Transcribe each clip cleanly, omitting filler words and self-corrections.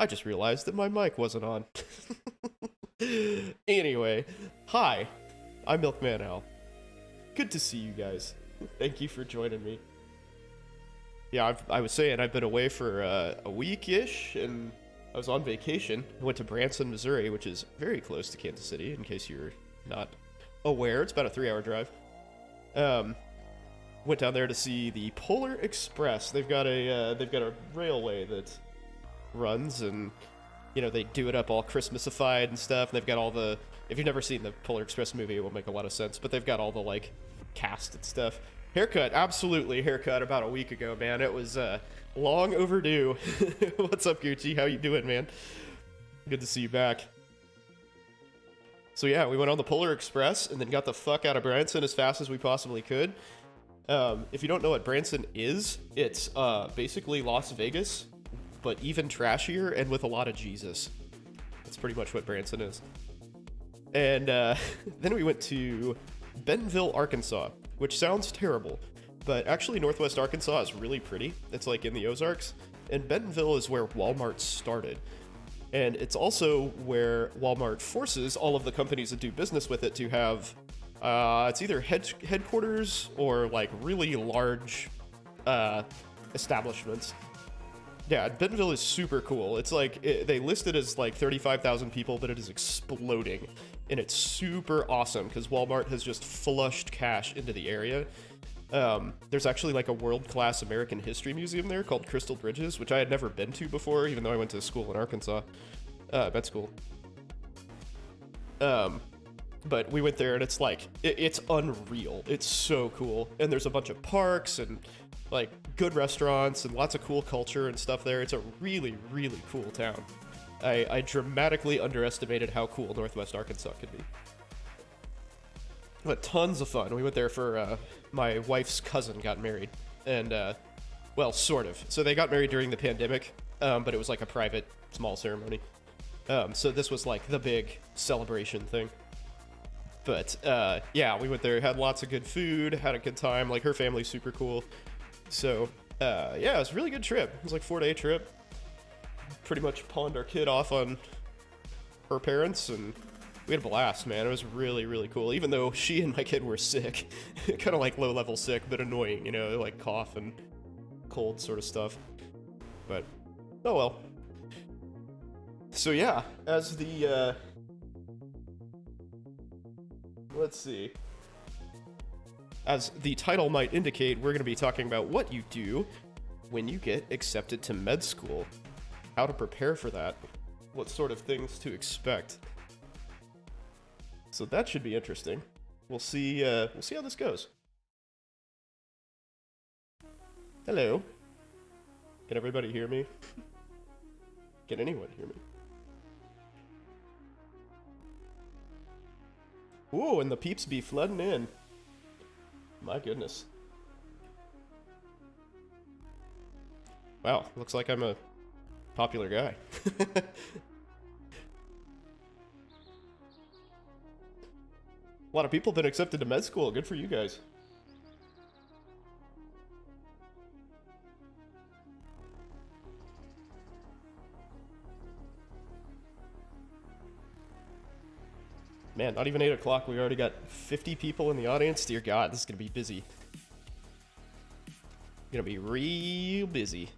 I just realized that my mic wasn't on. Anyway, hi, I'm Milkman Al. Good to see you guys. Thank you for joining me. Yeah, I was saying I've been away for a week-ish, and I was on vacation. I went to Branson, Missouri, which is very close to Kansas City, in case you're not aware. It's about a 3-hour drive. Went down there to see the Polar Express. They've got a railway that runs, and you know, they do it up all Christmasified and stuff. And they've got all the, if you've never seen the Polar Express movie, it won't make a lot of sense, but they've got all the like cast and stuff. Haircut, absolutely haircut about a week ago, man. It was long overdue. What's up, Gucci? How you doing, man? Good to see you back. So yeah, we went on the Polar Express and then got the fuck out of Branson as fast as we possibly could. If you don't know what Branson is, it's basically Las Vegas, but even trashier and with a lot of Jesus. That's pretty much what Branson is. And then we went to Bentonville, Arkansas, which sounds terrible, but actually Northwest Arkansas is really pretty. It's like in the Ozarks, and Bentonville is where Walmart started. And it's also where Walmart forces all of the companies that do business with it to have, it's either headquarters or like really large establishments. Yeah, Bentonville is super cool. It's like, they list it as like 35,000 people, but it is exploding. And it's super awesome because Walmart has just flushed cash into the area. There's actually like a world-class American history museum there called Crystal Bridges, which I had never been to before, even though I went to school in Arkansas, med school. But we went there and it's like, it's unreal. It's so cool. And there's a bunch of parks and like good restaurants and lots of cool culture and stuff there. It's a really, really cool town. I dramatically underestimated how cool Northwest Arkansas could be. But tons of fun. We went there for, my wife's cousin got married. And, well, sort of. So they got married during the pandemic, but it was like a private, small ceremony. So this was like the big celebration thing. But, yeah, we went there, had lots of good food, had a good time. Like, her family's super cool. So, yeah, it was a really good trip. It was like a 4-day trip. Pretty much pawned our kid off on her parents, and we had a blast, man. It was really, really cool. Even though she and my kid were sick. Kind of like low-level sick, but annoying, you know, like cough and cold sort of stuff. But, oh well. So yeah, as the, let's see. As the title might indicate, we're going to be talking about what you do when you get accepted to med school, how to prepare for that, what sort of things to expect. So that should be interesting. We'll see how this goes. Hello. Can everybody hear me? Can anyone hear me? Ooh, and the peeps be flooding in. My goodness. Wow, looks like I'm a popular guy. A lot of people have been accepted to med school. Good for you guys. Man, not even 8 o'clock. We already got 50 people in the audience. Dear God, this is going to be busy. Gonna be real busy.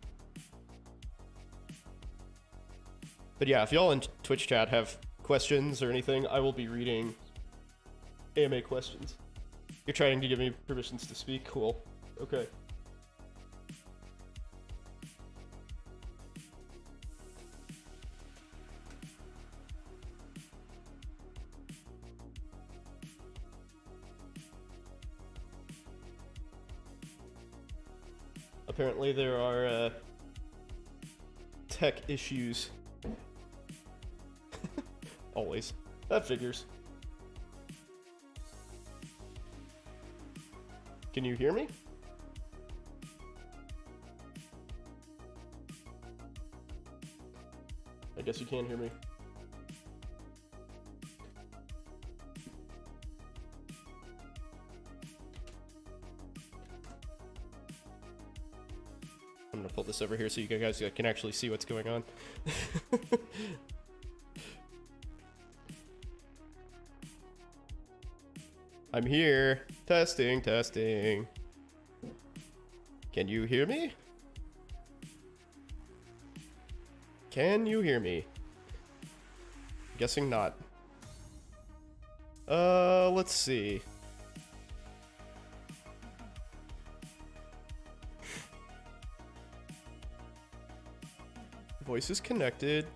But yeah, if y'all in Twitch chat have questions or anything, I will be reading AMA questions. You're trying to give me permissions to speak? Cool. Okay. Apparently there are tech issues. Always. That figures. Can you hear me? I guess you can hear me. this over here so you guys can actually see what's going on. I'm here. Testing, testing. Can you hear me? Can you hear me? Guessing not. Let's see. Voice is connected.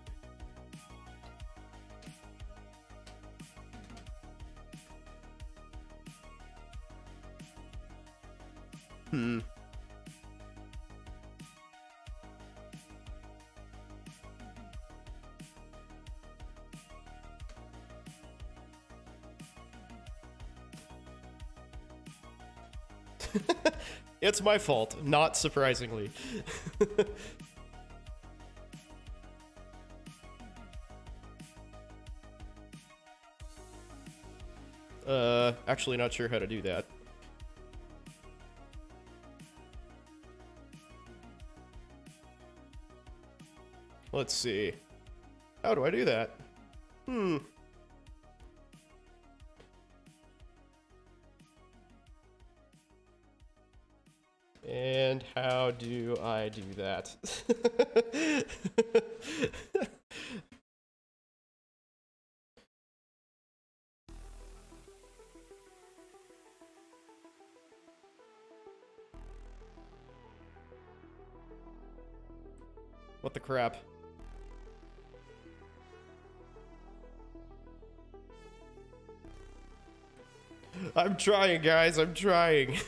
It's my fault, not surprisingly. Actually not sure how to do that. Let's see. How do I do that? And how do I do that? What the crap? I'm trying, guys, I'm trying.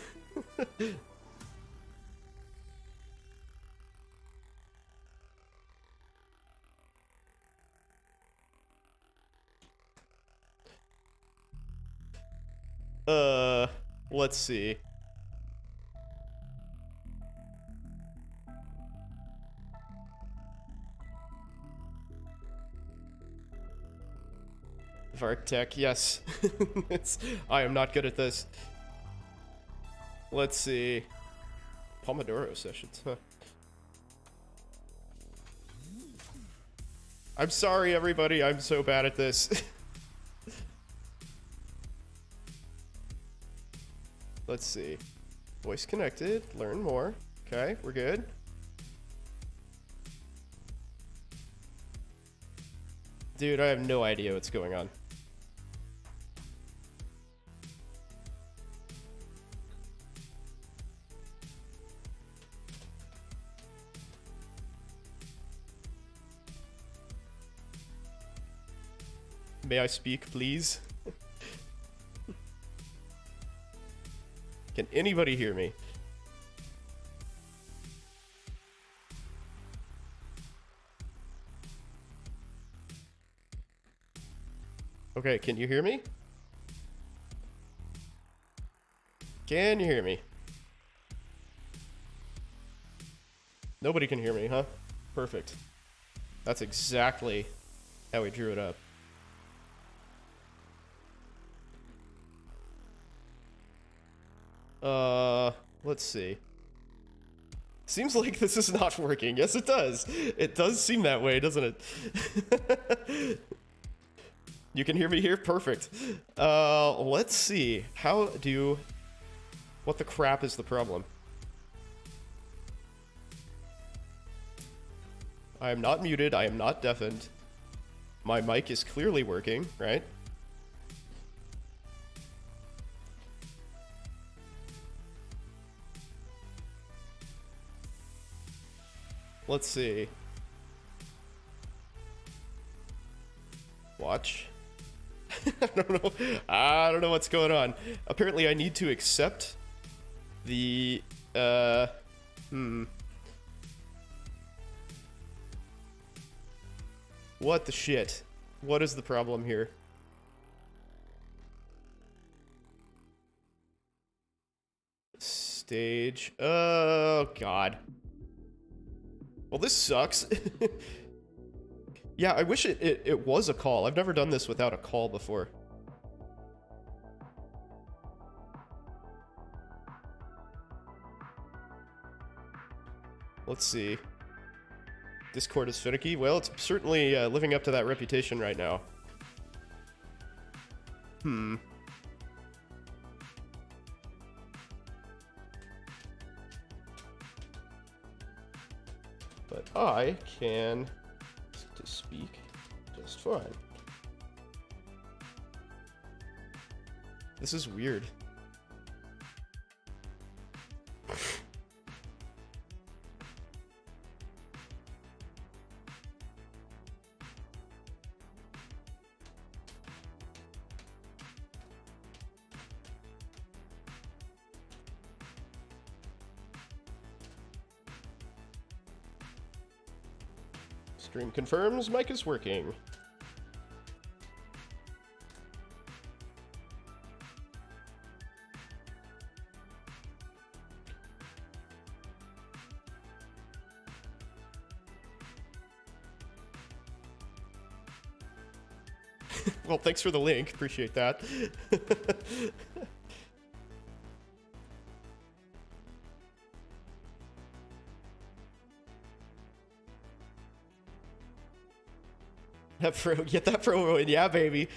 Let's see. Vartech, yes. I am not good at this. Let's see. Pomodoro sessions, huh? I'm sorry, everybody. I'm so bad at this. Let's see. Voice connected. Learn more. Okay, we're good. Dude, I have no idea what's going on. May I speak, please? Can anybody hear me? Okay, can you hear me? Can you hear me? Nobody can hear me, huh? Perfect. That's exactly how we drew it up. Let's see. Seems like this is not working. Yes, it does. It does seem that way, doesn't it? You can hear me here? Perfect. Let's see. What the crap is the problem? I am not muted. I am not deafened. My mic is clearly working, right? Let's see. Watch. I don't know what's going on. Apparently I need to accept the What the shit? What is the problem here? Stage. Oh god. Well, this sucks. Yeah, I wish it was a call. I've never done this without a call before. Let's see. Discord is finicky. Well, it's certainly living up to that reputation right now. But I can speak just fine. This is weird. Stream confirms mic is working. Well, thanks for the link. Appreciate that. Get that promo in, yeah, baby.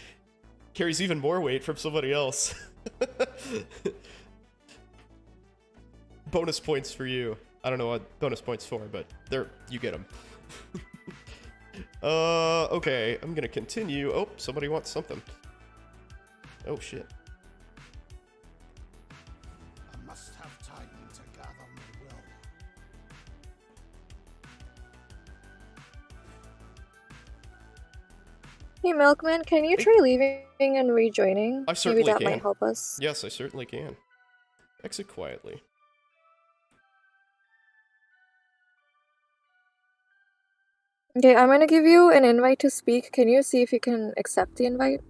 Carries even more weight from somebody else. Bonus points for you. I don't know what bonus points for, but you get them. Okay, I'm gonna continue. Oh, somebody wants something. Oh shit. I must have time to gather my will. Hey, Milkman, can you try leaving and rejoining? I certainly Maybe that can. might help us. Yes, I certainly can. Exit quietly. Okay, I'm gonna give you an invite to speak. Can you see if you can accept the invite?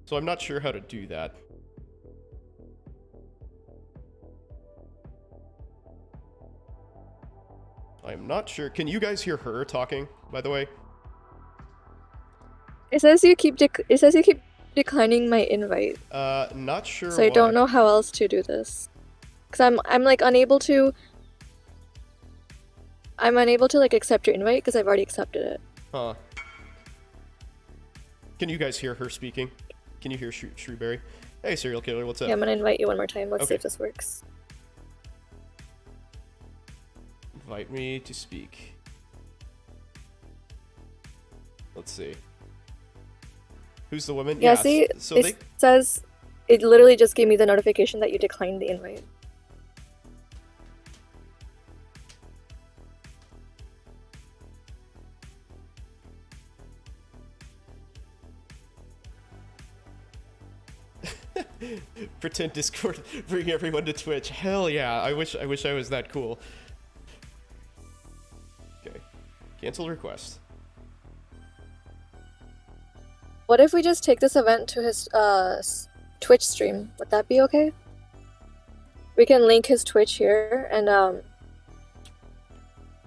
So I'm not sure how to do that. I'm not sure. Can you guys hear her talking, by the way? It says you keep declining my invite. Not sure So I don't know how else to do this. Cause I'm like unable to like accept your invite because I've already accepted it. Huh. Can you guys hear her speaking? Can you hear Shrewberry? Hey, serial killer, what's up? Yeah, I'm gonna invite you one more time. Let's see if this works. Invite me to speak. Let's see. Who's the woman? Yeah, see, so it says it literally just gave me the notification that you declined the invite. Pretend Discord, bring everyone to Twitch. Hell yeah! I wish I was that cool. Okay, cancel request. What if we just take this event to his Twitch stream? Would that be okay? We can link his Twitch here, and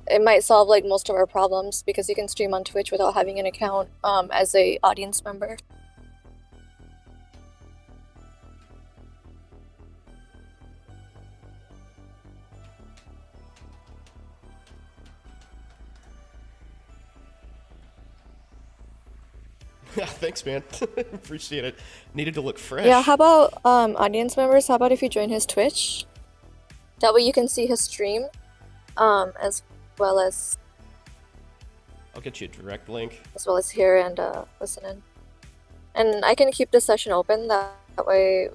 it might solve like most of our problems because you can stream on Twitch without having an account as a audience member. Yeah, thanks, man. Appreciate it. Needed to look fresh. Yeah, how about audience members? How about if you join his Twitch? That way you can see his stream, as well as I'll get you a direct link. here and listen in. And I can keep this session open. That way,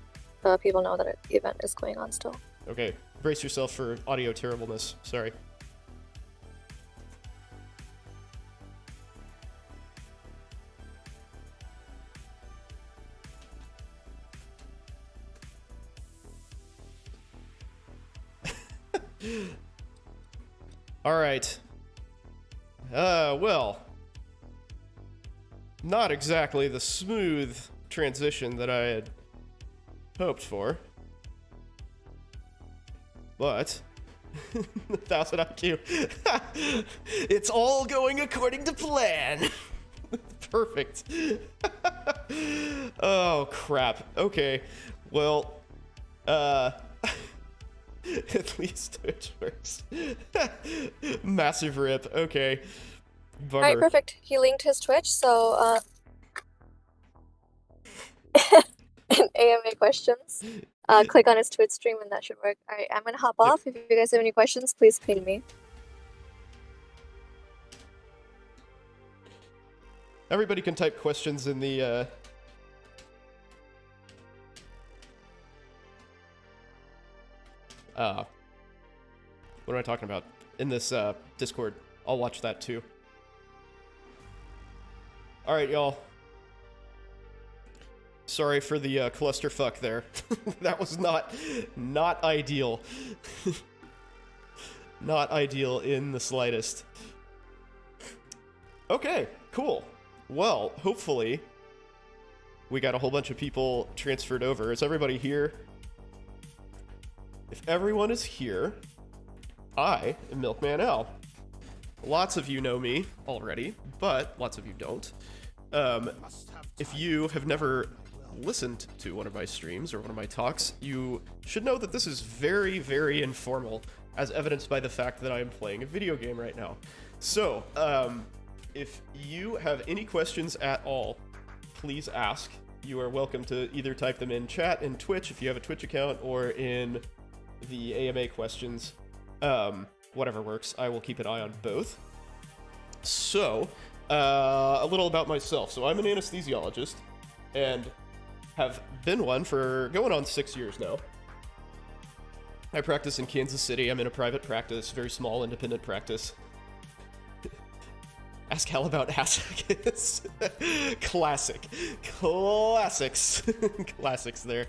people know that the event is going on still. Okay, brace yourself for audio terribleness. Sorry. All right. Well, not exactly the smooth transition that I had hoped for, but 1000 IQ. It's all going according to plan. Perfect. Oh crap. Okay. Well, At least Twitch works. Massive rip. Okay. Bummer. Alright, perfect. He linked his Twitch, so and AMA questions. Click on his Twitch stream and that should work. Alright, I'm gonna hop off. If you guys have any questions, please ping me. Everybody can type questions in the what am I talking about? In this Discord. I'll watch that too. Alright, y'all. Sorry for the clusterfuck there. That was not ideal. Not ideal in the slightest. Okay, cool. Well, hopefully we got a whole bunch of people transferred over. Is everybody here? If everyone is here, I am Milkman L. Lots of you know me already, but lots of you don't. If you have never listened to one of my streams or one of my talks, you should know that this is very, very informal, as evidenced by the fact that I am playing a video game right now. So, if you have any questions at all, please ask. You are welcome to either type them in chat in Twitch if you have a Twitch account, or in the AMA questions. Whatever works. I will keep an eye on both. So, a little about myself. So I'm an anesthesiologist, and have been one for going on 6 years now. I practice in Kansas City. I'm in a private practice, very small independent practice. Ask Hal about hassocks. Classics. Classics there.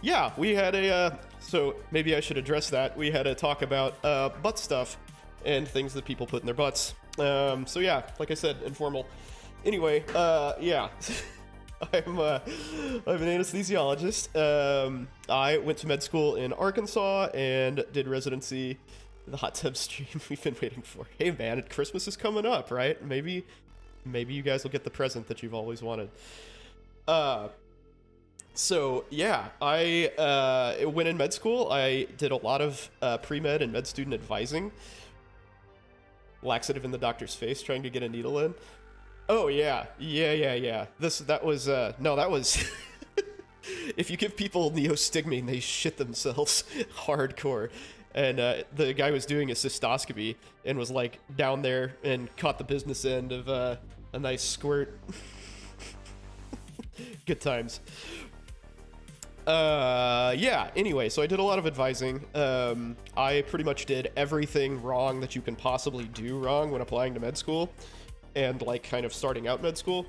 Yeah, we had a, so maybe I should address that. We had a talk about butt stuff and things that people put in their butts. So yeah, like I said, informal. Anyway, yeah. I'm an anesthesiologist. I went to med school in Arkansas and did residency in the hot tub stream we've been waiting for. Hey man, Christmas is coming up, right? Maybe you guys will get the present that you've always wanted. So yeah, I when in med school, I did a lot of pre-med and med student advising. Laxative in the doctor's face, trying to get a needle in. Oh yeah. That was if you give people neostigmine, they shit themselves hardcore. And the guy was doing a cystoscopy and was like down there and caught the business end of a nice squirt. Good times. Yeah, anyway, so I did a lot of advising. I pretty much did everything wrong that you can possibly do wrong when applying to med school and like kind of starting out med school.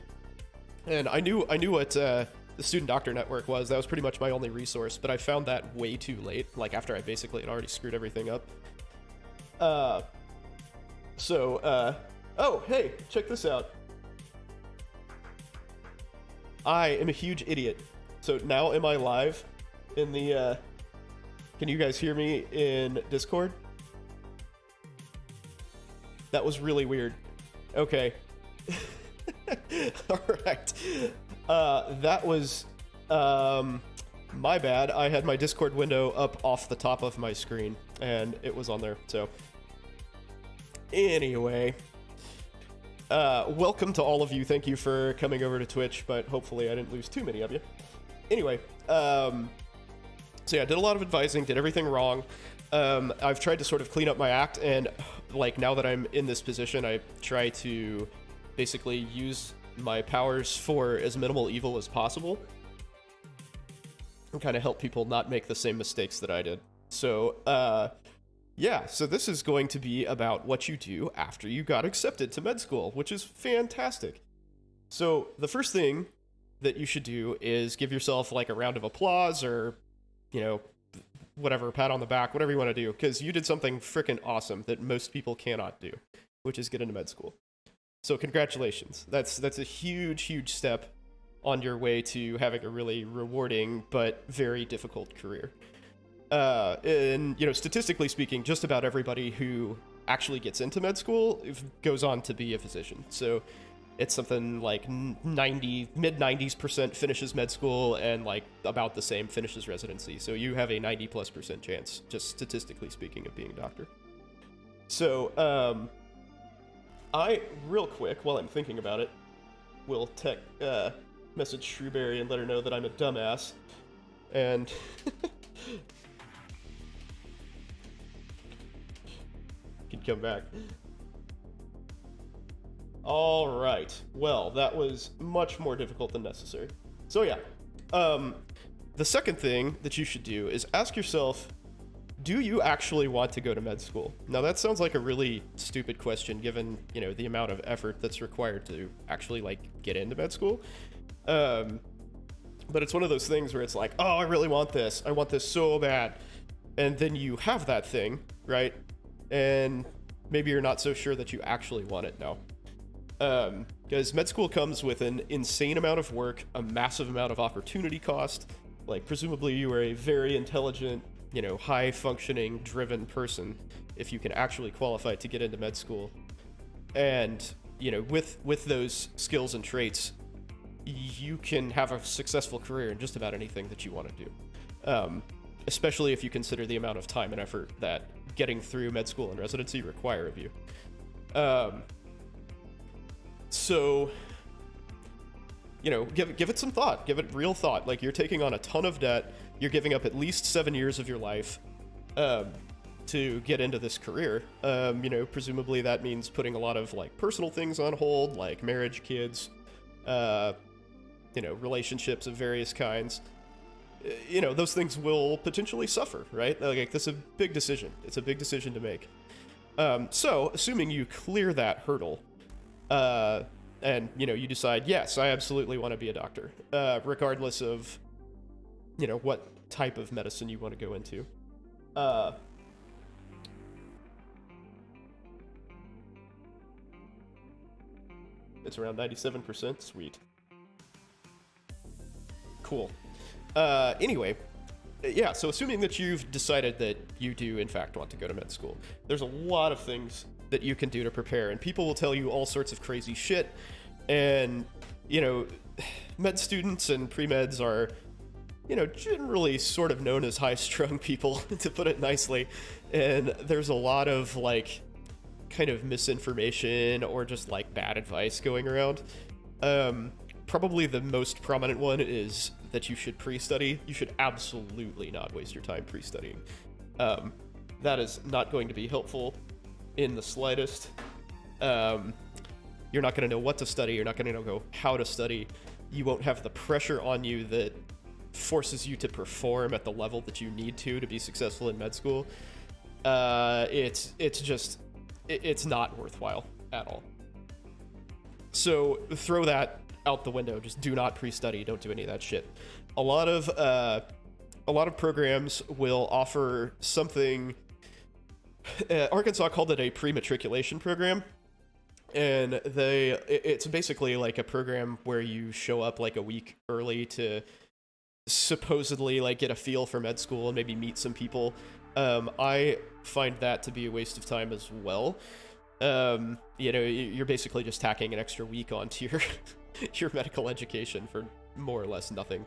And I knew what the Student Doctor Network was. That was pretty much my only resource, but I found that way too late, like after I basically had already screwed everything up. Oh, hey, check this out. I am a huge idiot. So now am I live in the, can you guys hear me in Discord? That was really weird. Okay. Alright. That was, my bad. I had my Discord window up off the top of my screen, and it was on there, so. Anyway. Welcome to all of you. Thank you for coming over to Twitch, but hopefully I didn't lose too many of you. Anyway, so yeah, I did a lot of advising, did everything wrong. I've tried to sort of clean up my act, and like now that I'm in this position, I try to basically use my powers for as minimal evil as possible and kind of help people not make the same mistakes that I did. So, yeah, so this is going to be about what you do after you got accepted to med school, which is fantastic. So the first thing that you should do is give yourself like a round of applause or, you know, whatever, pat on the back, whatever you want to do, because you did something freaking awesome that most people cannot do, which is get into med school. So congratulations. That's a huge, huge step on your way to having a really rewarding but very difficult career. And, you know, statistically speaking, just about everybody who actually gets into med school goes on to be a physician. So it's something like 90, mid 90s% finishes med school, and like about the same finishes residency. So you have a 90+% chance, just statistically speaking, of being a doctor. So, I, real quick, while I'm thinking about it, will message Shrewberry and let her know that I'm a dumbass. And can come back. Alright, well, that was much more difficult than necessary. So yeah, the second thing that you should do is ask yourself, do you actually want to go to med school? Now that sounds like a really stupid question given, you know, the amount of effort that's required to actually, like, get into med school. But it's one of those things where it's like, oh, I really want this. I want this so bad. And then you have that thing, right? And maybe you're not so sure that you actually want it now. Because med school comes with an insane amount of work, a massive amount of opportunity cost. Like, presumably you are a very intelligent, you know, high-functioning, driven person if you can actually qualify to get into med school. And, you know, with those skills and traits, you can have a successful career in just about anything that you want to do. Especially if you consider the amount of time and effort that getting through med school and residency require of you. So, you know, give it some thought. Give it real thought. Like, you're taking on a ton of debt. You're giving up at least 7 years of your life to get into this career. You know, presumably that means putting a lot of, like, personal things on hold, like marriage, kids, you know, relationships of various kinds. You know, those things will potentially suffer, right? Like, this is a big decision. It's a big decision to make. So, assuming you clear that hurdle, and, you know, you decide, yes, I absolutely want to be a doctor, regardless of, you know, what type of medicine you want to go into. It's around 97%. Sweet. Cool. Anyway, yeah, so assuming that you've decided that you do, in fact, want to go to med school, there's a lot of things that you can do to prepare, and people will tell you all sorts of crazy shit. And, you know, med students and pre-meds are, you know, generally sort of known as high-strung people, to put it nicely. And there's a lot of, like, kind of misinformation or just, like, bad advice going around. Probably the most prominent one is that you should pre-study. You should absolutely not waste your time pre-studying. That is not going to be helpful in the slightest. You're not going to know what to study. You're not going to know how to study. You won't have the pressure on you that forces you to perform at the level that you need to be successful in med school. It's not worthwhile at all. So throw that out the window. Just do not pre-study. Don't do any of that shit. A lot of programs will offer something. Arkansas called it a pre-matriculation program, and it's basically like a program where you show up like a week early to supposedly like get a feel for med school and maybe meet some people. I find that to be a waste of time as well. You know, you're basically just tacking an extra week onto your medical education for more or less nothing.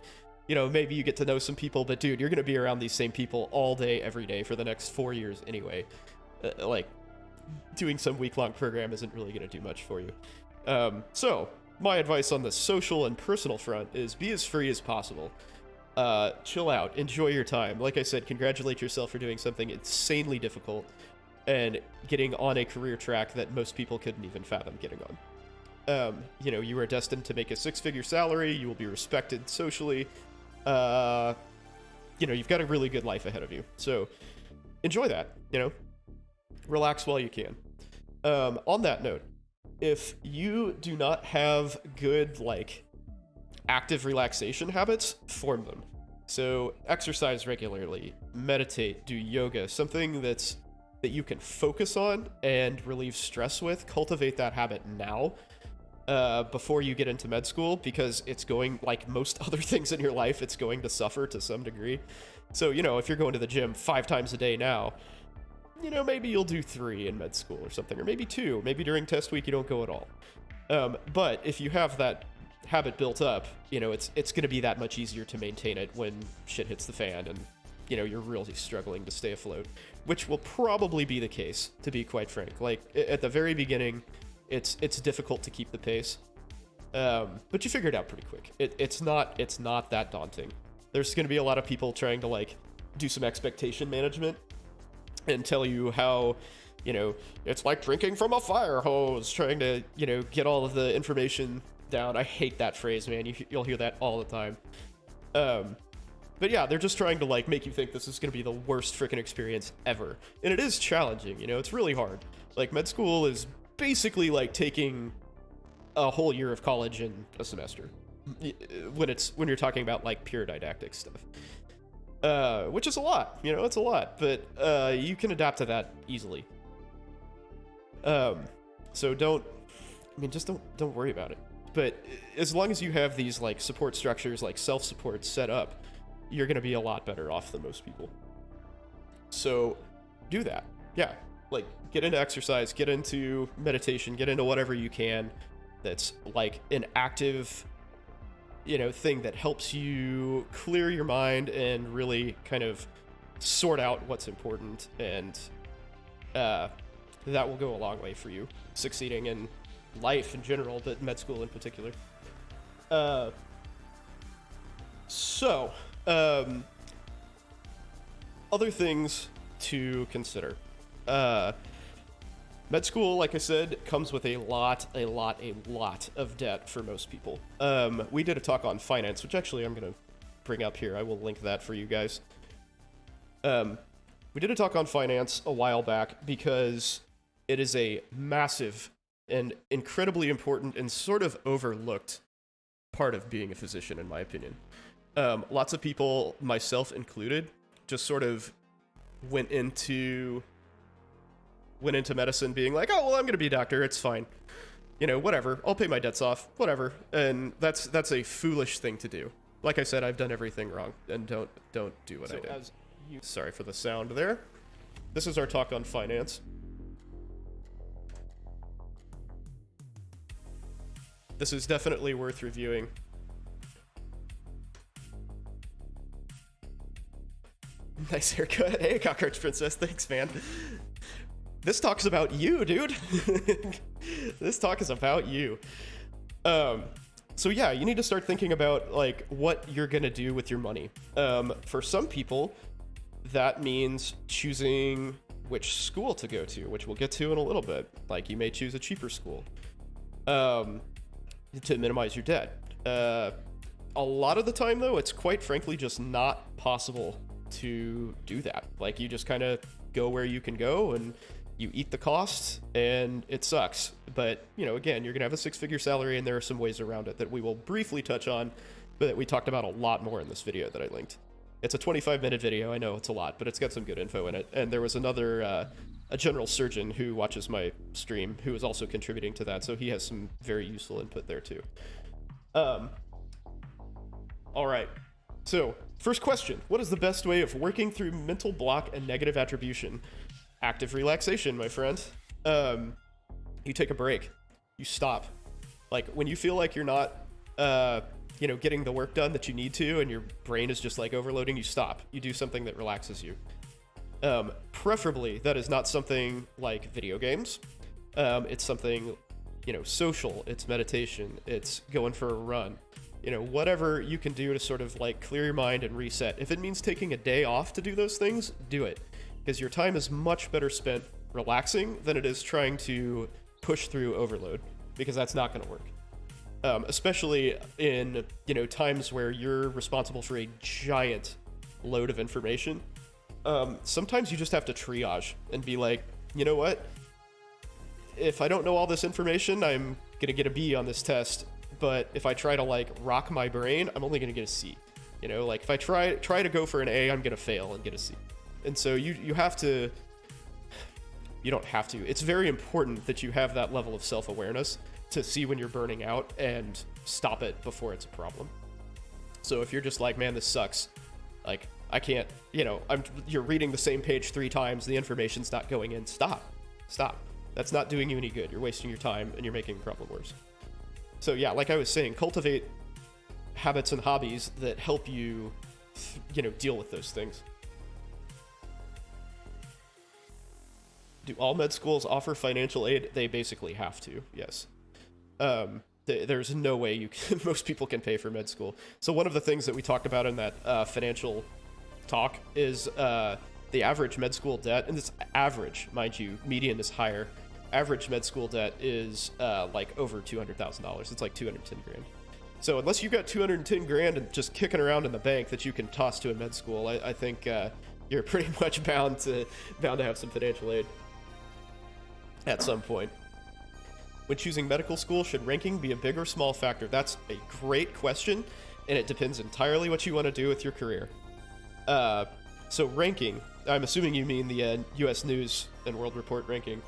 You know, maybe you get to know some people, but dude, you're going to be around these same people all day, every day for the next 4 years anyway. Like, doing some week-long program isn't really going to do much for you. So, my advice on the social and personal front is be as free as possible. Chill out, enjoy your time. Like I said, congratulate yourself for doing something insanely difficult and getting on a career track that most people couldn't even fathom getting on. You know, you are destined to make a 6-figure salary. You will be respected socially. You know, you've got a really good life ahead of you. So enjoy that, you know, relax while you can. On that note, if you do not have good, like, active relaxation habits, form them. So exercise regularly, meditate, do yoga, something that you can focus on and relieve stress with. Cultivate that habit now. Before you get into med school, because it's going, like most other things in your life, it's going to suffer to some degree. So, you know, if you're going to the gym 5 times a day now, you know, maybe you'll do 3 in med school or something, or maybe 2. Maybe during test week you don't go at all. But if you have that habit built up, you know, it's going to be that much easier to maintain it when shit hits the fan and, you know, you're really struggling to stay afloat, which will probably be the case, to be quite frank. Like, at the very beginning, it's difficult to keep the pace, but you figure it out pretty quick. It's not that daunting. There's going to be a lot of people trying to, like, do some expectation management and tell you how, you know, it's like drinking from a fire hose, trying to, you know, get all of the information down. I hate that phrase, man. You'll hear that all the time. But yeah, they're just trying to, like, make you think this is going to be the worst freaking experience ever. And it is challenging, you know, it's really hard. Like, med school is basically like taking a whole year of college in a semester. When you're talking about, like, pure didactic stuff. Which is a lot, you know, it's a lot, but you can adapt to that easily. So don't worry about it. But as long as you have these, like, support structures, like self-support set up, you're going to be a lot better off than most people. So do that. Yeah. Like, get into exercise, get into meditation, get into whatever you can that's like an active, you know, thing that helps you clear your mind and really kind of sort out what's important. And that will go a long way for you succeeding in life in general, but med school in particular. Other things to consider. Med school, like I said, comes with a lot of debt for most people. We did a talk on finance, which actually I'm going to bring up here. I will link that for you guys. We did a talk on finance a while back because it is a massive and incredibly important and sort of overlooked part of being a physician, in my opinion. Lots of people, myself included, just sort of went into medicine being like, oh, well, I'm going to be a doctor. It's fine. You know, whatever. I'll pay my debts off. Whatever. And that's a foolish thing to do. Like I said, I've done everything wrong, and don't do what I did. Sorry for the sound there. This is our talk on finance. This is definitely worth reviewing. Nice haircut. Hey, Cockroach Princess. Thanks, man. This talk's about you, dude. This talk is about you. So yeah, you need to start thinking about, like, what you're gonna do with your money. For some people, that means choosing which school to go to, which we'll get to in a little bit. Like, you may choose a cheaper school to minimize your debt. A lot of the time, though, it's quite frankly just not possible to do that. Like, you just kind of go where you can go and you eat the costs, and it sucks. But, you know, again, you're gonna have a six-figure salary, and there are some ways around it that we will briefly touch on, but that we talked about a lot more in this video that I linked. It's a 25-minute video. I know it's a lot, but it's got some good info in it. And there was another a general surgeon who watches my stream who is also contributing to that, so he has some very useful input there too. All right. So, first question: what is the best way of working through mental block and negative attribution? Active relaxation, my friend. You take a break. You stop. Like, when you feel like you're not, you know, getting the work done that you need to, and your brain is just like overloading, you stop. You do something that relaxes you. Preferably, that is not something like video games. It's something, you know, social. It's meditation. It's going for a run. You know, whatever you can do to sort of, like, clear your mind and reset. If it means taking a day off to do those things, do it. Because your time is much better spent relaxing than it is trying to push through overload, because that's not going to work. Especially in, you know, times where you're responsible for a giant load of information. Sometimes you just have to triage and be like, you know what? If I don't know all this information, I'm going to get a B on this test. But if I try to, like, rock my brain, I'm only going to get a C. You know, like, if I try to go for an A, I'm going to fail and get a C. And so you have to, you don't have to. It's very important that you have that level of self-awareness to see when you're burning out and stop it before it's a problem. So if you're just like, man, this sucks, like, I can't, you know, you're reading the same page 3 times, the information's not going in, stop. That's not doing you any good. You're wasting your time and you're making the problem worse. So yeah, like I was saying, cultivate habits and hobbies that help you, deal with those things. Do all med schools offer financial aid? They basically have to, yes. There's no way most people can pay for med school. So one of the things that we talked about in that financial talk is the average med school debt, and it's average, mind you, median is higher. Average med school debt is like over $200,000. It's like 210 grand. So unless you've got 210 grand and just kicking around in the bank that you can toss to a med school, I think you're pretty much bound to have some financial aid at some point. When choosing medical school, should ranking be a big or small factor? That's a great question, and it depends entirely what you want to do with your career. So ranking, I'm assuming you mean the U.S. News and World Report ranking.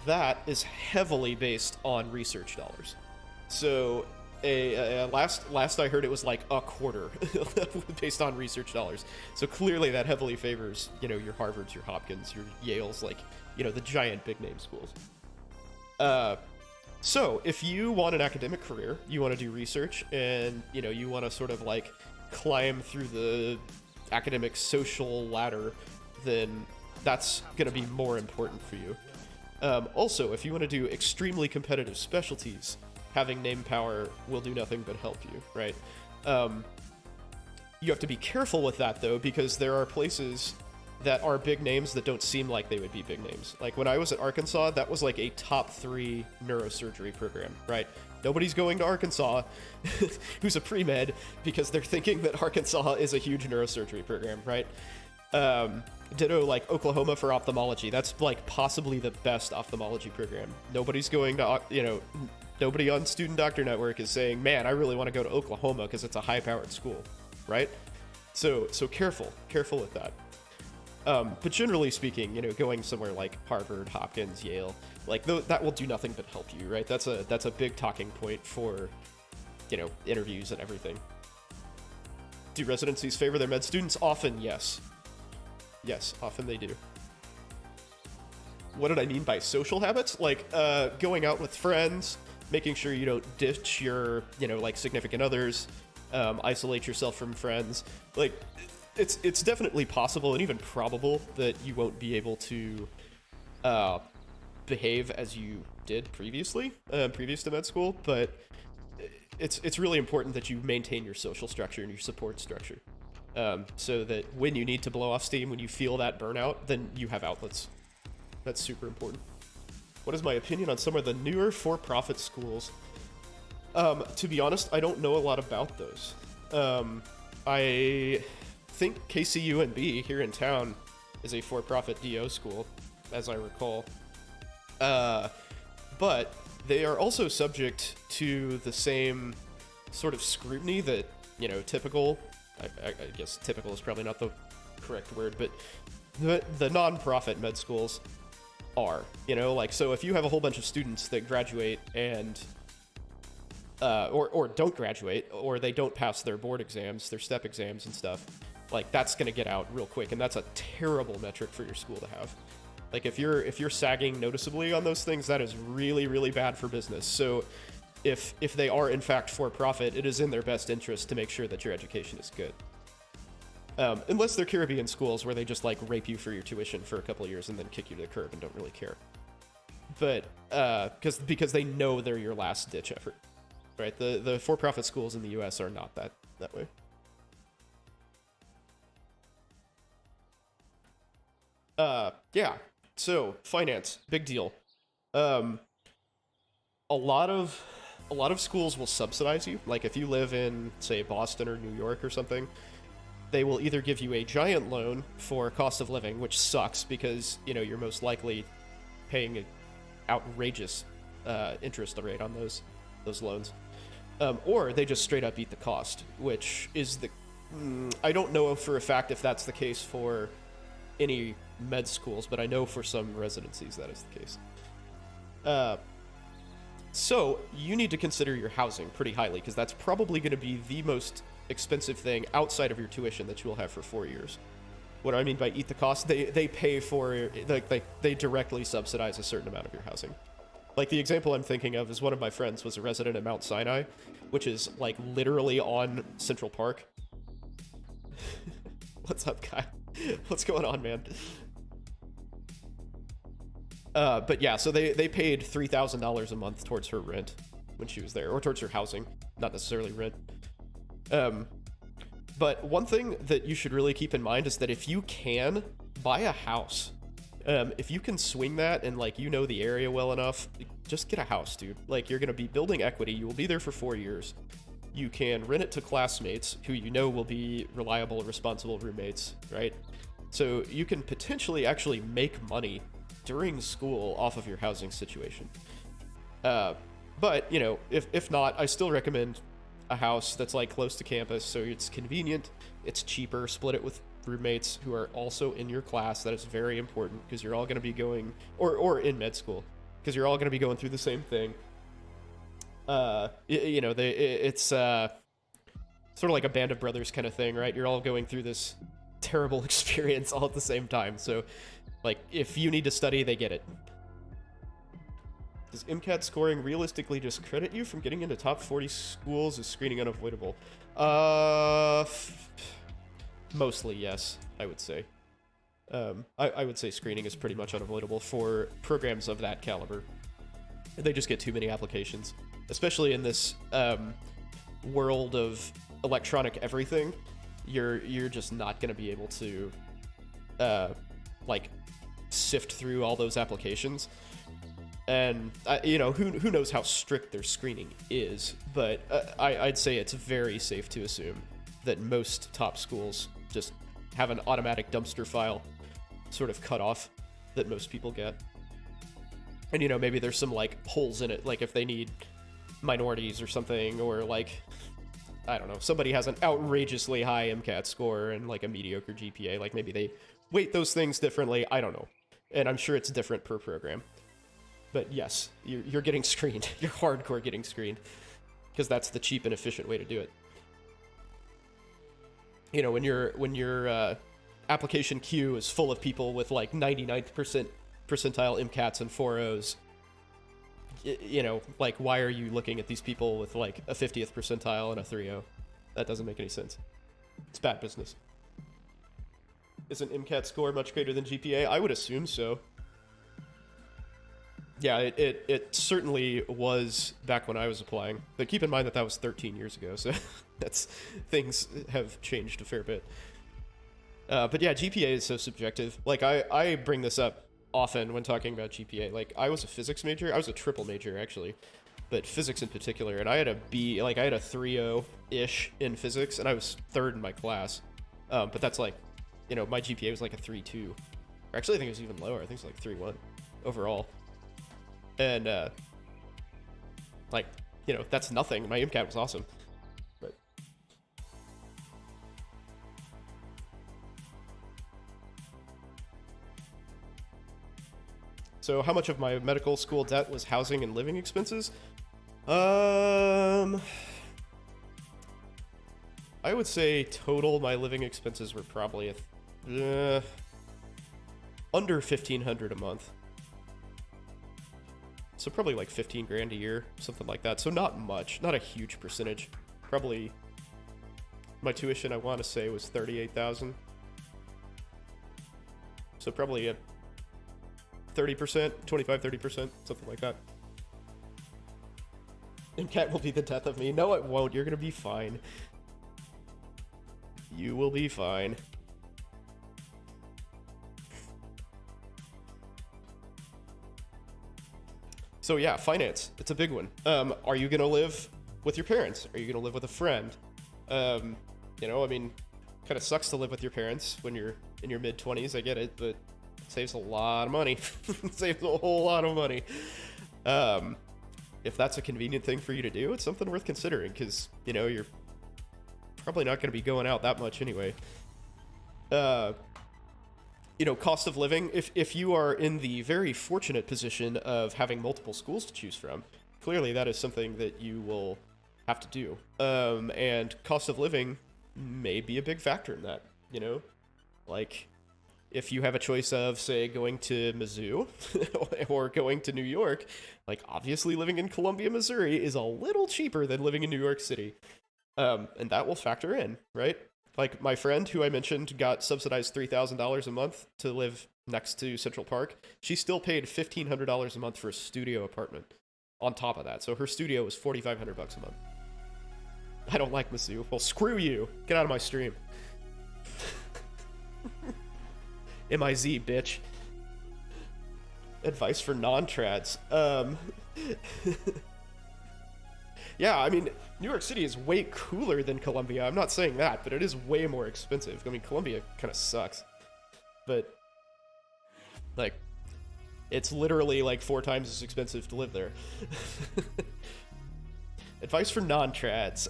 That is heavily based on research dollars. So last I heard it was like a quarter based on research dollars. So clearly that heavily favors, your Harvards, your Hopkins, your Yales, like, the giant big name schools. So if you want an academic career, you want to do research, and, you want to sort of like climb through the academic social ladder, then that's going to be more important for you. Also, if you want to do extremely competitive specialties, having name power will do nothing but help you, right? You have to be careful with that, though, because there are places that are big names that don't seem like they would be big names. Like when I was at Arkansas, that was like a top 3 neurosurgery program, right? Nobody's going to Arkansas who's a pre-med because they're thinking that Arkansas is a huge neurosurgery program, right? Ditto like Oklahoma for ophthalmology. That's like possibly the best ophthalmology program. Nobody's going to, nobody on Student Doctor Network is saying, man, I really want to go to Oklahoma because it's a high-powered school, right? So careful with that. But generally speaking, going somewhere like Harvard, Hopkins, Yale, like that will do nothing but help you, right? That's a big talking point for, interviews and everything. Do residencies favor their med students? Often, yes. Yes, often they do. What did I mean by social habits? Like going out with friends, making sure you don't ditch your, like significant others, isolate yourself from friends. Like it's definitely possible and even probable that you won't be able to behave as you did previously, previous to med school, but it's really important that you maintain your social structure and your support structure. So that when you need to blow off steam, when you feel that burnout, then you have outlets. That's super important. What is my opinion on some of the newer for-profit schools? To be honest, I don't know a lot about those. I think KCUNB here in town is a for-profit DO school, as I recall. But they are also subject to the same sort of scrutiny that, typical... I guess typical is probably not the correct word, but the non-profit med schools are, like, so if you have a whole bunch of students that graduate and, or don't graduate, or they don't pass their board exams, their step exams and stuff, like, that's going to get out real quick, and that's a terrible metric for your school to have. Like, if you're sagging noticeably on those things, that is really, really bad for business. So if they are in fact for profit, it is in their best interest to make sure that your education is good. Unless they're Caribbean schools where they just like rape you for your tuition for a couple of years and then kick you to the curb and don't really care. But because they know they're your last ditch effort, right? The for-profit schools in the U.S. are not that way. Yeah. So finance, big deal. A lot of schools will subsidize you. Like if you live in, say, Boston or New York or something, they will either give you a giant loan for cost of living, which sucks because, you're most likely paying an outrageous interest rate on those loans. Or they just straight up eat the cost, which is I don't know for a fact if that's the case for any med schools, but I know for some residencies that is the case. So you need to consider your housing pretty highly because that's probably going to be the most expensive thing outside of your tuition that you will have for 4 years. What do I mean by eat the cost? They pay for, like they directly subsidize a certain amount of your housing. Like, the example I'm thinking of is one of my friends was a resident at Mount Sinai, which is, like, literally on Central Park. What's up, Kyle? What's going on, man? But yeah, so they paid $3,000 a month towards her rent when she was there, or towards her housing, not necessarily rent. But one thing that you should really keep in mind is that if you can, buy a house. If you can swing that and, like, you know the area well enough, just get a house, dude. Like, you're going to be building equity. You will be there for 4 years. You can rent it to classmates who you know will be reliable, responsible roommates, right? So you can potentially actually make money during school off of your housing situation. But, you know, if not, I still recommend a house that's, like, close to campus, so it's convenient, it's cheaper, split it with roommates who are also in your class. That is very important, because you're all going to be going, or in med school, because you're all going to be going through the same thing. You know, it's sort of like a band of brothers kind of thing, right? You're all going through this terrible experience all at the same time. So, like, if you need to study, they get it. Does MCAT scoring realistically discredit you from getting into top 40 schools? Is screening unavoidable? Mostly, yes, I would say. I would say screening is pretty much unavoidable for programs of that caliber. They just get too many applications, especially in this world of electronic everything. You're just not going to be able to like sift through all those applications. And you know, who knows how strict their screening is, but I'd say it's very safe to assume that most top schools just have an automatic dumpster file sort of cutoff that most people get. And, you know, maybe there's some, like, holes in it, like if they need minorities or something, or, like, I don't know, somebody has an outrageously high MCAT score and, like, a mediocre GPA, like, maybe they weight those things differently, I don't know. And I'm sure it's different per program. But yes, you're getting screened. You're hardcore getting screened, because that's the cheap and efficient way to do it. You know, when your application queue is full of people with, like, 99th percentile MCATs and 4.0s, you know, like, why are you looking at these people with, like, a 50th percentile and a 3.0? That doesn't make any sense. It's bad business. Is an MCAT score much greater than GPA? I would assume so. Yeah, it certainly was back when I was applying, but keep in mind that was 13 years ago, so things have changed a fair bit. But yeah, GPA is so subjective. Like, I bring this up often when talking about GPA. Like, I was a physics major. I was a triple major, actually, but physics in particular, and I had a B, like, I had a 3.0-ish in physics, and I was third in my class. But that's, like, you know, my GPA was like a 3.2. Or actually, I think it was even lower. I think it's like 3.1 overall. And, like, you know, that's nothing. My MCAT was awesome. But so how much of my medical school debt was housing and living expenses? I would say total my living expenses were probably under $1,500 a month. So probably like 15 grand a year, something like that. So not much, not a huge percentage. Probably my tuition, I want to say, was 38,000. So probably a 30%, 25-30%, something like that. MCAT will be the death of me. No, it won't. You're gonna be fine. You will be fine. So yeah, finance. It's a big one. Are you gonna live with your parents? Are you gonna live with a friend? You know, I mean, kind of sucks to live with your parents when you're in your mid-20s. I get it, but it saves a lot of money. It saves a whole lot of money. If that's a convenient thing for you to do, it's something worth considering, because, you know, you're probably not going to be going out that much anyway. You know, cost of living, if you are in the very fortunate position of having multiple schools to choose from, clearly that is something that you will have to do. And cost of living may be a big factor in that, you know? Like, if you have a choice of, say, going to Mizzou or going to New York, like, obviously living in Columbia, Missouri is a little cheaper than living in New York City. And that will factor in, right? Like, my friend who I mentioned got subsidized $3,000 a month to live next to Central Park. She still paid $1,500 a month for a studio apartment on top of that. So her studio was $4,500 a month. I don't like Mizzou. Well, screw you. Get out of my stream. MIZ, bitch. Advice for non-trads. Yeah, I mean, New York City is way cooler than Columbia. I'm not saying that, but it is way more expensive. I mean, Columbia kind of sucks. But, like, it's literally like 4 times as expensive to live there. Advice for non-trads.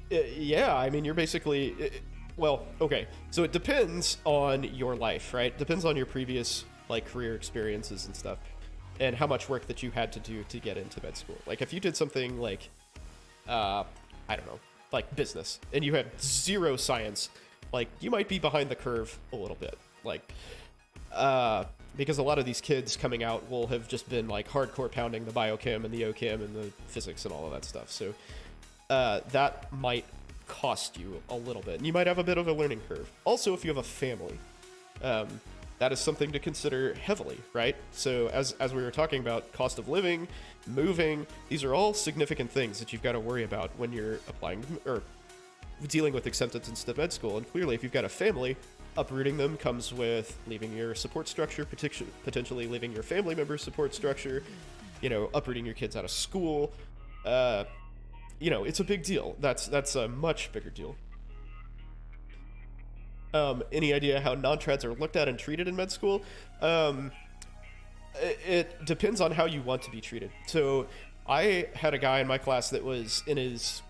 Yeah, I mean, you're basically... Well, okay, so it depends on your life, right? Depends on your previous, like, career experiences and stuff, and how much work that you had to do to get into med school. Like, if you did something like, I don't know, like business, and you had 0 science, like, you might be behind the curve a little bit. Like, because a lot of these kids coming out will have just been, like, hardcore pounding the biochem and the ochem and the physics and all of that stuff. So, that might cost you a little bit, and you might have a bit of a learning curve. Also, if you have a family, that is something to consider heavily, right? So as we were talking about, cost of living, moving, these are all significant things that you've got to worry about when you're applying or dealing with acceptance into med school. And clearly, if you've got a family, uprooting them comes with leaving your support structure, potentially leaving your family member support structure, you know, uprooting your kids out of school. You know, it's a big deal. That's a much bigger deal. Any idea how non-trads are looked at and treated in med school? It depends on how you want to be treated. So I had a guy in my class that was in his,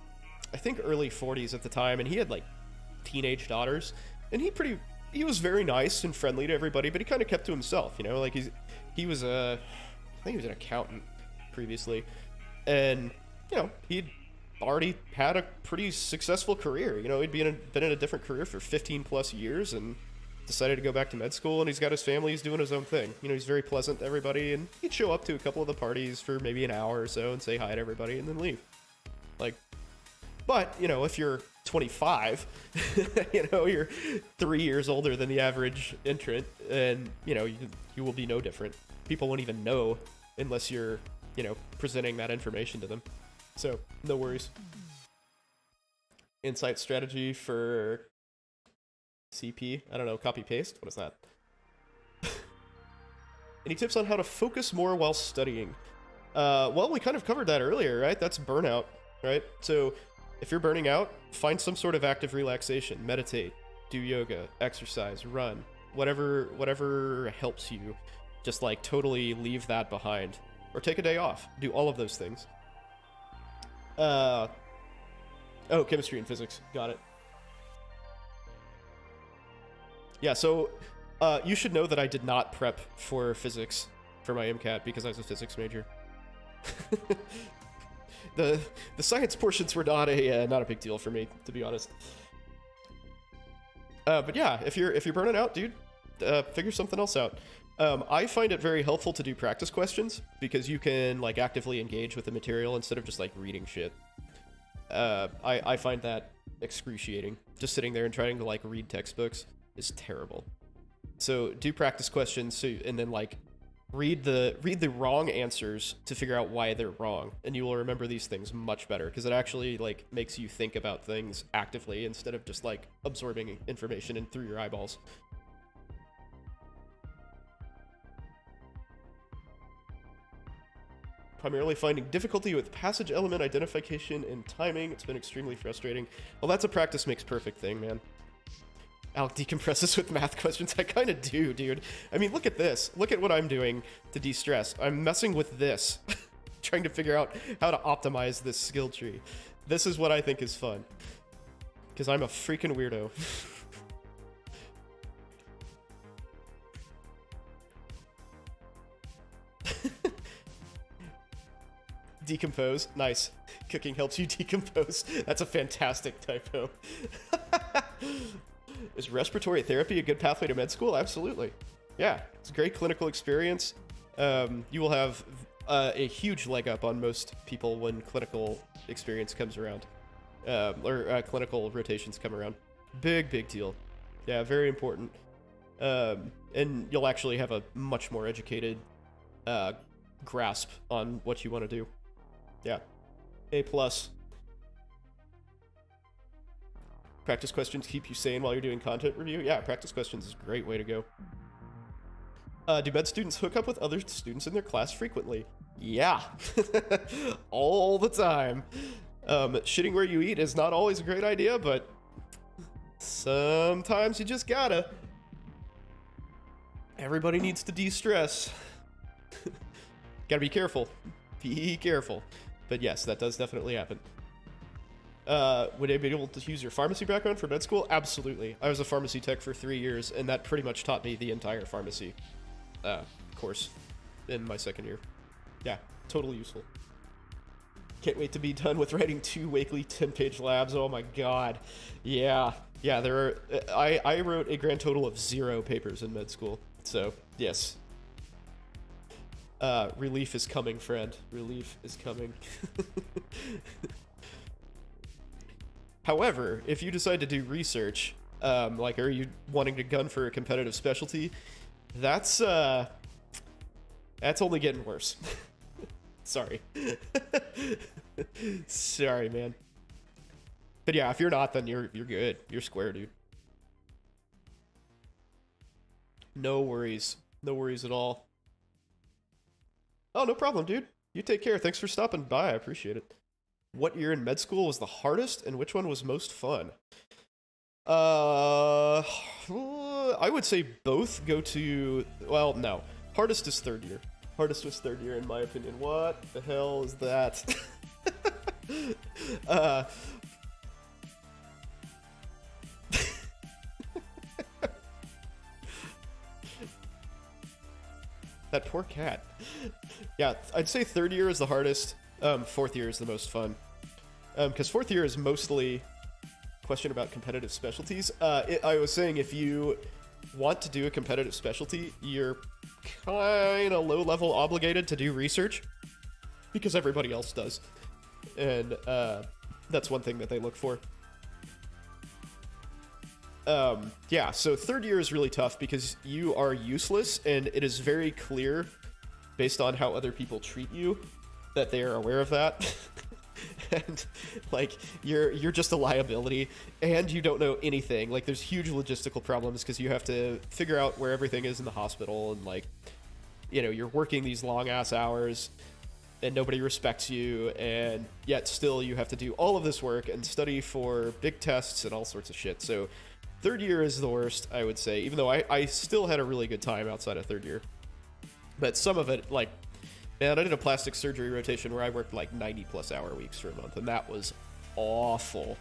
I think, early 40s at the time, and he had, like, teenage daughters, and he was very nice and friendly to everybody, but he kind of kept to himself, you know? Like, he was I think he was an accountant previously, and, you know, he'd already had a pretty successful career. You know, he'd been in a different career for 15 plus years and decided to go back to med school, and he's got his family, he's doing his own thing. You know, he's very pleasant to everybody, and he'd show up to a couple of the parties for maybe an hour or so and say hi to everybody and then leave. Like, but, you know, if you're 25, you know, you're 3 years older than the average entrant, and, you know, you will be no different. People won't even know unless you're, you know, presenting that information to them. So, no worries. Insight strategy for CP? I don't know, copy paste? What is that? Any tips on how to focus more while studying? Well, we kind of covered that earlier, right? That's burnout, right? So, if you're burning out, find some sort of active relaxation. Meditate, do yoga, exercise, run, whatever helps you. Just, like, totally leave that behind. Or take a day off. Do all of those things. Oh, chemistry and physics. Got it. Yeah, so you should know that I did not prep for physics for my MCAT because I was a physics major. The science portions were not a big deal for me, to be honest. But yeah, if you're burning out, dude, figure something else out. I find it very helpful to do practice questions because you can, like, actively engage with the material instead of just, like, reading shit. I find that excruciating. Just sitting there and trying to, like, read textbooks is terrible. So do practice questions, and then, like, read the wrong answers to figure out why they're wrong, and you will remember these things much better because it actually, like, makes you think about things actively instead of just, like, absorbing information in through your eyeballs. Primarily finding difficulty with passage element identification and timing. It's been extremely frustrating. Well, that's a practice makes perfect thing, man. Alec decompresses with math questions. I kind of do, dude. I mean, look at this. Look at what I'm doing to de-stress. I'm messing with this. Trying to figure out how to optimize this skill tree. This is what I think is fun. Because I'm a freaking weirdo. Decompose. Nice. Cooking helps you decompose. That's a fantastic typo. Is respiratory therapy a good pathway to med school? Absolutely. Yeah, it's a great clinical experience. You will have a huge leg up on most people when clinical experience comes around, or clinical rotations come around. Big deal. Yeah, very important. And you'll actually have a much more educated grasp on what you want to do. Yeah. A+. Practice questions keep you sane while you're doing content review? Yeah, practice questions is a great way to go. Do med students hook up with other students in their class frequently? Yeah. All the time. Shitting where you eat is not always a great idea, but sometimes you just gotta. Everybody needs to de-stress. Gotta be careful. Be careful. But yes, that does definitely happen. Would I be able to use your pharmacy background for med school? Absolutely. I was a pharmacy tech for 3 years, and that pretty much taught me the entire pharmacy course in my second year. Yeah, totally useful. Can't wait to be done with writing 2 weekly 10-page labs. Oh my god. Yeah, there are... I wrote a grand total of 0 papers in med school. So, yes. Relief is coming, friend. Relief is coming. However, if you decide to do research, like, are you wanting to gun for a competitive specialty? That's only getting worse. Sorry. Sorry, man. But yeah, if you're not, then you're good. You're square, dude. No worries. No worries at all. Oh, no problem, dude. You take care. Thanks for stopping by. I appreciate it. What year in med school was the hardest, and which one was most fun? I would say both go to... Well, no. Hardest is third year. Hardest was third year, in my opinion. What the hell is that? That poor cat. Yeah, I'd say third year is the hardest. Fourth year is the most fun. Because fourth year is mostly question about competitive specialties. I was saying if you want to do a competitive specialty, you're kind of low-level obligated to do research because everybody else does. And that's one thing that they look for. Yeah, so third year is really tough because you are useless, and it is very clear, based on how other people treat you, that they are aware of that. And like you're just a liability, and you don't know anything. Like there's huge logistical problems because you have to figure out where everything is in the hospital, and like, you know, you're working these long ass hours and nobody respects you, and yet still you have to do all of this work and study for big tests and all sorts of shit. So third year is the worst, I would say, even though I still had a really good time outside of third year. But some of it, like, man, I did a plastic surgery rotation where I worked like 90+ hour weeks for a month, and that was awful.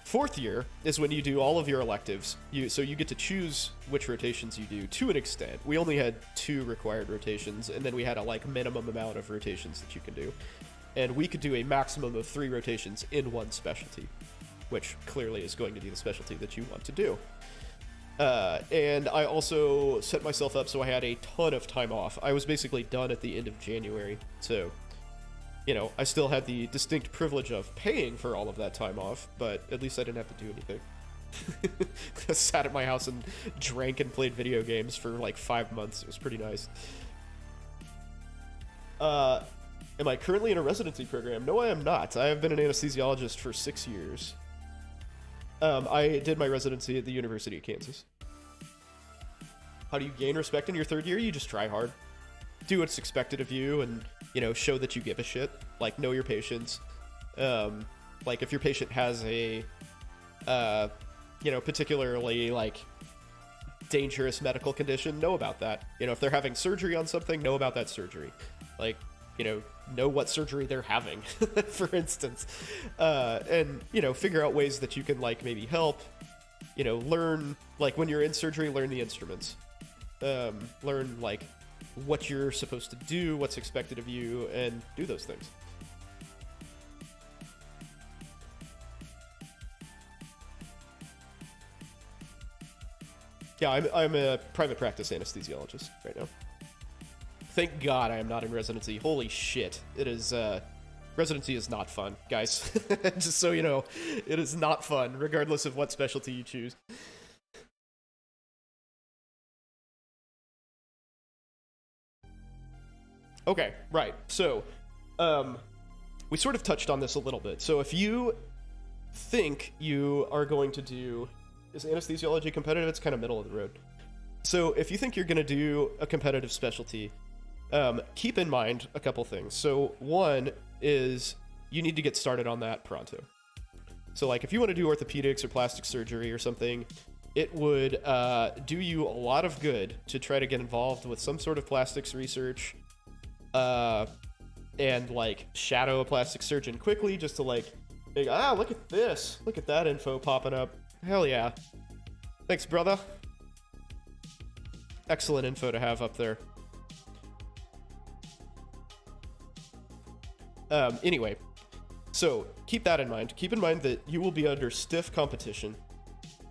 Fourth year is when you do all of your electives. So you get to choose which rotations you do to an extent. We only had 2 required rotations, and then we had a like minimum amount of rotations that you can do. And we could do a maximum of 3 rotations in one specialty, which clearly is going to be the specialty that you want to do. And I also set myself up so I had a ton of time off. I was basically done at the end of January, so, you know, I still had the distinct privilege of paying for all of that time off, but at least I didn't have to do anything. I sat at my house and drank and played video games for like 5 months. It was pretty nice. Am I currently in a residency program? No, I am not. I have been an anesthesiologist for 6 years. I did my residency at the University of Kansas. How do you gain respect in your third year? You just try hard. Do what's expected of you, and, you know, show that you give a shit. Like, know your patients. Like, if your patient has a, you know, particularly, like, dangerous medical condition, know about that. You know, if they're having surgery on something, know about that surgery. Like, you know what surgery they're having, for instance. And, you know, figure out ways that you can, like, maybe help. You know, learn, like, when you're in surgery, learn the instruments. Learn, like, what you're supposed to do, what's expected of you, and do those things. Yeah, I'm a private practice anesthesiologist right now. Thank God I am not in residency. Holy shit. It is, residency is not fun, guys. Just so you know, it is not fun, regardless of what specialty you choose. Okay, right. So, we sort of touched on this a little bit. So if you think you are going to do... Is anesthesiology competitive? It's kind of middle of the road. So if you think you're going to do a competitive specialty, keep in mind a couple things. So one is you need to get started on that pronto. So like if you want to do orthopedics or plastic surgery or something, it would do you a lot of good to try to get involved with some sort of plastics research, and like shadow a plastic surgeon quickly just to like, look at this, look at that info popping up. Hell yeah. Thanks, brother. Excellent info to have up there. Anyway, so keep that in mind. Keep in mind that you will be under stiff competition,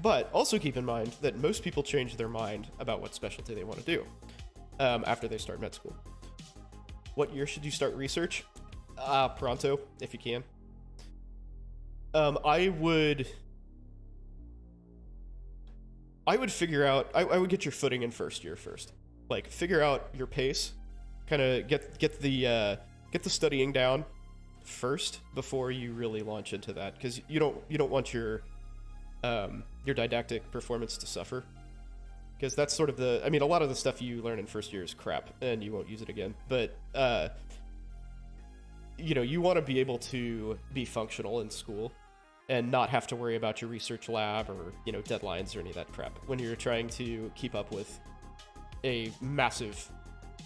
but also keep in mind that most people change their mind about what specialty they want to do after they start med school. What year should you start research? Pronto, if you can. I would figure out, I would get your footing in first year first. Like, figure out your pace, kind of get the studying down first before you really launch into that, because you don't want your didactic performance to suffer, because that's sort of the, I mean, a lot of the stuff you learn in first year is crap and you won't use it again, but you want to be able to be functional in school and not have to worry about your research lab or, deadlines or any of that crap when you're trying to keep up with a massive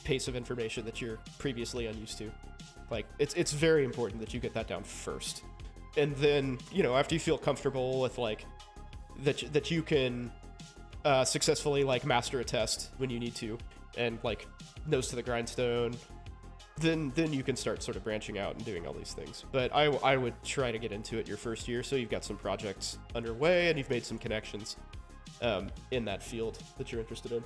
pace of information that you're previously unused to. Like, it's very important that you get that down first. And then, after you feel comfortable with, like, that you can successfully, like, master a test when you need to and, like, nose to the grindstone, then you can start sort of branching out and doing all these things. But I would try to get into it your first year so you've got some projects underway and you've made some connections in that field that you're interested in.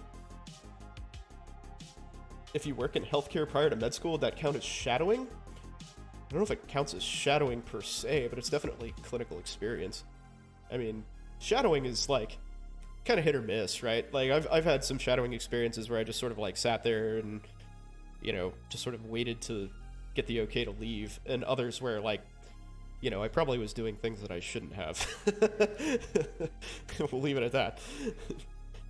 If you work in healthcare prior to med school, would that count as shadowing? I don't know if it counts as shadowing per se, but it's definitely clinical experience. I mean, shadowing is like kind of hit or miss, right? Like I've had some shadowing experiences where I just sort of like sat there and just sort of waited to get the okay to leave, and others where, like, I probably was doing things that I shouldn't have. We'll leave it at that.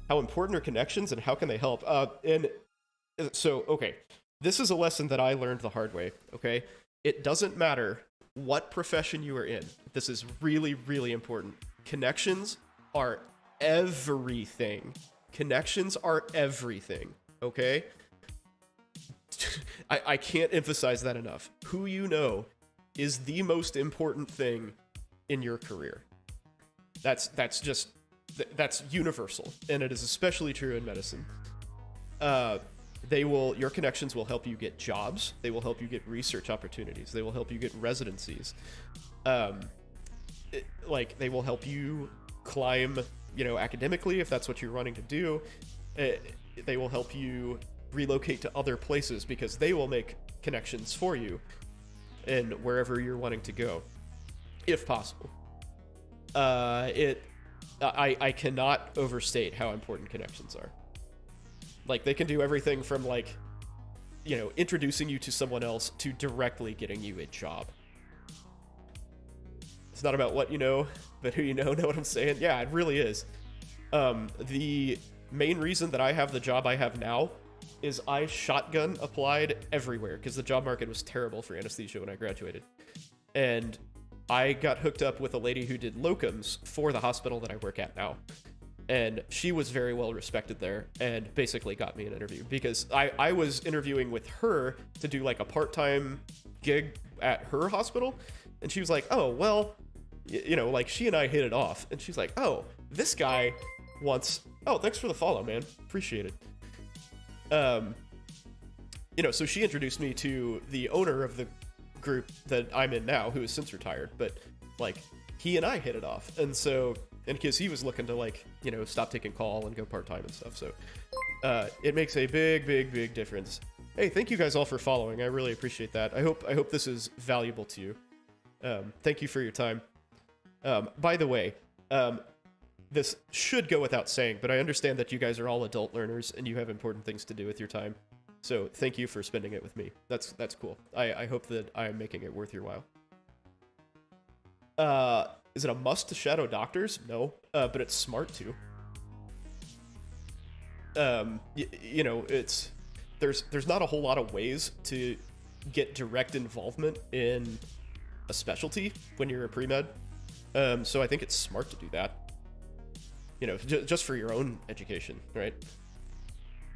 How important are connections and how can they help? Okay, this is a lesson that I learned the hard way, okay? It doesn't matter what profession you are in. This is really, really important. Connections are everything. Connections are everything, okay? I can't emphasize that enough. Who you know is the most important thing in your career. That's universal, and it is especially true in medicine. Your connections will help you get jobs. They will help you get research opportunities. They will help you get residencies. They will help you climb, academically if that's what you're wanting to do. They will help you relocate to other places because they will make connections for you in wherever you're wanting to go, if possible. I cannot overstate how important connections are. Like, they can do everything from, like, introducing you to someone else to directly getting you a job. It's not about what you know, but who you know what I'm saying? Yeah, it really is. The main reason that I have the job I have now is I shotgun applied everywhere because the job market was terrible for anesthesia when I graduated. And I got hooked up with a lady who did locums for the hospital that I work at now. And she was very well respected there and basically got me an interview because I was interviewing with her to do like a part-time gig at her hospital. And she was like, oh, well, like she and I hit it off. And she's like, oh, this guy wants, oh, thanks for the follow, man. Appreciate it. So she introduced me to the owner of the group that I'm in now, who has since retired, but like he and I hit it off. And so and because he was looking to like, you know, stop taking call and go part-time and stuff. So it makes a big difference. Hey, thank you guys all for following. I really appreciate that. I hope this is valuable to you. Thank you for your time. By the way, this should go without saying, but I understand that you guys are all adult learners and you have important things to do with your time. So thank you for spending it with me. That's cool. I hope that I am making it worth your while. Is it a must to shadow doctors? No, but it's smart to. You know, there's not a whole lot of ways to get direct involvement in a specialty when you're a pre-med. So I think it's smart to do that. You know, just for your own education, right?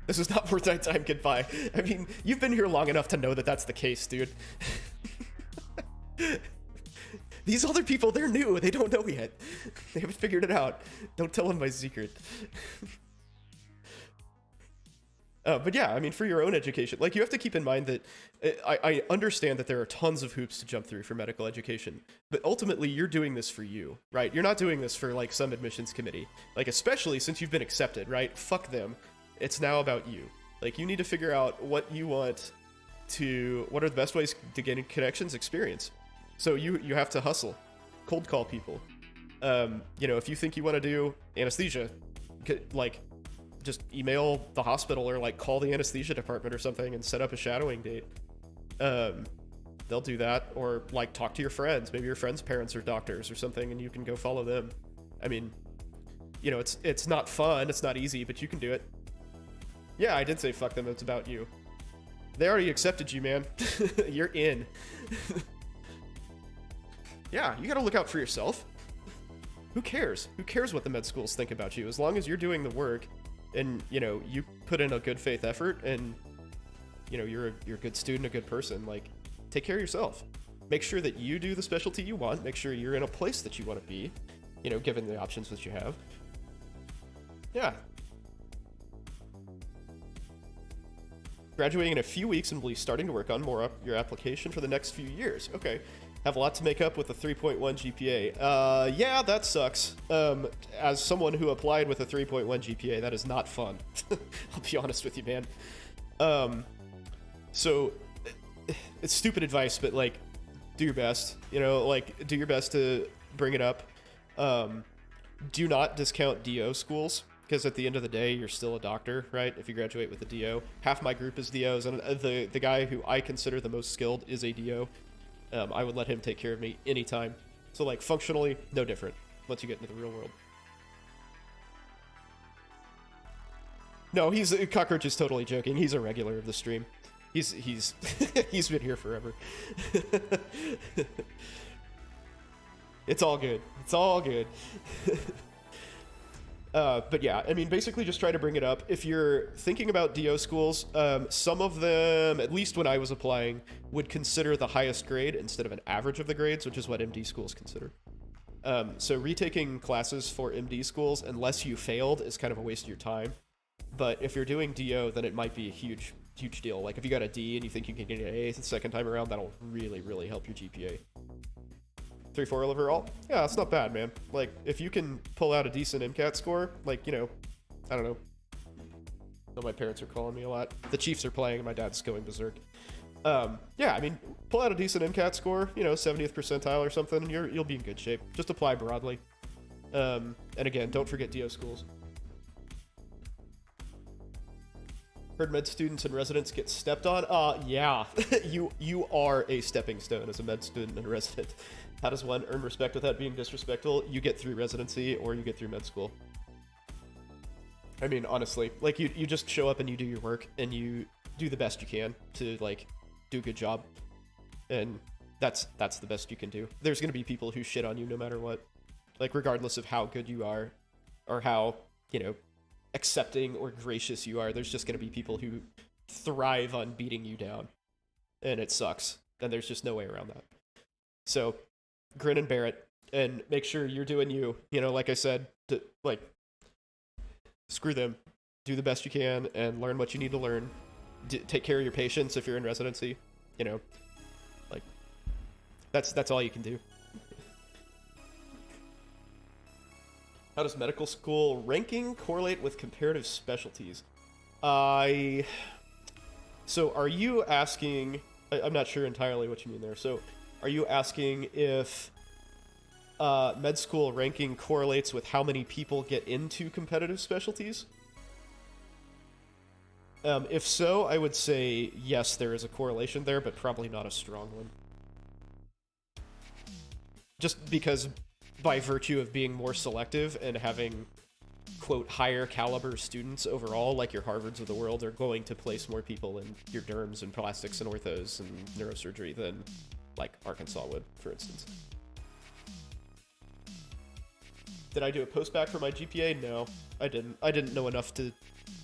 This is not worth my time, goodbye. I mean, you've been here long enough to know that that's the case, dude. These other people, they're new. They don't know yet. They haven't figured it out. Don't tell them my secret. But yeah, I mean, for your own education, like, you have to keep in mind that I understand that there are tons of hoops to jump through for medical education, but ultimately you're doing this for you, right? You're not doing this for like some admissions committee, like, especially since you've been accepted, right? Fuck them. It's now about you. Like, you need to figure out what you want to, what are the best ways to gain connections, experience. So you have to hustle, cold call people. You know, if you think you want to do anesthesia, like, just email the hospital or like call the anesthesia department or something and set up a shadowing date. They'll do that, or like talk to your friends. Maybe your friends' parents are doctors or something, and you can go follow them. I mean, you know, it's not fun, it's not easy, but you can do it. Yeah, I did say fuck them. It's about you. They already accepted you, man. You're in. Yeah, you gotta look out for yourself. Who cares? Who cares what the med schools think about you? As long as you're doing the work and, you know, you put in a good faith effort and, you know, you're a good student, a good person, like, take care of yourself. Make sure that you do the specialty you want. Make sure you're in a place that you want to be, you know, given the options that you have. Yeah. Graduating in a few weeks and will be starting to work on your application for the next few years. Okay. Have a lot to make up with a 3.1 GPA. Yeah, that sucks. As someone who applied with a 3.1 GPA, that is not fun. I'll be honest with you, man. So, it's stupid advice, but, like, do your best. You know, like, do your best to bring it up. Do not discount DO schools, because at the end of the day, you're still a doctor, right? If you graduate with a DO. Half my group is DOs, and the guy who I consider the most skilled is a DO. I would let him take care of me anytime. So, like, functionally, no different once you get into the real world. No, Cockroach is totally joking. He's a regular of the stream. He's he's been here forever. It's all good. It's all good. But yeah, I mean, basically just try to bring it up. If you're thinking about DO schools, some of them, at least when I was applying, would consider the highest grade instead of an average of the grades, which is what MD schools consider. So retaking classes for MD schools, unless you failed, is kind of a waste of your time. But if you're doing DO, then it might be a huge deal. Like, if you got a D and you think you can get an A the second time around, that'll really help your GPA. 3.4 overall? Yeah, that's not bad, man. Like, if you can pull out a decent MCAT score, like, you know, I don't know. Oh, my parents are calling me a lot. The Chiefs are playing and my dad's going berserk. Yeah, I mean, pull out a decent MCAT score, you know, 70th percentile or something, and you'll be in good shape. Just apply broadly. And again, don't forget DO schools. Heard med students and residents get stepped on? Yeah. You are a stepping stone as a med student and a resident. How does one earn respect without being disrespectful? You get through residency or you get through med school. I mean, honestly, like, you just show up and you do your work and you do the best you can to, like, do a good job. And that's the best you can do. There's going to be people who shit on you no matter what. Like, regardless of how good you are or how, you know, accepting or gracious you are, there's just going to be people who thrive on beating you down. And it sucks. And there's just no way around that. So, grin and bear it. And make sure you're doing you. You know, like I said, like, screw them. Do the best you can and learn what you need to learn. Take care of your patients if you're in residency. You know, like, that's all you can do. How does medical school ranking correlate with comparative specialties? So are you asking... I'm not sure entirely what you mean there. So are you asking if med school ranking correlates with how many people get into competitive specialties? If so, I would say yes, there is a correlation there, but probably not a strong one. Just because by virtue of being more selective and having, quote, higher caliber students overall, like your Harvards of the world, are going to place more people in your derms and plastics and orthos and neurosurgery than, like, Arkansas would, for instance. Did I do a postbac for my GPA? No, I didn't. I didn't know enough to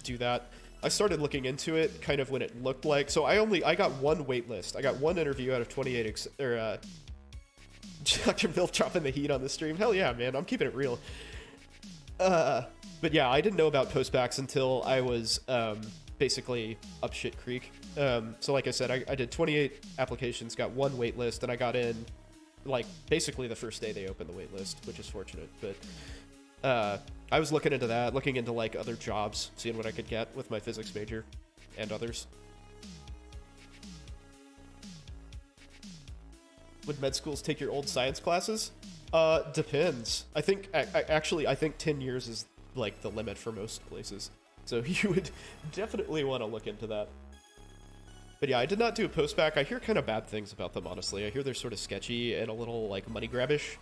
do that. I started looking into it kind of when it looked like... So I got one wait list. I got one interview out of 28... Dr. Milf dropping the heat on the stream. Hell yeah, man. I'm keeping it real. But yeah, I didn't know about postbacks until I was basically up shit creek. So like I said, I did 28 applications, got one wait list, and I got in like basically the first day they opened the wait list, which is fortunate. But I was looking into that, looking into like other jobs, seeing what I could get with my physics major and others. Would med schools take your old science classes? Depends. I think, actually, I think 10 years is like the limit for most places. So you would definitely want to look into that. But yeah, I did not do a postbac. I hear kind of bad things about them, honestly. I hear they're sort of sketchy and a little like money grabbish.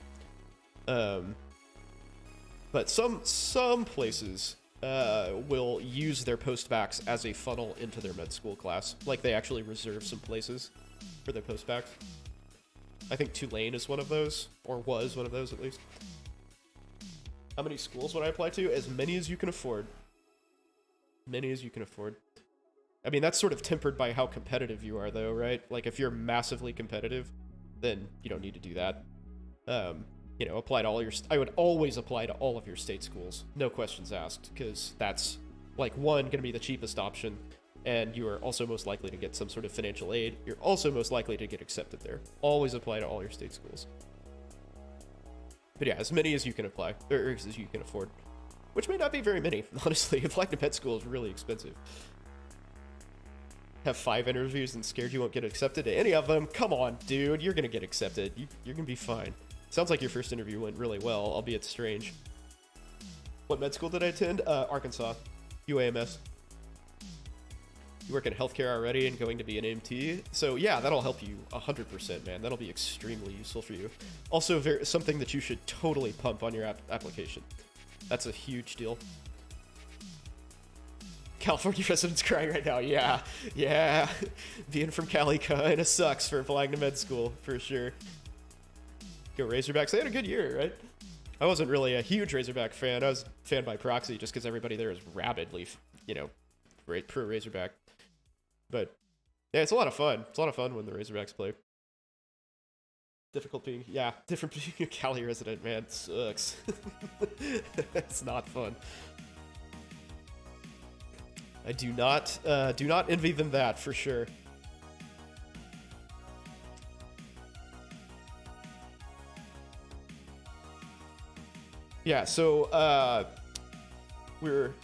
But some places will use their postbacks as a funnel into their med school class. Like they actually reserve some places for their postbacks. I think Tulane is one of those, or was one of those at least. How many schools would I apply to? As many as you can afford. Many as you can afford. I mean, that's sort of tempered by how competitive you are, though, right? Like, if you're massively competitive, then you don't need to do that. You know, apply to all your... I would always apply to all of your state schools. No questions asked, because that's, like, one, going to be the cheapest option, and you are also most likely to get some sort of financial aid. You're also most likely to get accepted there. Always apply to all your state schools. But yeah, as many as you can apply, or as you can afford. Which may not be very many, honestly. Applying to med school is really expensive. Have 5 interviews and scared you won't get accepted to any of them? Come on, dude. You're gonna get accepted. You're gonna be fine. Sounds like your first interview went really well, albeit strange. What med school did I attend? Arkansas. UAMS. You work in healthcare already and going to be an MT, so yeah, that'll help you 100%, man. That'll be extremely useful for you. Also, something that you should totally pump on your application. That's a huge deal. California residents crying right now. Yeah. Being from Cali kinda sucks for applying to med school, for sure. Go Razorbacks. They had a good year, right? I wasn't really a huge Razorback fan. I was a fan by proxy just because everybody there is rabidly, you know, pro Razorback. But yeah, it's a lot of fun. It's a lot of fun when the Razorbacks play. Different being a Cali resident, man. It sucks. It's not fun. I do not envy them that, for sure. Yeah, so, we're...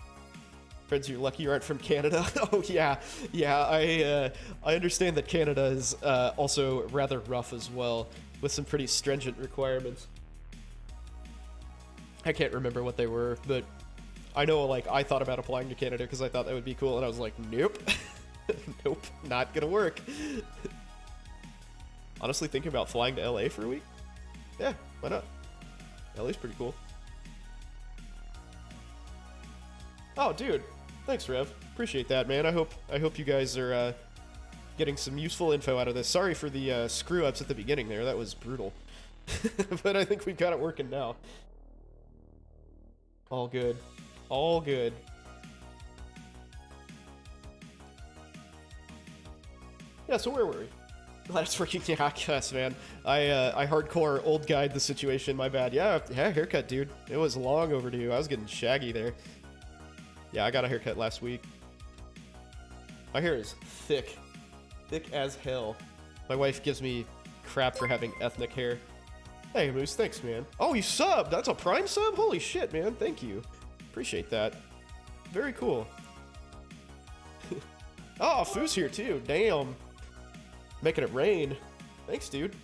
Friends, you're lucky you aren't from Canada. Oh, yeah. I understand that Canada is also rather rough as well, with some pretty stringent requirements. I can't remember what they were, but I know, like, I thought about applying to Canada because I thought that would be cool, and I was like, nope. Nope, not gonna work. Honestly, thinking about flying to LA for a week? Yeah, why not? LA's pretty cool. Oh, dude. Thanks, Rev. Appreciate that, man. I hope you guys are getting some useful info out of this. Sorry for the screw-ups at the beginning there. That was brutal. But I think we've got it working now. All good. All good. Yeah, so where were we? Glad it's working. Yeah, I guess, man. I hardcore old guide the situation. My bad. Yeah, haircut, dude. It was long overdue. I was getting shaggy there. Yeah, I got a haircut last week. My hair is thick. Thick as hell. My wife gives me crap for having ethnic hair. Hey, Moose, thanks, man. Oh, you subbed! That's a Prime sub? Holy shit, man. Thank you. Appreciate that. Very cool. Oh, Foo's here, too. Damn. Making it rain. Thanks, dude.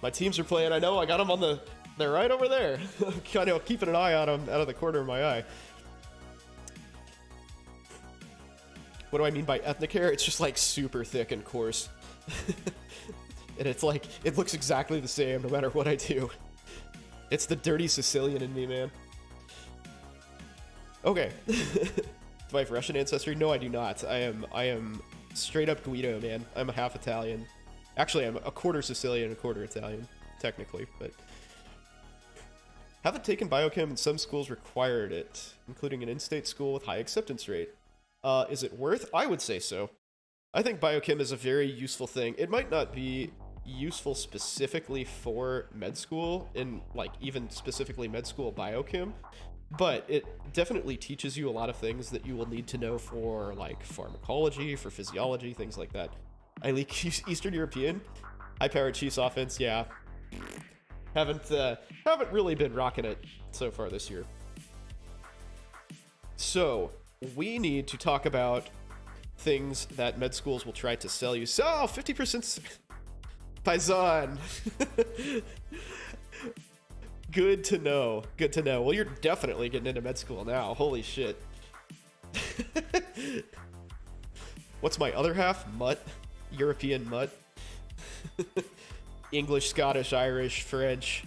My teams are playing. I know. I got them on the... They're right over there. Kind of keeping an eye on them out of the corner of my eye. What do I mean by ethnic hair? It's just like super thick and coarse. And it's like, it looks exactly the same no matter what I do. It's the dirty Sicilian in me, man. Okay. Do I have Russian ancestry? No, I do not. I am straight up Guido, man. I'm a half Italian. Actually, I'm a quarter Sicilian, a quarter Italian, technically, but... Haven't taken biochem, and some schools required it, including an in-state school with high acceptance rate. Is it worth? I would say so. I think biochem is a very useful thing. It might not be useful specifically for med school, in like even specifically med school biochem, but it definitely teaches you a lot of things that you will need to know for like pharmacology, for physiology, things like that. I leak Eastern European, high-powered Chiefs offense, yeah. Haven't really been rocking it so far this year. So, we need to talk about things that med schools will try to sell you. So, 50% Paisan. Good to know. Good to know. Well, you're definitely getting into med school now. Holy shit. What's my other half? Mutt. European mutt. English, Scottish, Irish, French.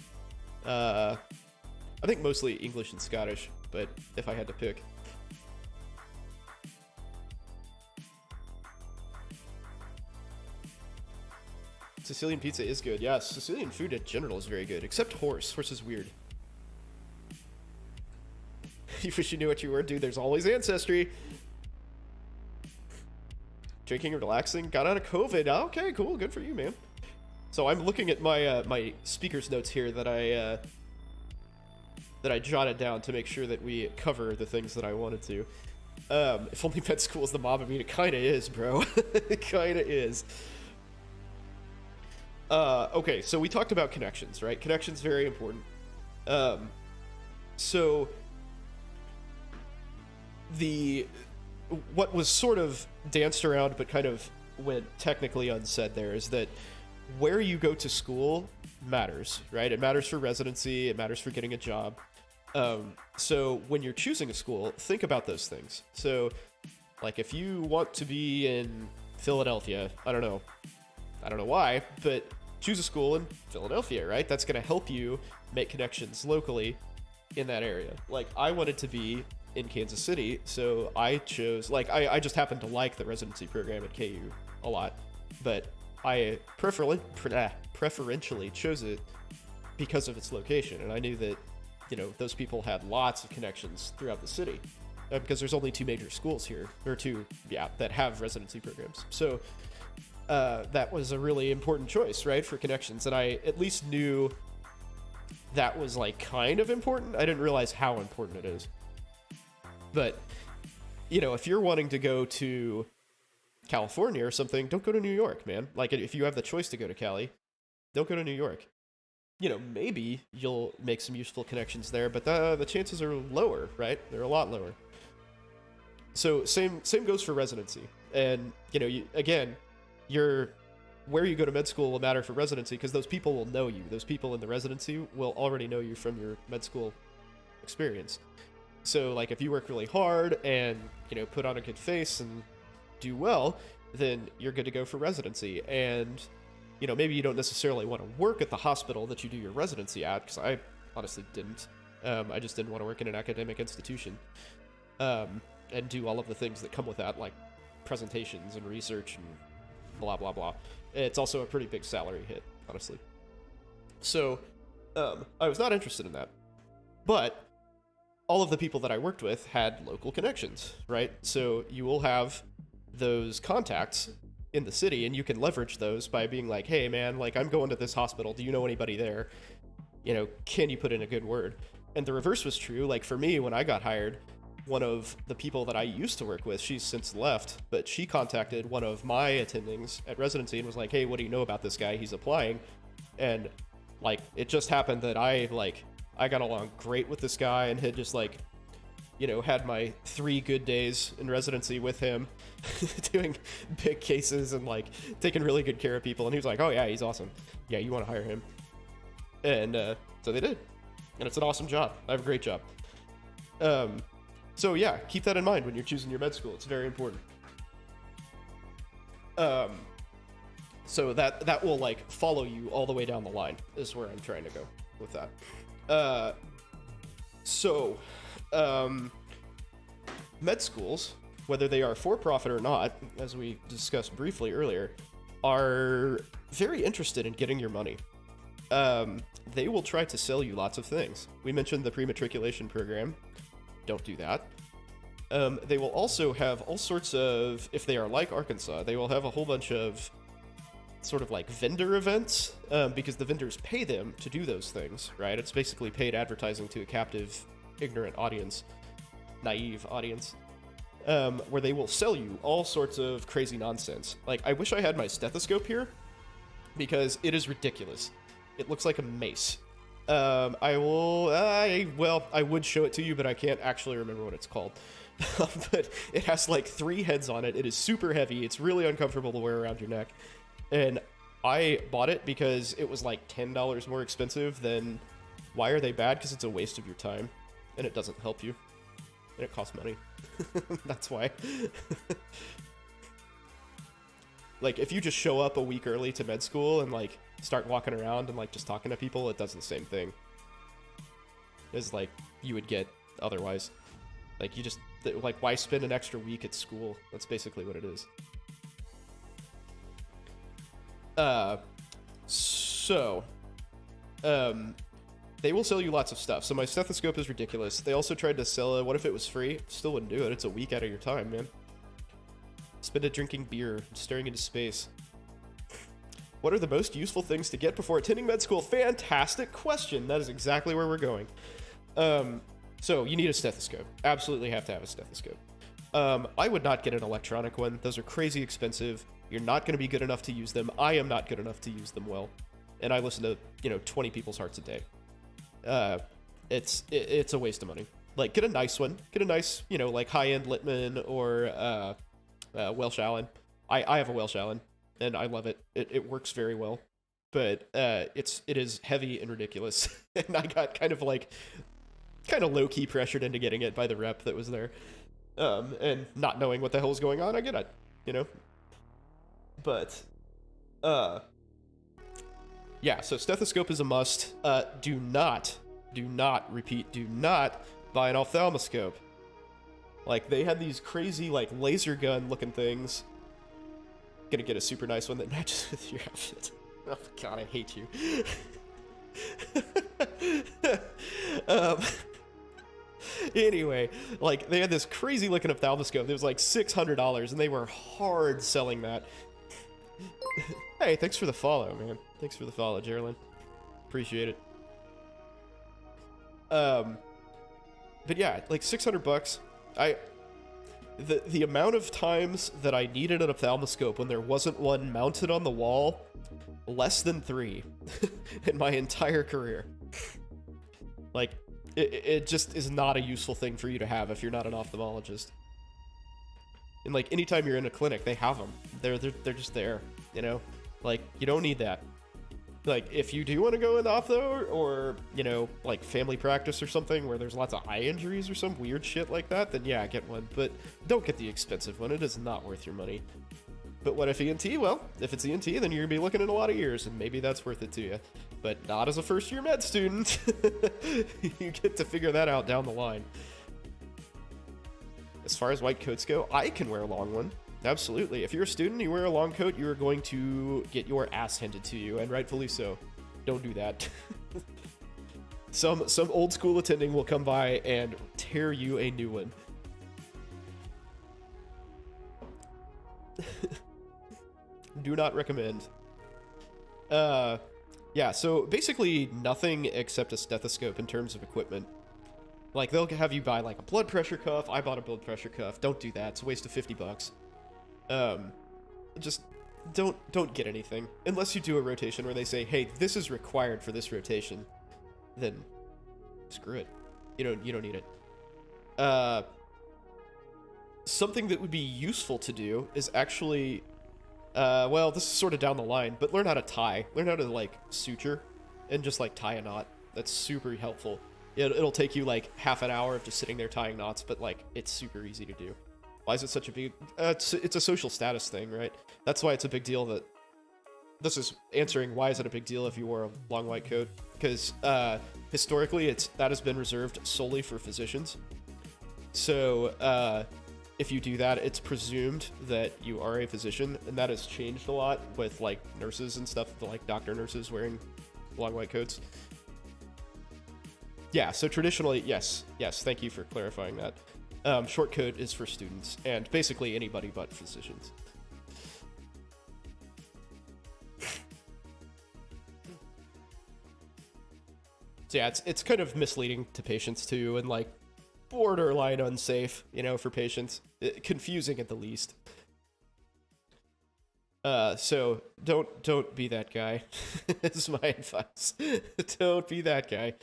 I think mostly English and Scottish, but if I had to pick. Sicilian pizza is good. Yeah, Sicilian food in general is very good, except horse. Horse is weird. You wish you knew what you were, dude. There's always ancestry. Drinking and relaxing. Got out of COVID. Okay, cool. Good for you, man. So I'm looking at my my speaker's notes here that I jotted down to make sure that we cover the things that I wanted to. If only med school is the mob. I mean, it kind of is, bro. It kind of is. Okay, so we talked about connections, right? Connections, very important. So what was sort of danced around but kind of went technically unsaid there is that where you go to school matters, right? It matters for residency, it matters for getting a job. So when you're choosing a school, think about those things. So, like, if you want to be in Philadelphia, I don't know why, but choose a school in Philadelphia, right? That's going to help you make connections locally in that area. Like, I wanted to be in Kansas City, so I chose, like, I just happened to like the residency program at KU a lot, but I preferentially chose it because of its location, and I knew that, you know, those people had lots of connections throughout the city, because there's only two major schools here, or two, yeah, that have residency programs. So that was a really important choice, right, for connections, and I at least knew that was, like, kind of important. I didn't realize how important it is. But, you know, if you're wanting to go to California or something, don't go to New York, man. Like, if you have the choice to go to Cali, don't go to New York. You know, maybe you'll make some useful connections there, but the chances are lower, right? They're a lot lower. So same goes for residency. And, you know, where you go to med school will matter for residency, because those people will know you. Those people in the residency will already know you from your med school experience. So, like, if you work really hard and, you know, put on a good face and do well, then you're good to go for residency. And, you know, maybe you don't necessarily want to work at the hospital that you do your residency at, because I honestly didn't. I just didn't want to work in an academic institution and do all of the things that come with that, like presentations and research and blah, blah, blah. It's also a pretty big salary hit, honestly. So, I was not interested in that. But all of the people that I worked with had local connections, right? So you will have those contacts in the city, and you can leverage those by being like, hey, man, like, I'm going to this hospital. Do you know anybody there? You know, can you put in a good word? And the reverse was true. Like, for me, when I got hired, one of the people that I used to work with, she's since left, but she contacted one of my attendings at residency and was like, hey, what do you know about this guy? He's applying. And like, it just happened that I got along great with this guy and had just like, you know, had my 3 good days in residency with him doing big cases and like taking really good care of people. And he was like, oh yeah, he's awesome. Yeah, you want to hire him. And so they did. And it's an awesome job. I have a great job. So yeah, keep that in mind when you're choosing your med school. It's very important. So that will like follow you all the way down the line is where I'm trying to go with that. Med schools, whether they are for-profit or not, as we discussed briefly earlier, are very interested in getting your money. They will try to sell you lots of things. We mentioned the pre-matriculation program. Don't do that. They will also have all sorts of, if they are like Arkansas, they will have a whole bunch of sort of like vendor events, because the vendors pay them to do those things, right? It's basically paid advertising to a captive, ignorant audience, naive audience, where they will sell you all sorts of crazy nonsense. Like, I wish I had my stethoscope here, because it is ridiculous. It looks like a mace. I would show it to you, but I can't actually remember what it's called. But it has like 3 heads on it. It is super heavy. It's really uncomfortable to wear around your neck. And I bought it because it was like $10 more expensive than... Why are they bad? Because it's a waste of your time. And it doesn't help you. And it costs money. That's why. Like, if you just show up a week early to med school and like start walking around and like just talking to people, it does the same thing as like you would get otherwise. Like, you just, like, why spend an extra week at school? That's basically what it is. They will sell you lots of stuff. So my stethoscope is ridiculous. They also tried to sell it. What if it was free? Still wouldn't do it. It's a week out of your time, man. Spend it drinking beer, staring into space. What are the most useful things to get before attending med school? Fantastic question. That is exactly where we're going. So you need a stethoscope. Absolutely have to have a stethoscope. I would not get an electronic one. Those are crazy expensive. You're not going to be good enough to use them. I am not good enough to use them well. And I listen to, 20 people's hearts a day. It's a waste of money. Like, get a nice one. Get a nice, like high-end Littman or Welsh Allen. I have a Welsh Allen, and I love it. It works very well. But it is heavy and ridiculous. And I got kind of low-key pressured into getting it by the rep that was there. And not knowing what the hell is going on, I get it, But, yeah, so stethoscope is a must. Do not buy an ophthalmoscope. Like, they had these crazy, like, laser gun looking things. Gonna get a super nice one that matches with your outfit. Oh, God, I hate you. Anyway, like, they had this crazy looking ophthalmoscope. It was like $600, and they were hard selling that. Hey, thanks for the follow, man. Thanks for the follow, Geraldine. Appreciate it. But yeah, like $600. The amount of times that I needed an ophthalmoscope when there wasn't one mounted on the wall, less than 3 in my entire career. Like, it just is not a useful thing for you to have if you're not an ophthalmologist. And like, anytime you're in a clinic, they have them. They're just there, Like, you don't need that. Like, if you do want to go in ophtho or, like family practice or something where there's lots of eye injuries or some weird shit like that, then yeah, get one. But don't get the expensive one. It is not worth your money. But what if ENT? Well, if it's ENT, then you're going to be looking at a lot of ears, and maybe that's worth it to you. But not as a first-year med student. You get to figure that out down the line. As far as white coats go, I can wear a long one. Absolutely. If you're a student, you wear a long coat, you are going to get your ass handed to you, and rightfully so. Don't do that. Some old school attending will come by and tear you a new one. Do not recommend. Yeah, so basically nothing except a stethoscope in terms of equipment. Like, they'll have you buy, like, a blood pressure cuff. I bought a blood pressure cuff. Don't do that. It's a waste of $50. Just don't get anything. Unless you do a rotation where they say, hey, this is required for this rotation. Then screw it. You don't need it. Something that would be useful to do is actually, well, this is sort of down the line, but learn how to tie. Learn how to, like, suture and just, like, tie a knot. That's super helpful. It'll take you, like, half an hour of just sitting there tying knots, but, like, it's super easy to do. Why is it such a big... it's a social status thing, right? That's why it's a big deal that... This is answering why is it a big deal if you wore a long white coat. Because, historically, that has been reserved solely for physicians. So, if you do that, it's presumed that you are a physician, and that has changed a lot with, like, nurses and stuff, like doctor nurses wearing long white coats. Yeah, so traditionally, yes, thank you for clarifying that. Short coat is for students, and basically anybody but physicians. So yeah, it's kind of misleading to patients too, and like borderline unsafe, for patients. Confusing at the least. So don't be that guy. Is my advice. Don't be that guy.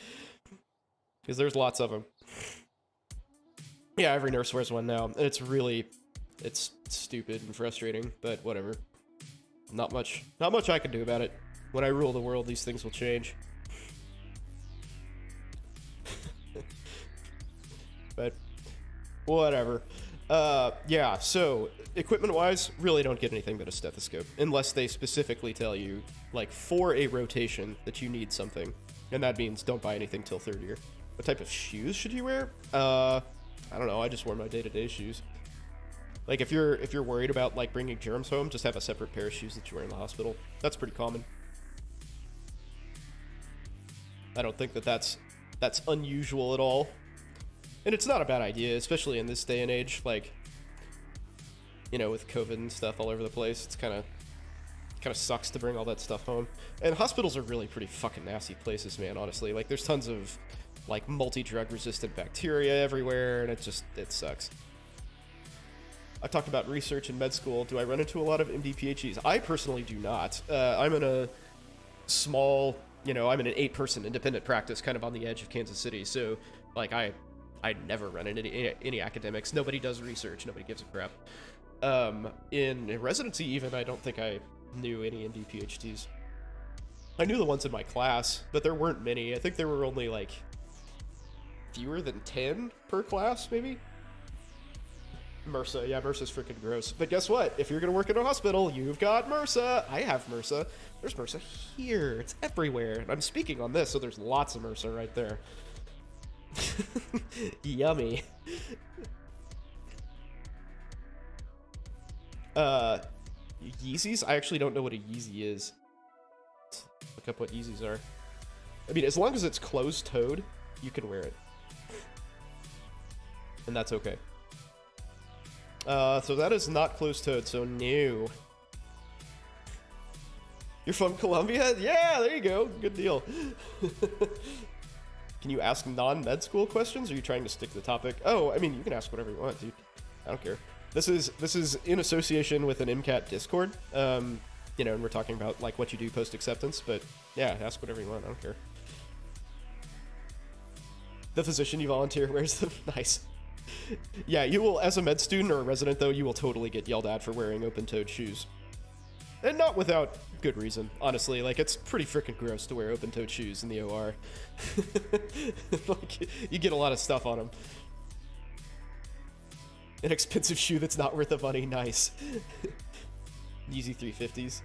Because there's lots of them. Yeah, every nurse wears one now, and it's stupid and frustrating, but whatever. Not much I can do about it. When I rule the world, these things will change. But whatever. Yeah, so equipment-wise, really don't get anything but a stethoscope, unless they specifically tell you, like, for a rotation that you need something, and that means don't buy anything till third year. What type of shoes should you wear? I don't know. I just wear my day-to-day shoes. Like, if you're worried about, like, bringing germs home, just have a separate pair of shoes that you wear in the hospital. That's pretty common. I don't think that's unusual at all. And it's not a bad idea, especially in this day and age, like, with COVID and stuff all over the place. It's kind of sucks to bring all that stuff home. And hospitals are really pretty fucking nasty places, man, honestly. Like, there's tons of, like, multi-drug resistant bacteria everywhere, and it sucks. I talked about research in med school. Do I run into a lot of MD PhDs? I personally do not. I'm in a small, I'm in an 8-person independent practice kind of on the edge of Kansas City, so, like, I never run into any academics. Nobody does research. Nobody gives a crap. In residency, even, I don't think I knew any MD PhDs. I knew the ones in my class, but there weren't many. I think there were only, like, fewer than 10 per class, maybe? MRSA. Yeah, MRSA's freaking gross. But guess what? If you're going to work in a hospital, you've got MRSA. I have MRSA. There's MRSA here. It's everywhere. And I'm speaking on this, so there's lots of MRSA right there. Yummy. Yeezys? I actually don't know what a Yeezy is. Let's look up what Yeezys are. I mean, as long as it's closed-toed, you can wear it. And that's okay. So that is not closed-toed, so no. You're from Colombia? Yeah, there you go. Good deal. Can you ask non-med school questions, or are you trying to stick to the topic? Oh, I mean, you can ask whatever you want, dude. I don't care. This is in association with an MCAT Discord, and we're talking about, like, what you do post-acceptance, but yeah, ask whatever you want. I don't care. The physician you volunteer wears them. Nice. Yeah, you will, as a med student or a resident, though, you will totally get yelled at for wearing open-toed shoes. And not without good reason, honestly. Like, it's pretty freaking gross to wear open-toed shoes in the OR. Like, you get a lot of stuff on them. An expensive shoe that's not worth the money. Nice. Yeezy 350s.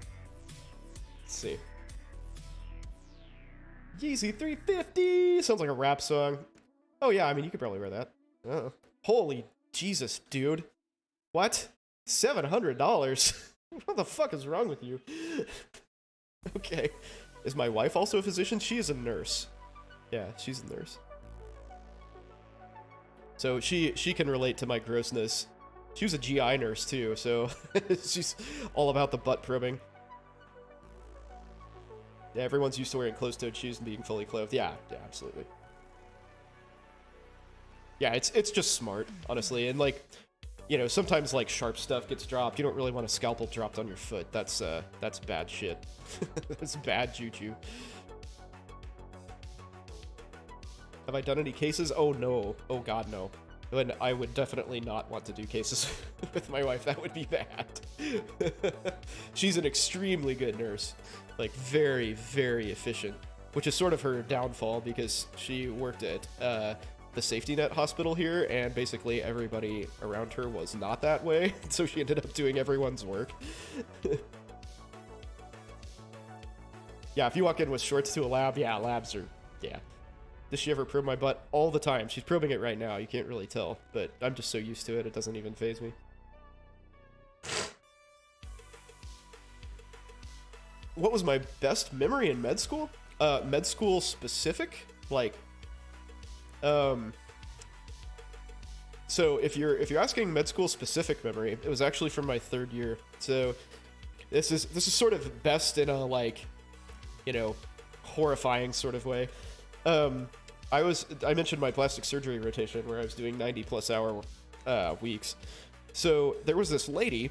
Let's see. Yeezy 350! Sounds like a rap song. Oh yeah, I mean, you could probably wear that. Oh. Holy Jesus, dude. What? $700? What the fuck is wrong with you? Okay. Is my wife also a physician? She is a nurse. Yeah, she's a nurse. So she can relate to my grossness. She was a GI nurse too, so she's all about the butt probing. Yeah, everyone's used to wearing closed-toed shoes and being fully clothed. Yeah, absolutely. Yeah, it's just smart, honestly. And like, you know, sometimes like sharp stuff gets dropped. You don't really want a scalpel dropped on your foot. That's bad shit. That's bad juju. Have I done any cases? Oh no. Oh god, no. And I would definitely not want to do cases with my wife. That would be bad. She's an extremely good nurse. Like, very, very efficient. Which is sort of her downfall because she worked at the safety net hospital here, and basically everybody around her was not that way. So she ended up doing everyone's work. Yeah, if you walk in with shorts to a lab, yeah, labs are, yeah. Does she ever probe my butt? All the time. She's probing it right now. You can't really tell, but I'm just so used to it, it doesn't even faze me. What was my best memory in med school? Med school specific? Like, so if you're asking med school specific memory, it was actually from my 3rd year. So this is sort of best in a, like, you know, horrifying sort of way. I mentioned my plastic surgery rotation where I was doing 90+ hour weeks. So there was this lady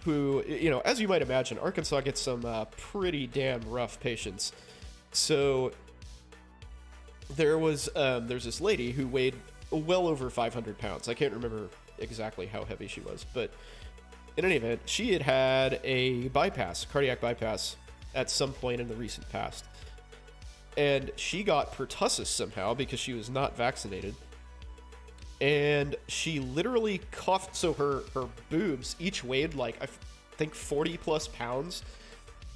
who, you know, as you might imagine, Arkansas gets some pretty damn rough patients. So there's this lady who weighed well over 500 pounds. I can't remember exactly how heavy she was, but in any event, she had a bypass, cardiac bypass, at some point in the recent past. And she got pertussis somehow because she was not vaccinated. And she literally coughed, so her boobs each weighed like, I think 40+ pounds.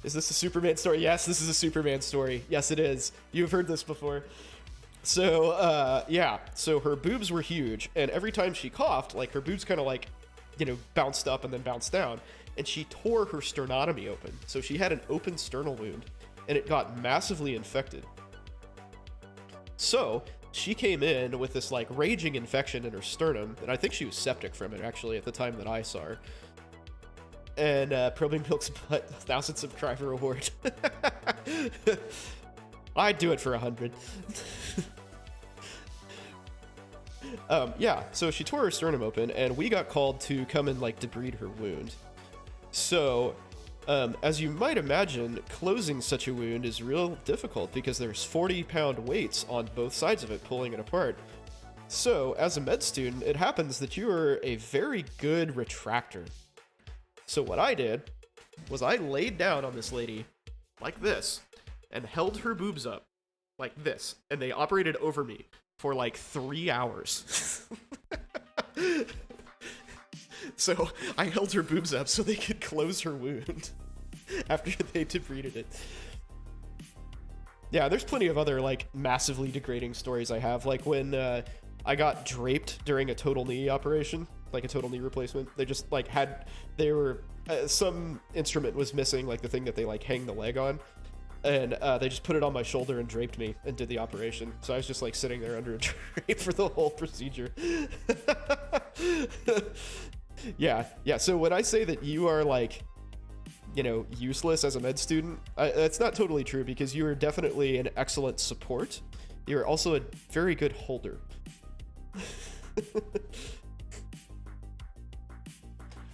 Is this a Superman story? Yes, this is a Superman story. Yes, it is. You've heard this before. So, yeah, so her boobs were huge, and every time she coughed, like, her boobs kind of, like, you know, bounced up and then bounced down, and she tore her sternotomy open. So she had an open sternal wound, and it got massively infected. So she came in with this, like, raging infection in her sternum, and I think she was septic from it, actually, at the time that I saw her. And probing Milk's butt, 1,000 subscriber reward. I'd do it for 100. Yeah, so she tore her sternum open, and we got called to come and, like, debride her wound. So, as you might imagine, closing such a wound is real difficult because there's 40-pound weights on both sides of it pulling it apart. So, as a med student, it happens that you are a very good retractor. So what I did was I laid down on this lady like this and held her boobs up like this, and they operated over me for like 3 hours. So I held her boobs up so they could close her wound after they debrided it. Yeah, there's plenty of other, like, massively degrading stories I have, like when I got draped during a total knee operation, like a total knee replacement. They just, like, some instrument was missing, like the thing that they, like, hang the leg on, and they just put it on my shoulder and draped me and did the operation. So I was just, like, sitting there under a drape for the whole procedure. Yeah, so when I say that you are, like, you know, useless as a med student, that's not totally true, because you are definitely an excellent support. You're also a very good holder.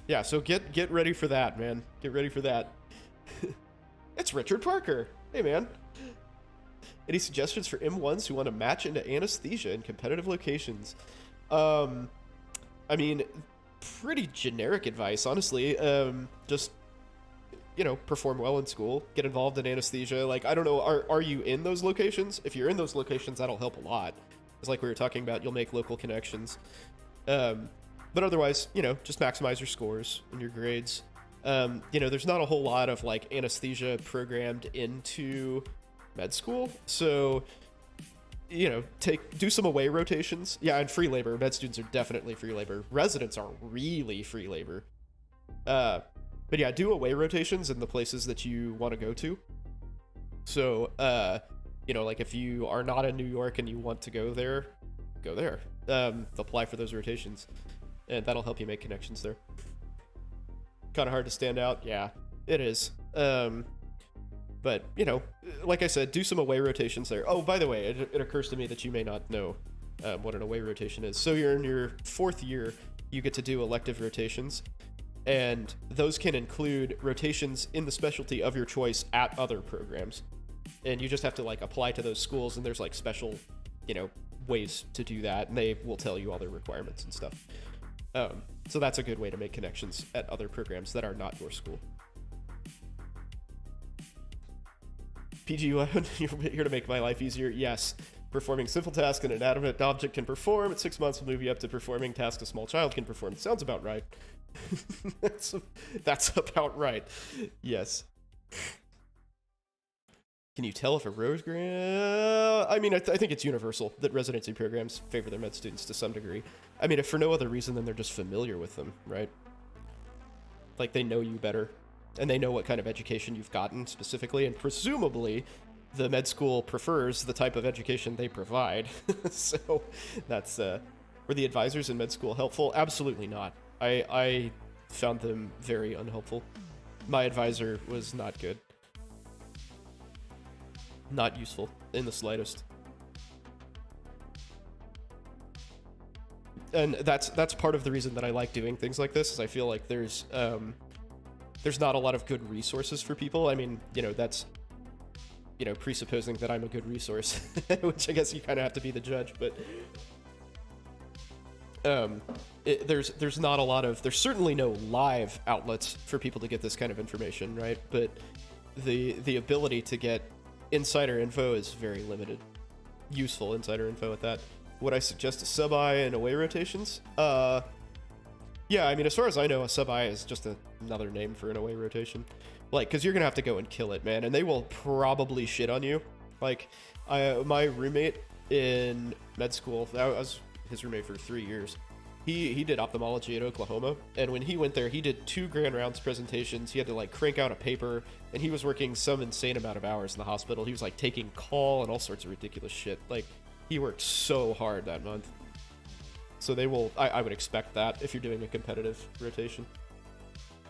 Yeah, so get ready for that, man. Get ready for that. It's Richard Parker. Hey, man. Any suggestions for M1s who want to match into anesthesia in competitive locations? I mean, pretty generic advice, honestly. Just, you know, perform well in school, get involved in anesthesia. Like, I don't know, are you in those locations? If you're in those locations, that'll help a lot. It's like we were talking about, you'll make local connections. But otherwise, you know, just maximize your scores and your grades. You know, there's not a whole lot of, like, anesthesia programmed into med school, so, you know, do some away rotations. Yeah, and free labor. Med students are definitely free labor. Residents are really free labor. But yeah, do away rotations in the places that you want to go to. So, you know, like, if you are not in New York and you want to go there, go there. Apply for those rotations, and that'll help you make connections there. Kind of hard to stand out. Yeah, it is. But, you know, like I said, do some away rotations there. Oh, by the way, it occurs to me that you may not know. what an away rotation is. So you're in your 4th year, you get to do elective rotations, and those can include rotations in the specialty of your choice at other programs. And you just have to like apply to those schools, and there's like special, ways to do that, and they will tell you all their requirements and stuff. So that's a good way to make connections at other programs that are not your school. PG1, you're here to make my life easier. Yes. Performing simple tasks an inanimate object can perform. At 6 months, we'll move you up to performing tasks a small child can perform. Sounds about right. That's about right. Yes. Can you tell if a Rose grant? I mean, I think it's universal that residency programs favor their med students to some degree. I mean, if for no other reason than they're just familiar with them, right? Like, they know you better, and they know what kind of education you've gotten specifically, and presumably the med school prefers the type of education they provide. So that's, were the advisors in med school helpful? Absolutely not. I found them very unhelpful. My advisor was not good. Not useful in the slightest. And that's part of the reason that I like doing things like this, is I feel like there's not a lot of good resources for people. I mean, that's presupposing that I'm a good resource, which I guess you kind of have to be the judge, but there's not a lot of, there's certainly no live outlets for people to get this kind of information, right? But the ability to get insider info is very limited. Useful insider info at that. Would I suggest a sub-I and away rotations? Yeah, I mean, as far as I know, a sub-I is just another name for an away rotation. Like, because you're going to have to go and kill it, man, and they will probably shit on you. Like, my roommate in med school, I was his roommate for 3 years. He did ophthalmology at Oklahoma, and when he went there, he did 2 grand rounds presentations. He had to, like, crank out a paper, and he was working some insane amount of hours in the hospital. He was, like, taking call and all sorts of ridiculous shit. Like, he worked so hard that month. So they will, I would expect that if you're doing a competitive rotation.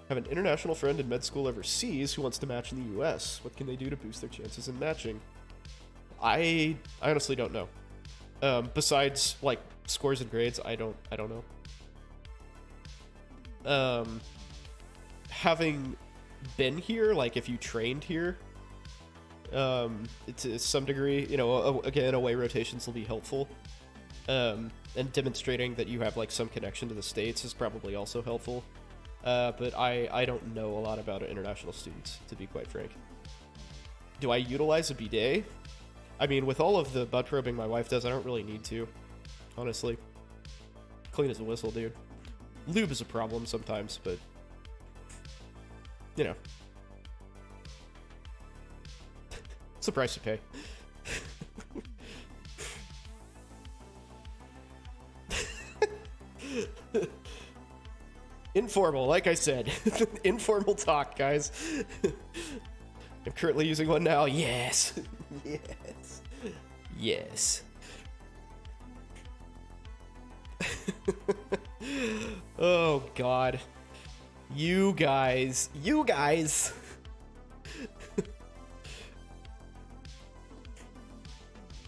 Have an international friend in med school overseas who wants to match in the US. What can they do to boost their chances in matching? I honestly don't know. Besides, like, scores and grades, I don't know. Having been here, like, if you trained here, to some degree, again, away rotations will be helpful. And demonstrating that you have, like, some connection to the States is probably also helpful. But I don't know a lot about international students, to be quite frank. Do I utilize a bidet? I mean, with all of the butt probing my wife does, I don't really need to, honestly. Clean as a whistle, dude. Lube is a problem sometimes, but, it's the price you pay. Informal, like I said. Informal talk, guys. I'm currently using one now. Yes. Yes. Yes. Oh, God. You guys. You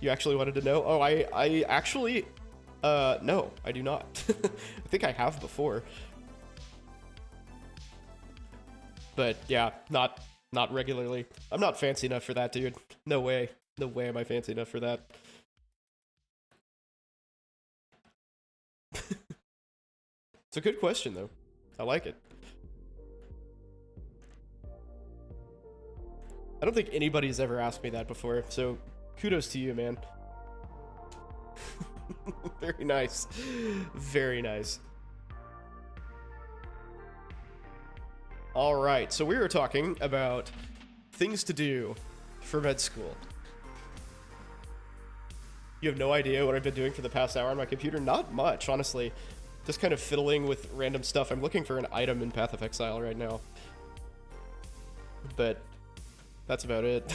actually wanted to know? Oh, I actually... no, I do not. I think I have before. But yeah, not regularly. I'm not fancy enough for that, dude. No way. No way am I fancy enough for that. It's a good question, though. I like it. I don't think anybody's ever asked me that before, so kudos to you, man. Very nice. Very nice. All right, so we were talking about things to do for med school. You have no idea what I've been doing for the past hour on my computer? Not much, honestly. Just kind of fiddling with random stuff. I'm looking for an item in Path of Exile right now. But that's about it.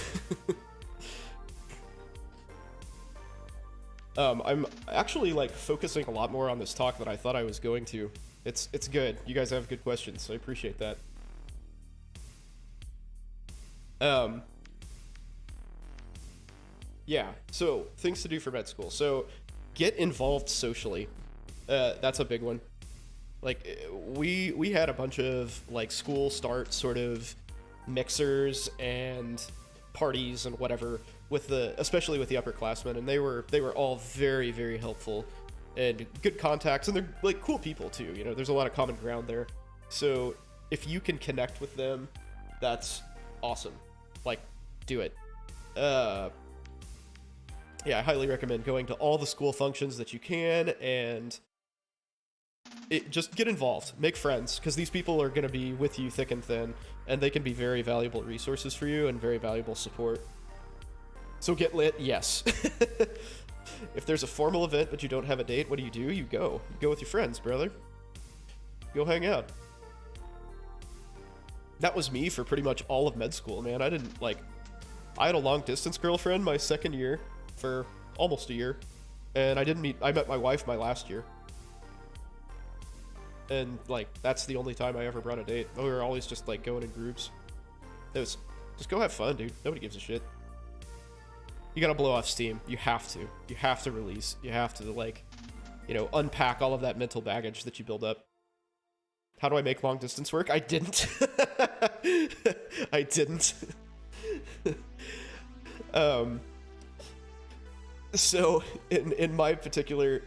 I'm actually, like, focusing a lot more on this talk than I thought I was going to. It's good. You guys have good questions, so I appreciate that. Yeah, so things to do for med school. So get involved socially. That's a big one. Like, we had a bunch of like school start sort of mixers and parties and whatever with especially with the upperclassmen, and they were all very, very helpful and good contacts, and they're like cool people too. You know, there's a lot of common ground there. So if you can connect with them, that's awesome. Like, do it. Yeah, I highly recommend going to all the school functions that you can, and just get involved, make friends, because these people are going to be with you thick and thin, and they can be very valuable resources for you and very valuable support. So get lit, yes. If there's a formal event but you don't have a date, what do? You go. You go with your friends, brother. Go hang out. That was me for pretty much all of med school, man. I had a long distance girlfriend my second year for almost a year, and I met my wife my last year. And like, that's the only time I ever brought a date. We were always just like going in groups. It was just go have fun, dude. Nobody gives a shit. You gotta blow off steam. You have to. You have to release. You have to, like, you know, unpack all of that mental baggage that you build up. How do I make long distance work? I didn't. I didn't. So in my particular,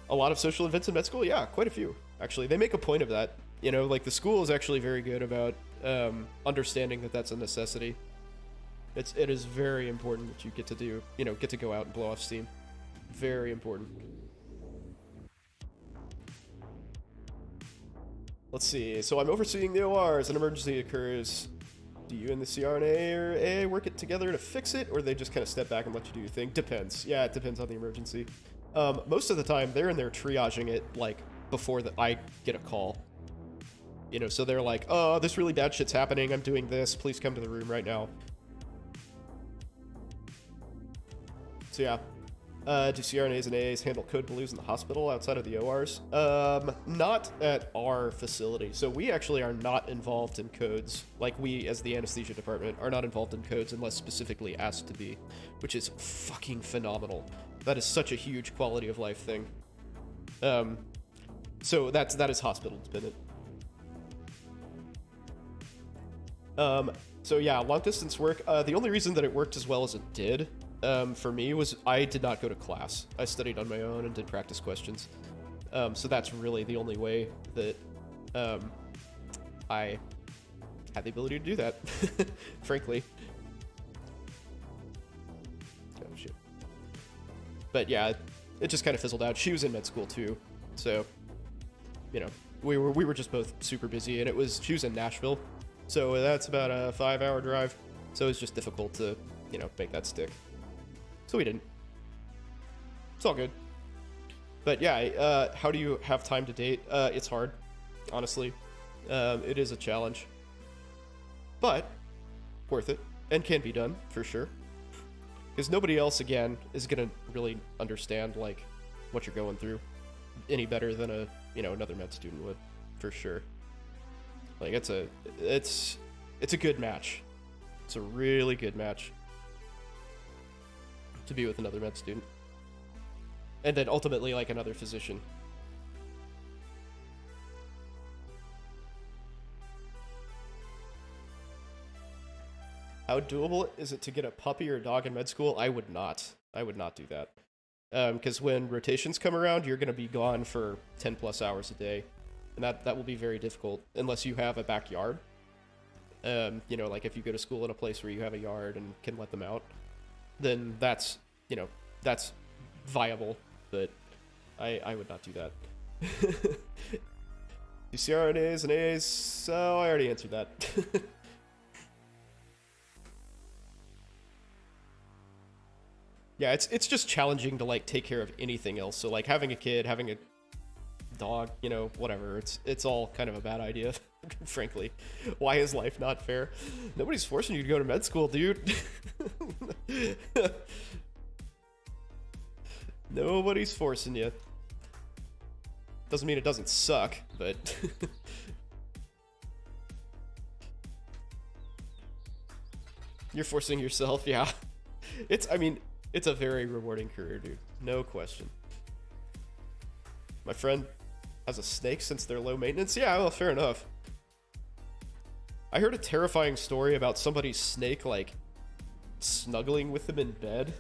a lot of social events in med school, yeah, quite a few actually. They make a point of that. You know, like the school is actually very good about understanding that that's a necessity. It is very important that you get to go out and blow off steam. Very important. Let's see. So I'm overseeing the OR as an emergency occurs. Do you and the CRNA or AA work it together to fix it, or they just kind of step back and let you do your thing? Depends. Yeah, it depends on the emergency. Most of the time, they're in there triaging it, like, before I get a call. You know, so they're like, oh, this really bad shit's happening. I'm doing this. Please come to the room right now. So yeah. Do CRNAs and AAs handle code blues in the hospital outside of the ORs? Not at our facility. So we actually are not involved in codes. Like, we, as the anesthesia department, are not involved in codes unless specifically asked to be, which is fucking phenomenal. That is such a huge quality of life thing. So that is hospital dependent. So yeah, long distance work. The only reason that it worked as well as it did, for me, was I did not go to class. I studied on my own and did practice questions. So that's really the only way that I had the ability to do that, frankly. Oh, shit. But yeah, it just kind of fizzled out. She was in med school too, so, you know, we were just both super busy, and she was in Nashville, so that's about a 5-hour drive, so it's just difficult to, you know, make that stick. So we didn't. It's all good. But yeah, how do you have time to date? It's hard, honestly. It is a challenge, but worth it, and can be done for sure. Because nobody else, again, is gonna really understand like what you're going through any better than another med student would, for sure. Like, it's a good match. It's a really good match to be with another med student, and then ultimately like another physician. How doable is it to get a puppy or a dog in med school? I would not do that. Because when rotations come around, you're going to be gone for 10 plus hours a day. And that will be very difficult unless you have a backyard. You know, like if you go to school in a place where you have a yard and can let them out, then that's viable. But I would not do that. Do CRNAs and AAs? So I already answered that. Yeah, it's just challenging to like take care of anything else. So like having a kid, having a dog, you know, whatever. It's all kind of a bad idea, frankly. Why is life not fair? Nobody's forcing you to go to med school, dude. Nobody's forcing you. Doesn't mean it doesn't suck, but you're forcing yourself, yeah. I mean, It's a very rewarding career, dude. No question. My friend has a snake since they're low maintenance. Yeah, well, fair enough. I heard a terrifying story about somebody's snake, like, snuggling with them in bed.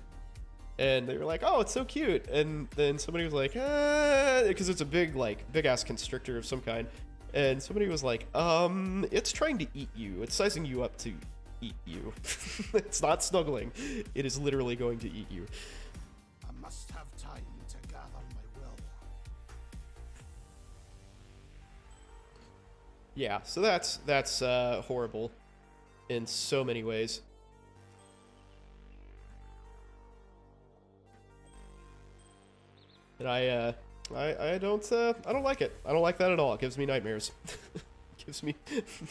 And they were like, oh, it's so cute. And then somebody was like, because it's a big, like, big-ass constrictor of some kind. And somebody was like, it's trying to eat you. It's sizing you up to eat you. It's not snuggling. It is literally going to eat you. I must have time to gather my will. Yeah, so that's horrible in so many ways. And I don't like it. I don't like that at all. It gives me nightmares. It gives me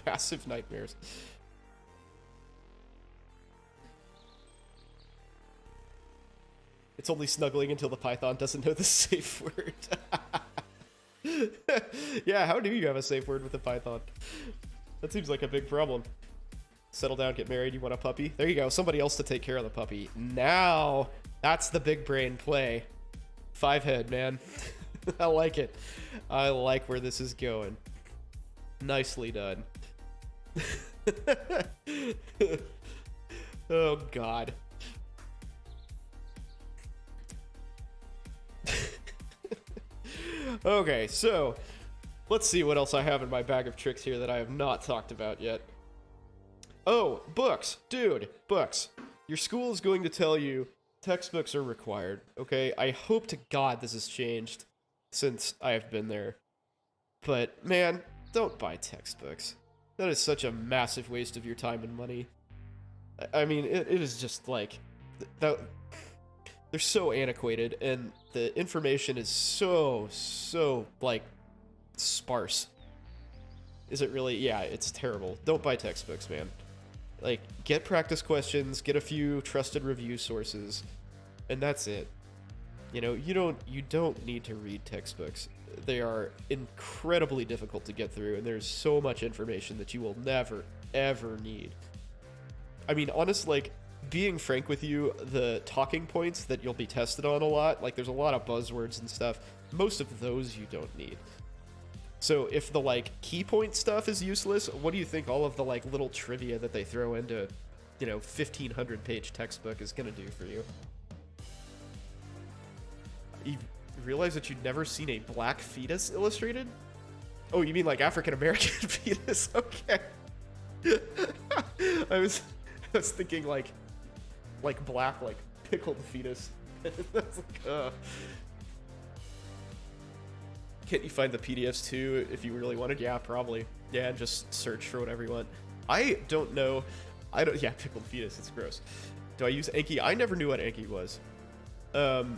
massive nightmares. It's only snuggling until the python doesn't know the safe word. Yeah, how do you have a safe word with a python? That seems like a big problem. Settle down, get married, you want a puppy? There you go, somebody else to take care of the puppy. Now, that's the big brain play. 5-head, man. I like it. I like where this is going. Nicely done. Oh, God. Okay, so let's see what else I have in my bag of tricks here that I have not talked about yet. Oh, books. Dude, books. Your school is going to tell you textbooks are required, okay? I hope to God this has changed since I have been there. But, man, don't buy textbooks. That is such a massive waste of your time and money. I mean, it is just like... They're so antiquated, and the information is so, like, sparse. Is it really? Yeah, it's terrible. Don't buy textbooks, man. Like, get practice questions, get a few trusted review sources, and that's it. You know, you don't need to read textbooks. They are incredibly difficult to get through, and there's so much information that you will never, ever need. I mean, honestly, like, being frank with you, the talking points that you'll be tested on a lot, like, there's a lot of buzzwords and stuff. Most of those you don't need. So if the, like, key point stuff is useless, what do you think all of the, like, little trivia that they throw into, you know, 1,500-page textbook is gonna do for you? You realize that you'd never seen a black fetus illustrated? Oh, you mean like African-American fetus? Okay. I was thinking like black, like pickled fetus. That's like, Can't you find the PDFs too if you really wanted? Yeah, probably. Yeah, just search for whatever you want. I don't know. Yeah, pickled fetus. It's gross. Do I use Anki? I never knew what Anki was.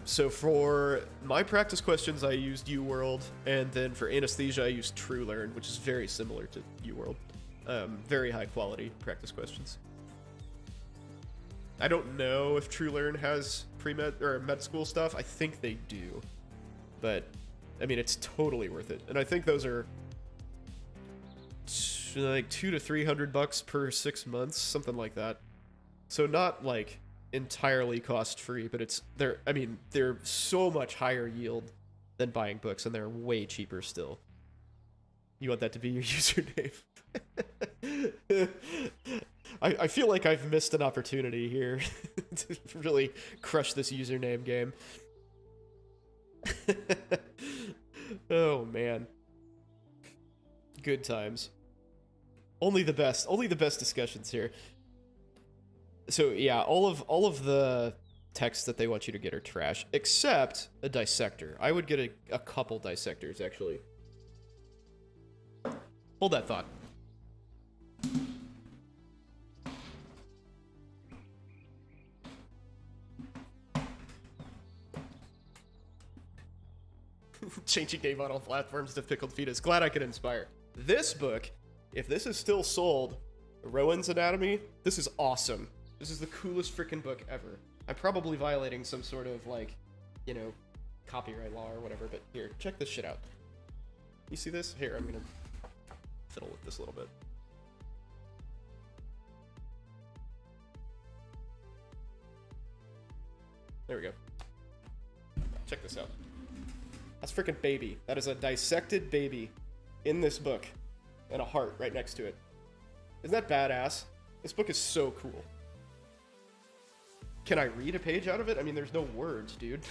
So for my practice questions, I used UWorld, and then for anesthesia, I used TrueLearn, which is very similar to UWorld. Very high quality practice questions. I don't know if TrueLearn has pre-med or med school stuff. I think they do, but I mean, it's totally worth it. And I think those are like $200 to $300 per 6 months, something like that. So not like entirely cost-free, but they're so much higher yield than buying books, and they're way cheaper still. You want that to be your username? I feel like I've missed an opportunity here to really crush this username game. Oh man, good times. Only the best discussions here. So yeah, all of the texts that they want you to get are trash, except a dissector. I would get a couple dissectors, actually. Hold that thought. Changing name on all platforms to Pickled Fetus. Glad I could inspire. This book, if this is still sold, Rowan's Anatomy, this is awesome. This is the coolest freaking book ever. I'm probably violating some sort of, like, you know, copyright law or whatever, but here, check this shit out. You see this? Here, I'm gonna fiddle with this a little bit. There we go. Check this out. That's freaking baby. That is a dissected baby in this book. And a heart right next to it. Isn't that badass? This book is so cool. Can I read a page out of it? I mean, there's no words, dude.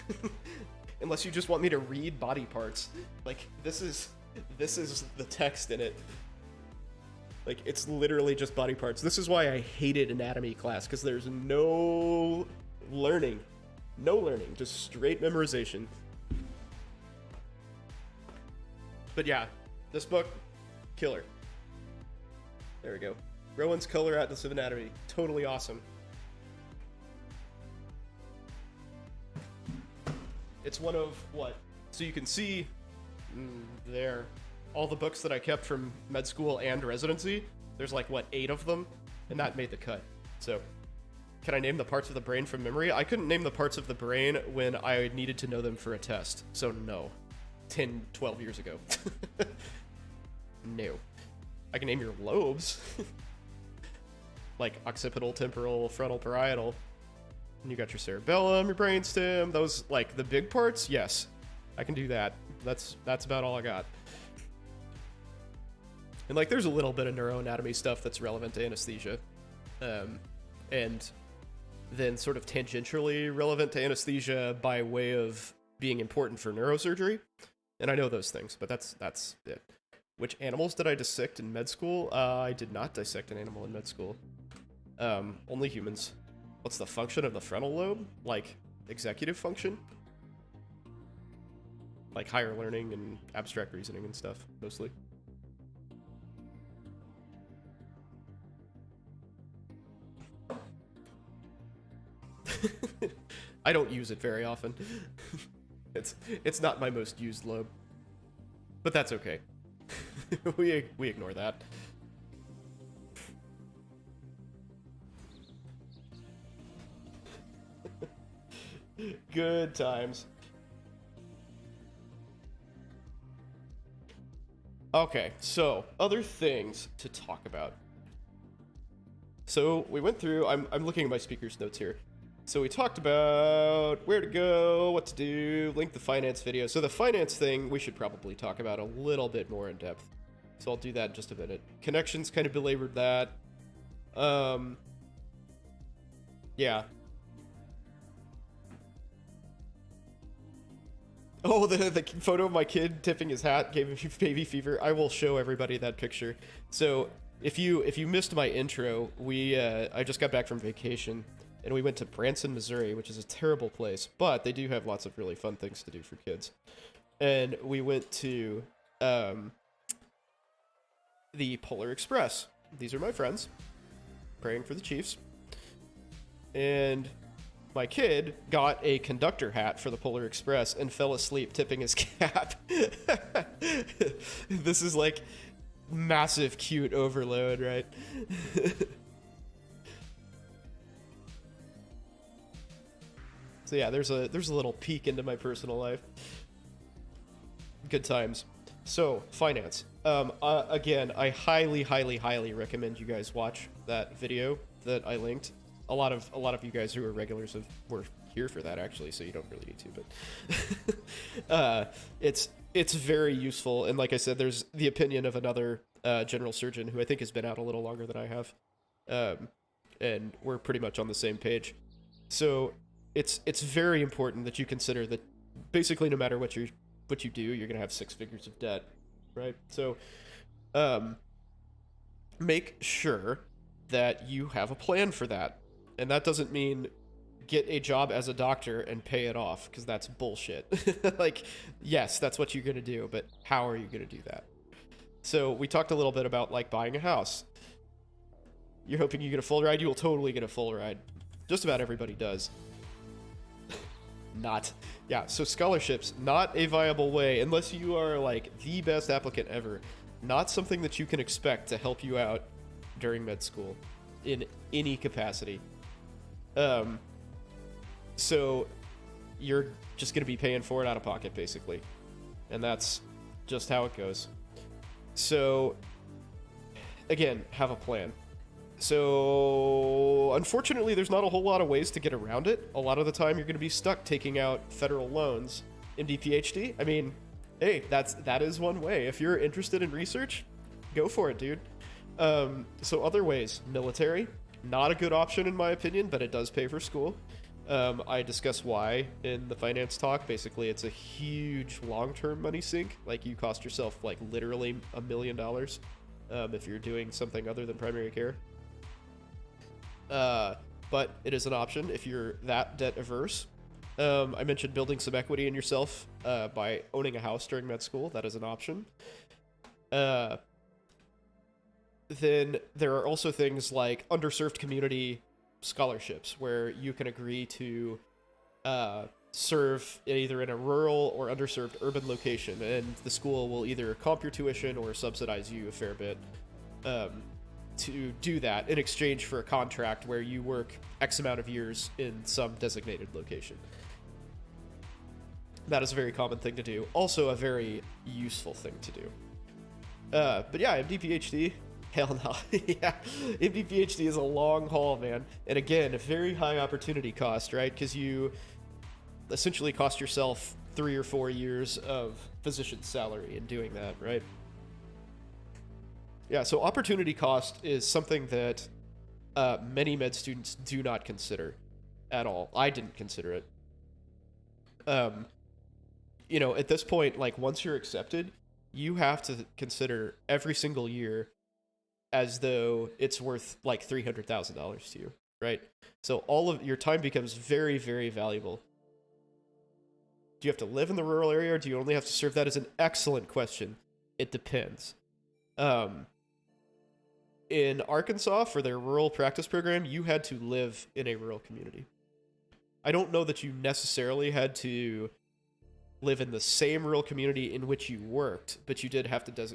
Unless you just want me to read body parts. Like, this is the text in it. Like, it's literally just body parts. This is why I hated anatomy class, because there's no learning. No learning, just straight memorization. But yeah, this book, killer. There we go. Rowan's Color Atlas of Anatomy. Totally awesome. It's one of what? So you can see there all the books that I kept from med school and residency. There's like, what, 8 of them? And that made the cut. So, can I name the parts of the brain from memory? I couldn't name the parts of the brain when I needed to know them for a test. So no. 10, 12 years ago. No. I can name your lobes. Like occipital, temporal, frontal, parietal. And you got your cerebellum, your brainstem, those, like, the big parts? Yes. I can do that. That's about all I got. And, like, there's a little bit of neuroanatomy stuff that's relevant to anesthesia. And then sort of tangentially relevant to anesthesia by way of being important for neurosurgery. And I know those things, but that's it. Which animals did I dissect in med school? I did not dissect an animal in med school. Only humans. What's the function of the frontal lobe? Like, executive function? Like higher learning and abstract reasoning and stuff, mostly. I don't use it very often. It's not my most used lobe. But that's okay. we ignore that. Good times. Okay, so other things to talk about. So we went through, I'm looking at my speaker's notes here. So we talked about where to go, what to do, link the finance video. So the finance thing, we should probably talk about a little bit more in depth. So I'll do that in just a minute. Connections kind of belabored that. Yeah. Oh, the photo of my kid tipping his hat gave me baby fever. I will show everybody that picture. So if you missed my intro, I just got back from vacation. And we went to Branson, Missouri, which is a terrible place, but they do have lots of really fun things to do for kids. And we went to the Polar Express. These are my friends, praying for the Chiefs. And my kid got a conductor hat for the Polar Express and fell asleep tipping his cap. This is like massive cute overload, right? So yeah, there's a little peek into my personal life. Good times. So, finance. Again, I highly recommend you guys watch that video that I linked. A lot of you guys who are regulars were here for that, actually, so you don't really need to, but it's very useful. And like I said, there's the opinion of another general surgeon who I think has been out a little longer than I have. And we're pretty much on the same page. So it's very important that you consider that basically no matter what you do, you're gonna have 6 figures of debt, right? So make sure that you have a plan for that. And that doesn't mean get a job as a doctor and pay it off, because that's bullshit. Like, yes, that's what you're gonna do, but how are you gonna do that? So we talked a little bit about, like, buying a house. You're hoping you get a full ride? You will totally get a full ride. Just about everybody does. Not. Yeah, so scholarships, not a viable way, unless you are, like, the best applicant ever. Not something that you can expect to help you out during med school in any capacity. So you're just going to be paying for it out of pocket, basically. And that's just how it goes. So, again, have a plan. So, unfortunately, there's not a whole lot of ways to get around it. A lot of the time, you're going to be stuck taking out federal loans. MD PhD, I mean, hey, that is one way. If you're interested in research, go for it, dude. So other ways, military, not a good option in my opinion, but it does pay for school. I discuss why in the finance talk. Basically, it's a huge long-term money sink. Like, you cost yourself like literally $1 million if you're doing something other than primary care. But it is an option if you're that debt averse. I mentioned building some equity in yourself by owning a house during med school. That is an option. Then there are also things like underserved community scholarships, where you can agree to serve either in a rural or underserved urban location, and the school will either comp your tuition or subsidize you a fair bit to do that in exchange for a contract where you work X amount of years in some designated location. That is a very common thing to do. Also a very useful thing to do. But yeah, MD PhD, hell no. Yeah, MD PhD is a long haul, man. And again, a very high opportunity cost, right? Because you essentially cost yourself 3 or 4 years of physician's salary in doing that, right? Yeah, so opportunity cost is something that many med students do not consider at all. I didn't consider it. You know, at this point, like, once you're accepted, you have to consider every single year as though it's worth like $300,000 to you, right? So all of your time becomes very, very valuable. Do you have to live in the rural area, or do you only have to serve? That is an excellent question. It depends. In Arkansas, for their rural practice program, you had to live in a rural community. I don't know that you necessarily had to live in the same rural community in which you worked, but you did have to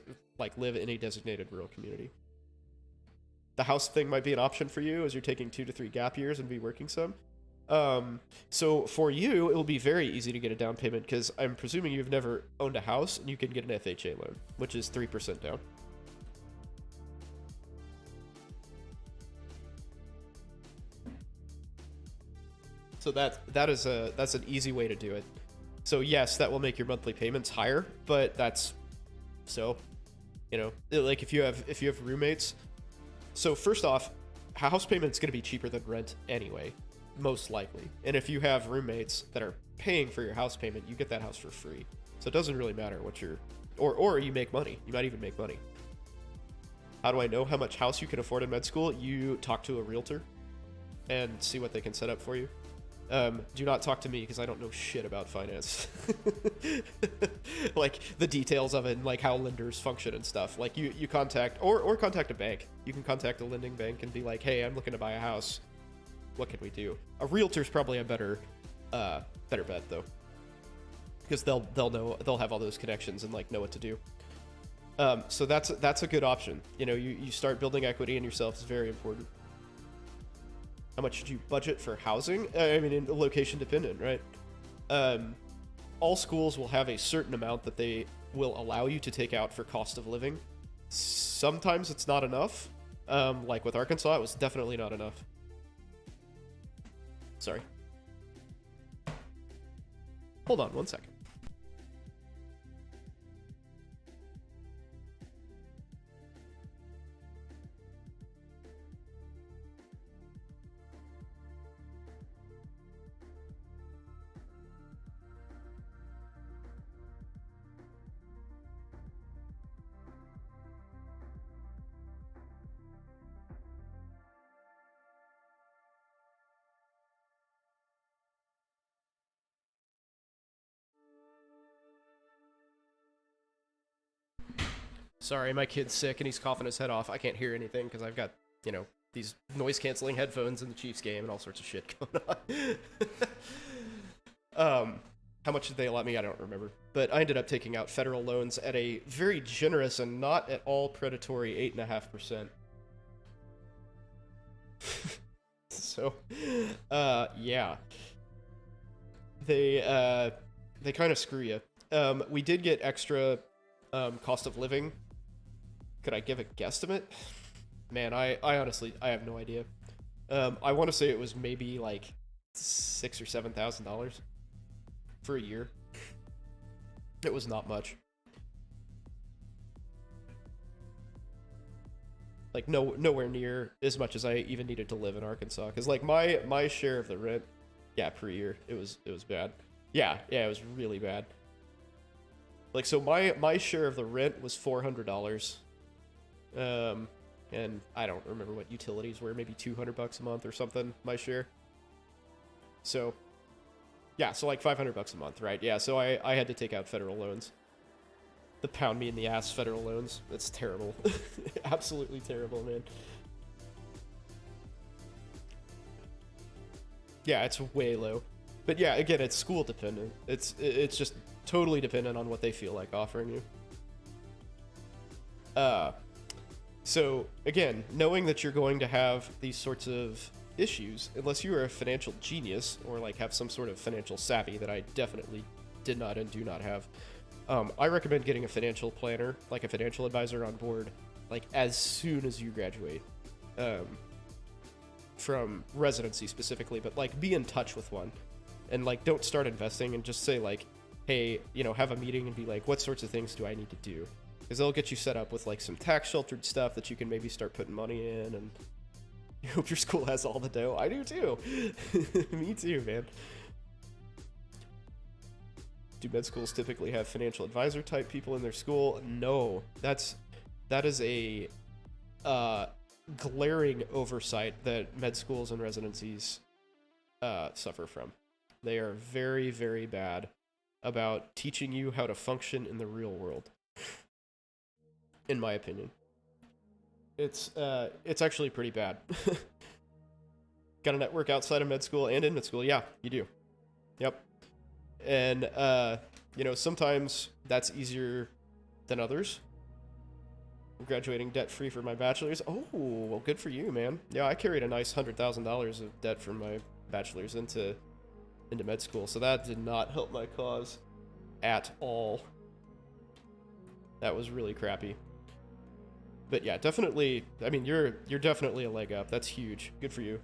live in a designated rural community. The house thing might be an option for you as you're taking 2 to 3 gap years and be working some. So for you, it will be very easy to get a down payment, because I'm presuming you've never owned a house, and you can get an FHA loan, which is 3% down. So that's an easy way to do it. So yes, that will make your monthly payments higher, but that's so, you know, like if you have roommates. So first off, house payment's going to be cheaper than rent anyway, most likely. And if you have roommates that are paying for your house payment, you get that house for free. So it doesn't really matter what you're, or you make money. You might even make money. How do I know how much house you can afford in med school? You talk to a realtor and see what they can set up for you. Do not talk to me, because I don't know shit about finance. Like the details of it and like how lenders function and stuff. Like you contact or contact a bank. You can contact a lending bank and be like, hey, I'm looking to buy a house. What can we do? A realtor's probably a better bet though, because they'll know, they'll have all those connections and like know what to do. So that's a good option. You know, you start building equity in yourself is very important. How much should you budget for housing? I mean, in location dependent, right? All schools will have a certain amount that they will allow you to take out for cost of living. Sometimes it's not enough. Like with Arkansas, it was definitely not enough. Sorry. Hold on 1 second. Sorry, my kid's sick and he's coughing his head off. I can't hear anything because I've got, you know, these noise-canceling headphones in the Chiefs game and all sorts of shit going on. How much did they allot me? I don't remember. But I ended up taking out federal loans at a very generous and not at all predatory 8.5%. So, yeah. They kind of screw you. We did get extra cost of living. Could I give a guesstimate? Man, I honestly I have no idea. I want to say it was maybe like $6,000 or $7,000 for a year. It was not much. Like nowhere near as much as I even needed to live in Arkansas. Cause like my share of the rent, yeah, per year, it was bad. Yeah, it was really bad. Like so my share of the rent was $400. And I don't remember what utilities were, maybe $200 a month or something, my share. So yeah, so like $500 a month, right? Yeah, so I had to take out federal loans. The pound me in the ass federal loans. That's terrible. Absolutely terrible, man. Yeah, it's way low. But yeah, again, it's school dependent. It's just totally dependent on what they feel like offering you. So again, knowing that you're going to have these sorts of issues, unless you are a financial genius or like have some sort of financial savvy that I definitely did not and do not have, I recommend getting a financial planner, like a financial advisor on board, like as soon as you graduate, from residency specifically, but like be in touch with one, and like don't start investing and just say like, hey, you know, have a meeting and be like, what sorts of things do I need to do? Because they'll get you set up with like some tax sheltered stuff that you can maybe start putting money in, and I hope your school has all the dough. I do too. Me too, man. Do med schools typically have financial advisor type people in their school? No, that is a glaring oversight that med schools and residencies suffer from. They are very, very bad about teaching you how to function in the real world. In my opinion, it's actually pretty bad. Got a network outside of med school and in med school? Yeah, you do. Yep. And you know, sometimes that's easier than others. I'm graduating debt free for my bachelor's. Oh, well, good for you, man. Yeah, I carried a nice $100,000 of debt from my bachelor's into med school, so that did not help my cause at all. That was really crappy. But yeah, definitely, I mean, you're definitely a leg up. That's huge. Good for you.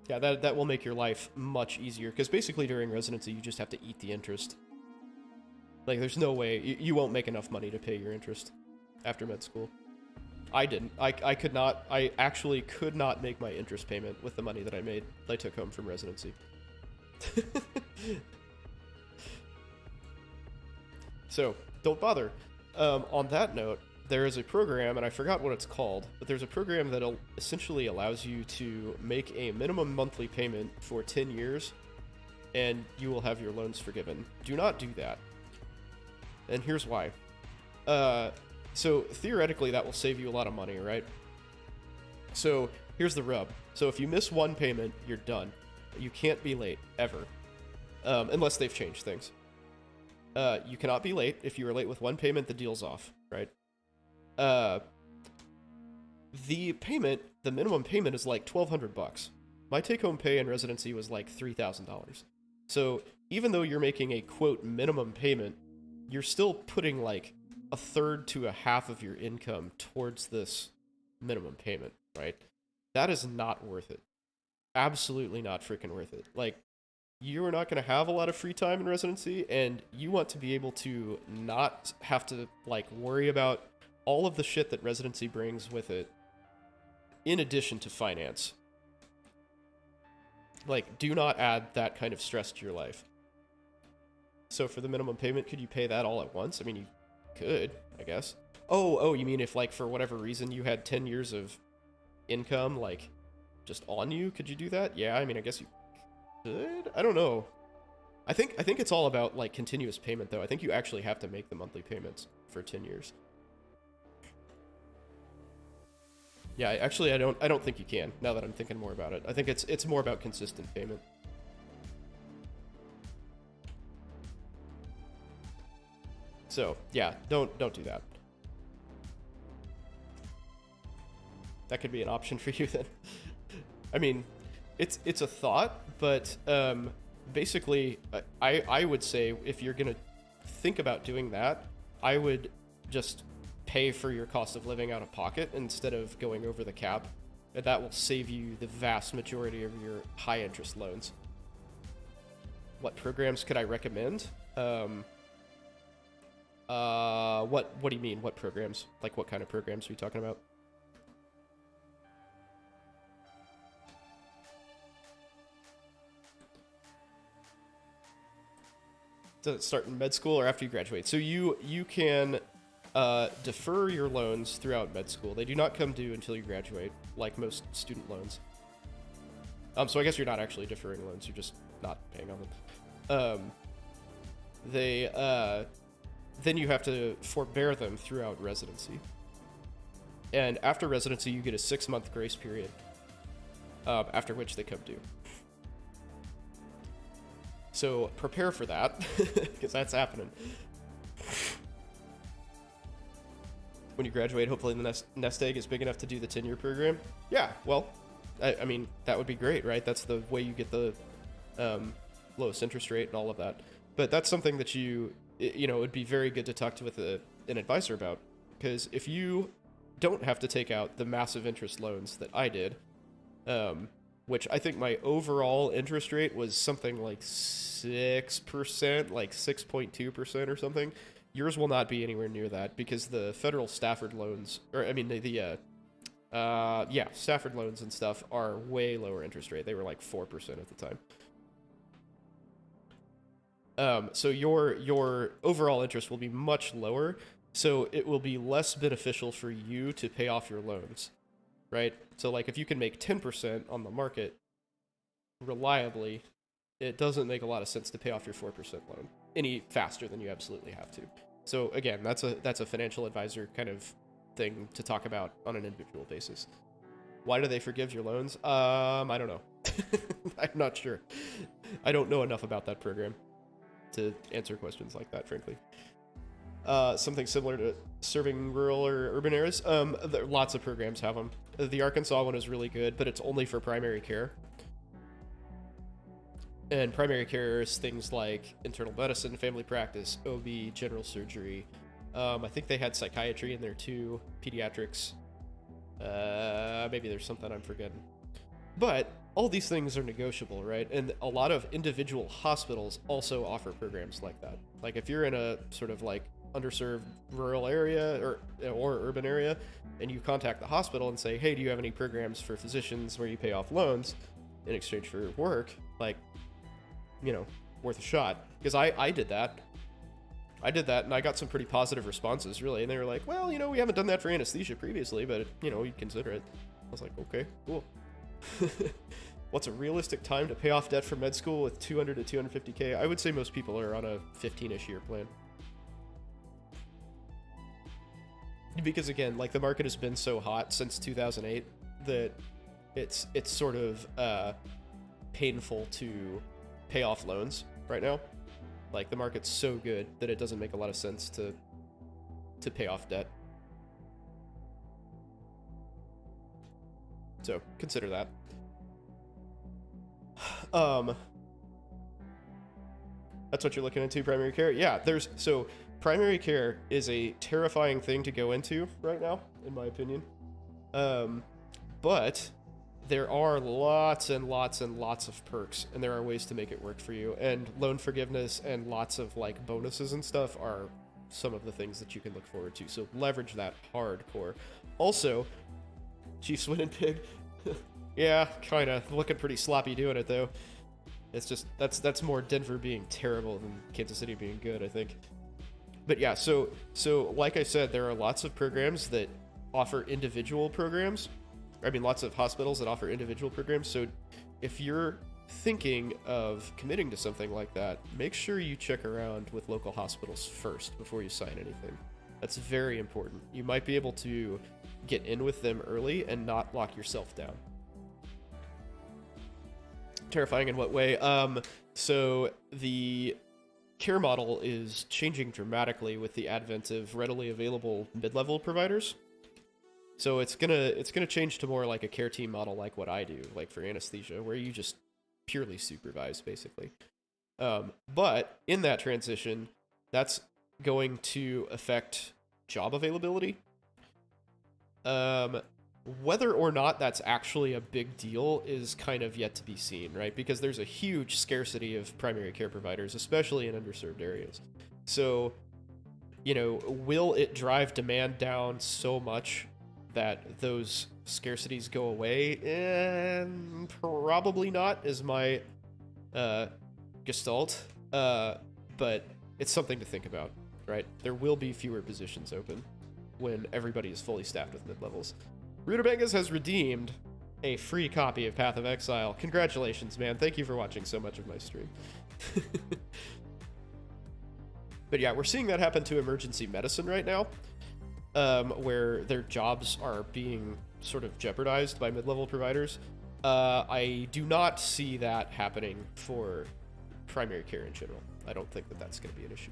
Yeah, that will make your life much easier, because basically during residency, you just have to eat the interest. Like, there's no way, you won't make enough money to pay your interest after med school. I didn't. I actually could not make my interest payment with the money that I took home from residency. So, don't bother. On that note, there is a program, and I forgot what it's called, but there's a program that essentially allows you to make a minimum monthly payment for 10 years, and you will have your loans forgiven. Do not do that. And here's why. So theoretically, that will save you a lot of money, right? So here's the rub. So if you miss one payment, you're done. You can't be late, ever. Unless they've changed things. You cannot be late. If you are late with one payment, the deal's off, right? The minimum payment is like $1,200. My take-home pay in residency was like $3,000. So even though you're making a quote minimum payment, you're still putting like a third to a half of your income towards this minimum payment, right? That is not worth it. Absolutely not freaking worth it. Like, you are not going to have a lot of free time in residency, and you want to be able to not have to like worry about all of the shit that residency brings with it, in addition to finance. Like, do not add that kind of stress to your life. So for the minimum payment, could you pay that all at once? I mean, you could, I guess. Oh, you mean if like for whatever reason you had 10 years of income like just on you, could you do that? Yeah, I mean, I guess you could. I don't know. I think it's all about like continuous payment though. I think you actually have to make the monthly payments for 10 years. Yeah, actually I don't think you can, now that I'm thinking more about it. I think it's more about consistent payment. So, yeah, don't do that. That could be an option for you then. I mean, it's a thought, but basically, I would say if you're gonna think about doing that, I would just pay for your cost of living out of pocket instead of going over the cap. And that will save you the vast majority of your high interest loans. What programs could I recommend? What do you mean? What programs? Like, what kind of programs are you talking about? Does it start in med school or after you graduate? So you can defer your loans throughout med school. They do not come due until you graduate, like most student loans. So I guess you're not actually deferring loans; you're just not paying on them. Then you have to forbear them throughout residency. And after residency, you get a 6-month grace period, after which they come due. So prepare for that, because that's happening. When you graduate, hopefully the nest egg is big enough to do the 10-year program. Yeah, well, I mean, that would be great, right? That's the way you get the lowest interest rate and all of that. But that's something that it would be very good to talk to with an advisor about. Because if you don't have to take out the massive interest loans that I did, which I think my overall interest rate was something like 6%, like 6.2% or something. Yours will not be anywhere near that because the federal Stafford loans, Stafford loans and stuff are way lower interest rate. They were like 4% at the time. So your overall interest will be much lower, so it will be less beneficial for you to pay off your loans, right? So like if you can make 10% on the market reliably, it doesn't make a lot of sense to pay off your 4% loan any faster than you absolutely have to. So again, that's a financial advisor kind of thing to talk about on an individual basis. Why do they forgive your loans? I don't know. I'm not sure. I don't know enough about that program to answer questions like that, frankly. Something similar to serving rural or urban areas. Lots of programs have them. The Arkansas one is really good, but it's only for primary care. And primary care is things like internal medicine, family practice, OB, general surgery. I think they had psychiatry in there too, pediatrics. Maybe there's something I'm forgetting. But all these things are negotiable, right? And a lot of individual hospitals also offer programs like that. Like if you're in a sort of like underserved rural area or urban area, and you contact the hospital and say, hey, do you have any programs for physicians where you pay off loans in exchange for work? Like, worth a shot. Because I did that. And I got some pretty positive responses, really. And they were like, well, we haven't done that for anesthesia previously, but, you'd consider it. I was like, okay, cool. What's a realistic time to pay off debt for med school with 200 to 250K? I would say most people are on a 15-ish year plan. Because again, like the market has been so hot since 2008 that it's sort of painful to pay off loans right now. Like the market's so good that it doesn't make a lot of sense to pay off debt. So consider that. That's what you're looking into, primary care? Yeah, primary care is a terrifying thing to go into right now, in my opinion. But there are lots and lots and lots of perks, and there are ways to make it work for you. And loan forgiveness and lots of like bonuses and stuff are some of the things that you can look forward to. So leverage that hardcore. Also, Chiefs winning big. Yeah, kind of looking pretty sloppy doing it though. It's just that's more Denver being terrible than Kansas City being good, I think. But yeah, so like I said, there are lots of programs that offer individual programs. I mean, lots of hospitals that offer individual programs. So if you're thinking of committing to something like that, make sure you check around with local hospitals first before you sign anything. That's very important. You might be able to get in with them early and not lock yourself down. Terrifying in what way? So the care model is changing dramatically with the advent of readily available mid-level providers. So it's gonna change to more like a care team model, like what I do, like for anesthesia, where you just purely supervise, basically. But in that transition, that's going to affect job availability Whether or not that's actually a big deal is kind of yet to be seen, right? Because there's a huge scarcity of primary care providers, especially in underserved areas. So, you know, will it drive demand down so much that those scarcities go away? Probably not, is my gestalt. But it's something to think about, right? There will be fewer positions open when everybody is fully staffed with mid-levels. Rutabangas has redeemed a free copy of Path of Exile. Congratulations, man. Thank you for watching so much of my stream. But yeah, we're seeing that happen to emergency medicine right now, where their jobs are being sort of jeopardized by mid-level providers. I do not see that happening for primary care in general. I don't think that that's going to be an issue.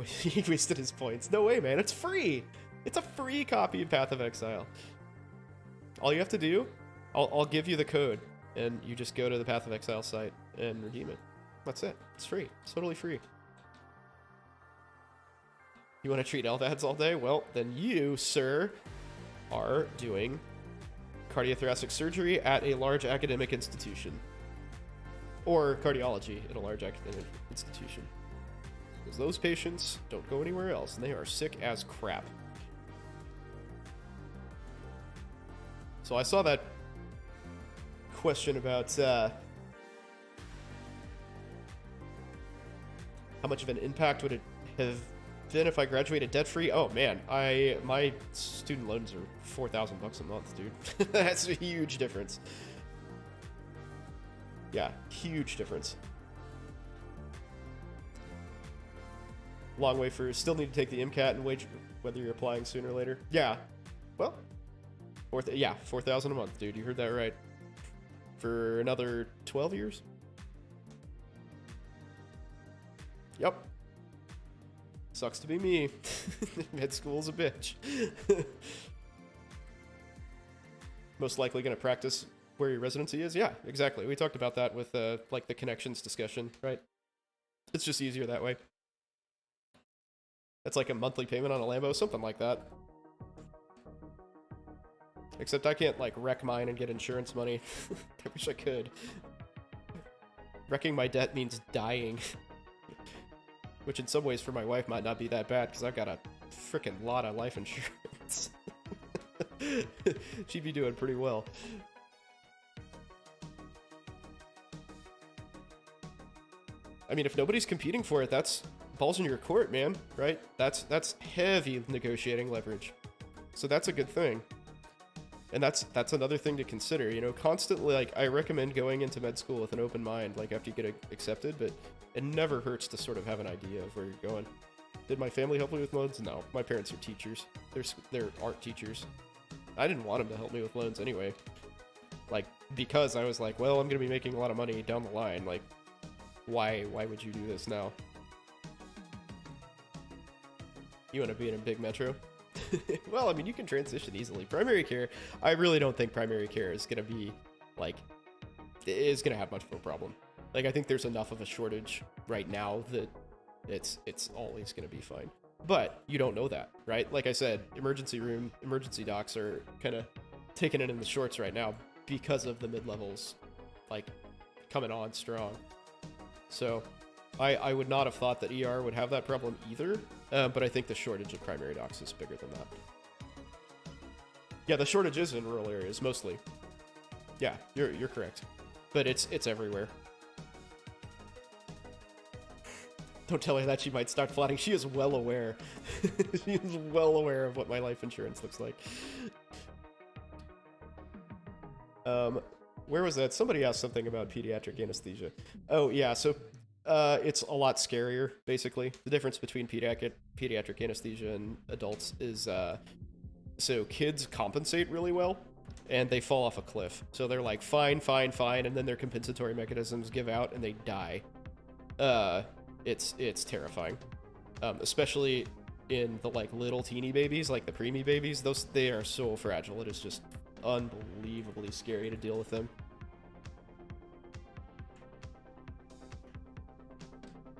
He wasted his points. No way, man. It's free. It's a free copy of Path of Exile. All you have to do, I'll give you the code, and you just go to the Path of Exile site and redeem it. That's it. It's free. It's totally free. You want to treat LVADs all day? Well, then you, sir, are doing cardiothoracic surgery at a large academic institution. Or cardiology at a large academic institution. Because those patients don't go anywhere else, and they are sick as crap. So I saw that question about how much of an impact would it have been if I graduated debt-free? Oh man, my student loans are $4,000 a month, dude. That's a huge difference. Yeah, huge difference. Long way for still need to take the MCAT and wage whether you're applying sooner or later. Yeah, well, $4,000 a month, dude. You heard that right. For another 12 years. Yep. Sucks to be me. Med school's a bitch. Most likely going to practice where your residency is. Yeah, exactly. We talked about that with like the connections discussion, right? It's just easier that way. That's like a monthly payment on a Lambo, something like that. Except I can't, like, wreck mine and get insurance money. I wish I could. Wrecking my debt means dying. Which in some ways for my wife might not be that bad, because I've got a freaking lot of life insurance. She'd be doing pretty well. I mean, if nobody's competing for it, that's balls in your court, man, right? That's heavy negotiating leverage. So that's a good thing. And that's another thing to consider, you know, constantly, like, I recommend going into med school with an open mind, like, after you get accepted, but it never hurts to sort of have an idea of where you're going. Did my family help me with loans? No. My parents are teachers. They're art teachers. I didn't want them to help me with loans anyway. Like, because I was like, well, I'm going to be making a lot of money down the line. Like, why would you do this now? You want to be in a big metro? Well, I mean, you can transition easily. Primary care, I really don't think primary care is going to be, like, is going to have much of a problem. Like, I think there's enough of a shortage right now that it's always going to be fine. But you don't know that, right? Like I said, emergency docs are kind of taking it in the shorts right now because of the mid-levels, like, coming on strong. So I would not have thought that ER would have that problem either, but I think the shortage of primary docs is bigger than that. Yeah, the shortage is in rural areas, mostly. Yeah, you're correct. But it's everywhere. Don't tell her that, she might start plotting. She is well aware. She is well aware of what my life insurance looks like. Where was that? Somebody asked something about pediatric anesthesia. Oh, yeah, so it's a lot scarier, basically. The difference between pediatric anesthesia and adults is, so kids compensate really well, and they fall off a cliff. So they're like, fine, and then their compensatory mechanisms give out, and they die. It's terrifying. Especially in the, like, little teeny babies, like the preemie babies. They are so fragile. It is just unbelievably scary to deal with them.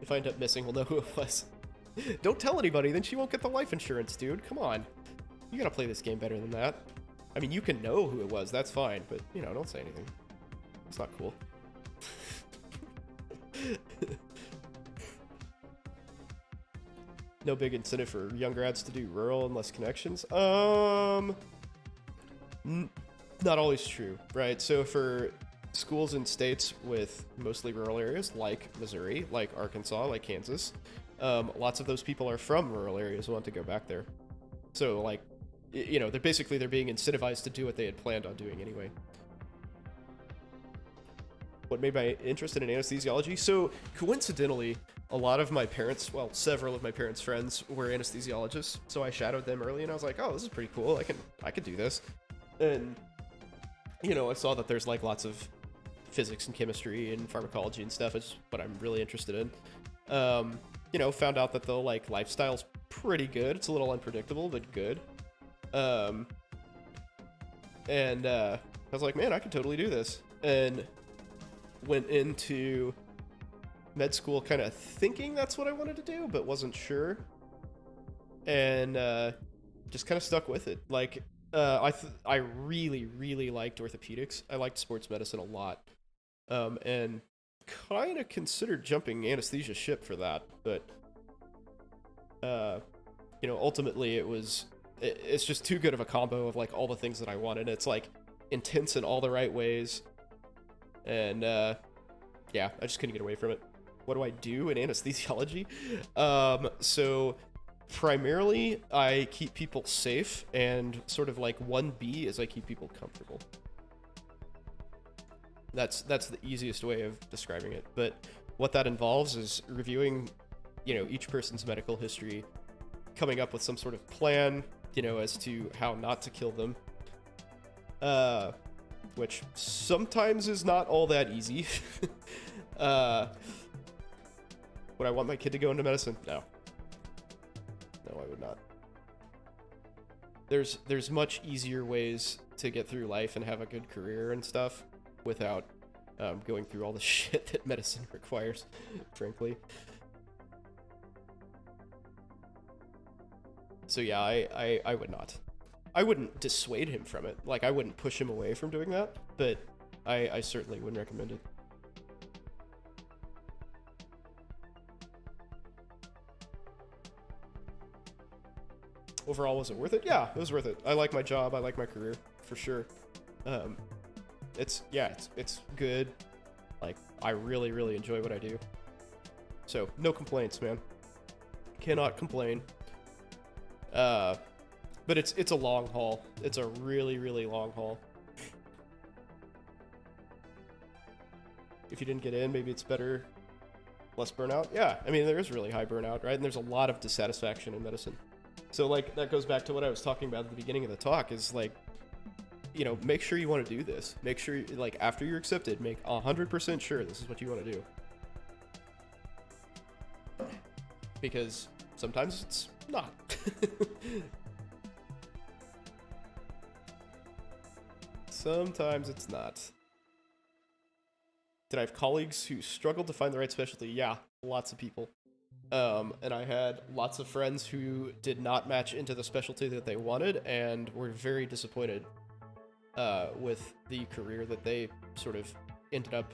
If I end up missing, we'll know who it was. Don't tell anybody, then she won't get the life insurance, dude. Come on. You gotta play this game better than that. I mean, you can know who it was, that's fine, but, you know, don't say anything. It's not cool. No big incentive for young grads to do rural and less connections. Not always true, right? So for schools in states with mostly rural areas, like Missouri, like Arkansas, like Kansas, lots of those people are from rural areas and want to go back there. So, like, you know, they're being incentivized to do what they had planned on doing anyway. What made my interest in anesthesiology? So, coincidentally, a lot of my parents, well, several of my parents' friends were anesthesiologists, so I shadowed them early, and I was like, oh, this is pretty cool, I could do this. And, you know, I saw that there's, like, lots of physics and chemistry and pharmacology and stuff is what I'm really interested in. You know, found out that the, like, lifestyle's pretty good. It's a little unpredictable, but good. I was like, man, I could totally do this. And went into med school kind of thinking that's what I wanted to do, but wasn't sure. And just kind of stuck with it. Like, I really, really liked orthopedics. I liked sports medicine a lot. And kind of considered jumping anesthesia ship for that, but you know, ultimately it's just too good of a combo of like all the things that I wanted. It's like intense in all the right ways, and yeah, I just couldn't get away from it. What do I do in anesthesiology? So primarily I keep people safe, and sort of like 1B is I keep people comfortable. That's the easiest way of describing it. But what that involves is reviewing, you know, each person's medical history, coming up with some sort of plan, you know, as to how not to kill them. Which sometimes is not all that easy. Would I want my kid to go into medicine? No. No, I would not. There's much easier ways to get through life and have a good career and stuff without going through all the shit that medicine requires, frankly. So yeah, I would not. I wouldn't dissuade him from it. Like, I wouldn't push him away from doing that, but I certainly wouldn't recommend it. Overall, was it worth it? Yeah, it was worth it. I like my job. I like my career, for sure. It's good. Like, I really, really enjoy what I do. So, no complaints, man. Cannot complain. But it's a long haul. It's a really, really long haul. If you didn't get in, maybe it's better, less burnout. Yeah, I mean, there is really high burnout, right? And there's a lot of dissatisfaction in medicine. So, like, that goes back to what I was talking about at the beginning of the talk, is, like, you know, make sure you want to do this. Make sure, like, after you're accepted, make 100% sure this is what you want to do. Because sometimes it's not. Sometimes it's not. Did I have colleagues who struggled to find the right specialty? Yeah, lots of people. And I had lots of friends who did not match into the specialty that they wanted and were very disappointed with the career that they sort of ended up,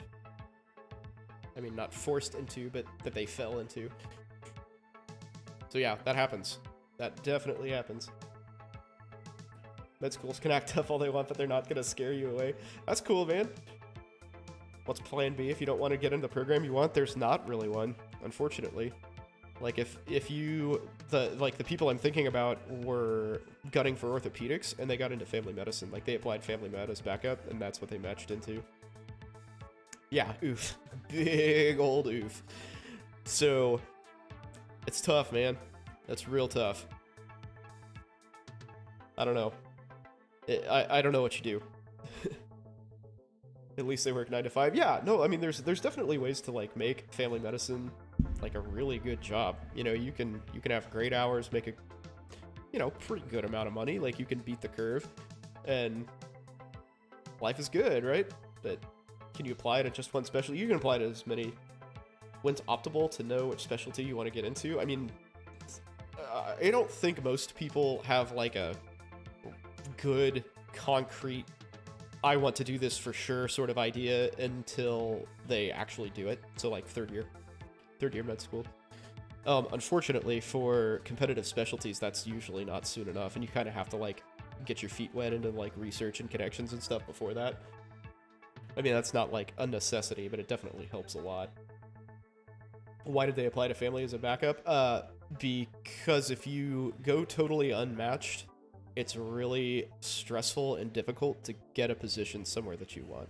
I mean, not forced into, but that they fell into. So yeah, that happens. That definitely happens. Med schools can act tough all they want, but they're not gonna scare you away. That's cool, man. What's plan B if you don't want to get into the program you want? There's not really one, unfortunately. Like, if you, the people I'm thinking about were gunning for orthopedics and they got into family medicine. Like, they applied family med as backup and that's what they matched into. Yeah, oof. Big old oof. So, it's tough, man. That's real tough. I don't know. I don't know what you do. At least they work 9 to 5. Yeah, no, I mean, there's definitely ways to, like, make family medicine like a really good job. You know, you can have great hours, make a, you know, pretty good amount of money. Like, you can beat the curve, and life is good, right? But can you apply it at just one specialty? You can apply it to as many. When's optimal to know which specialty you want to get into? I mean, I don't think most people have like a good, concrete, I want to do this for sure sort of idea until they actually do it. So like third year med school. Unfortunately, for competitive specialties, that's usually not soon enough, and you kind of have to like get your feet wet into like research and connections and stuff before that. I mean, that's not like a necessity, but it definitely helps a lot. Why did they apply to family as a backup? Because if you go totally unmatched, it's really stressful and difficult to get a position somewhere that you want.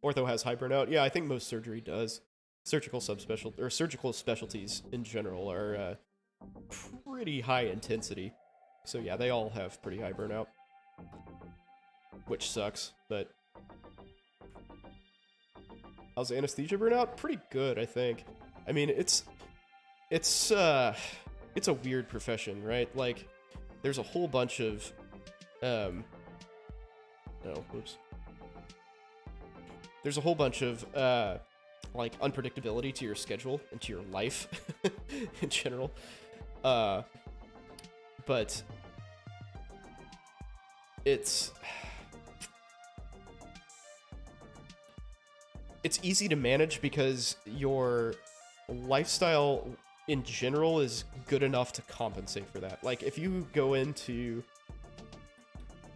Ortho has high burnout. Yeah, I think most surgery does. Surgical specialties in general are pretty high intensity. So yeah, they all have pretty high burnout, which sucks. But how's anesthesia burnout? Pretty good, I think. I mean, it's a weird profession, right? Like, there's a whole bunch of there's a whole bunch of like unpredictability to your schedule and to your life in general. But it's easy to manage because your lifestyle in general is good enough to compensate for that. Like, if you go into,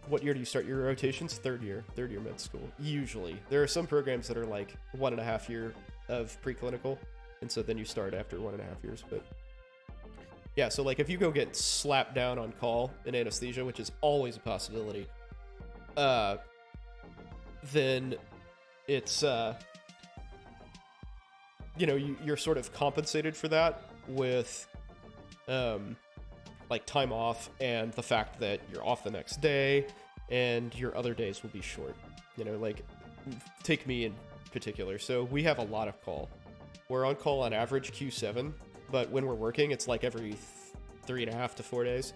what year do you start your rotations? Third year med school. Usually. There are some programs that are like 1.5 year of preclinical, and so then you start after 1.5 years. But yeah, so like if you go get slapped down on call in anesthesia, which is always a possibility, then it's you're sort of compensated for that with like time off and the fact that you're off the next day and your other days will be short. Like, take me in particular. So we have a lot of call. We're on call on average Q7, but when we're working, it's like every 3.5 to 4 days.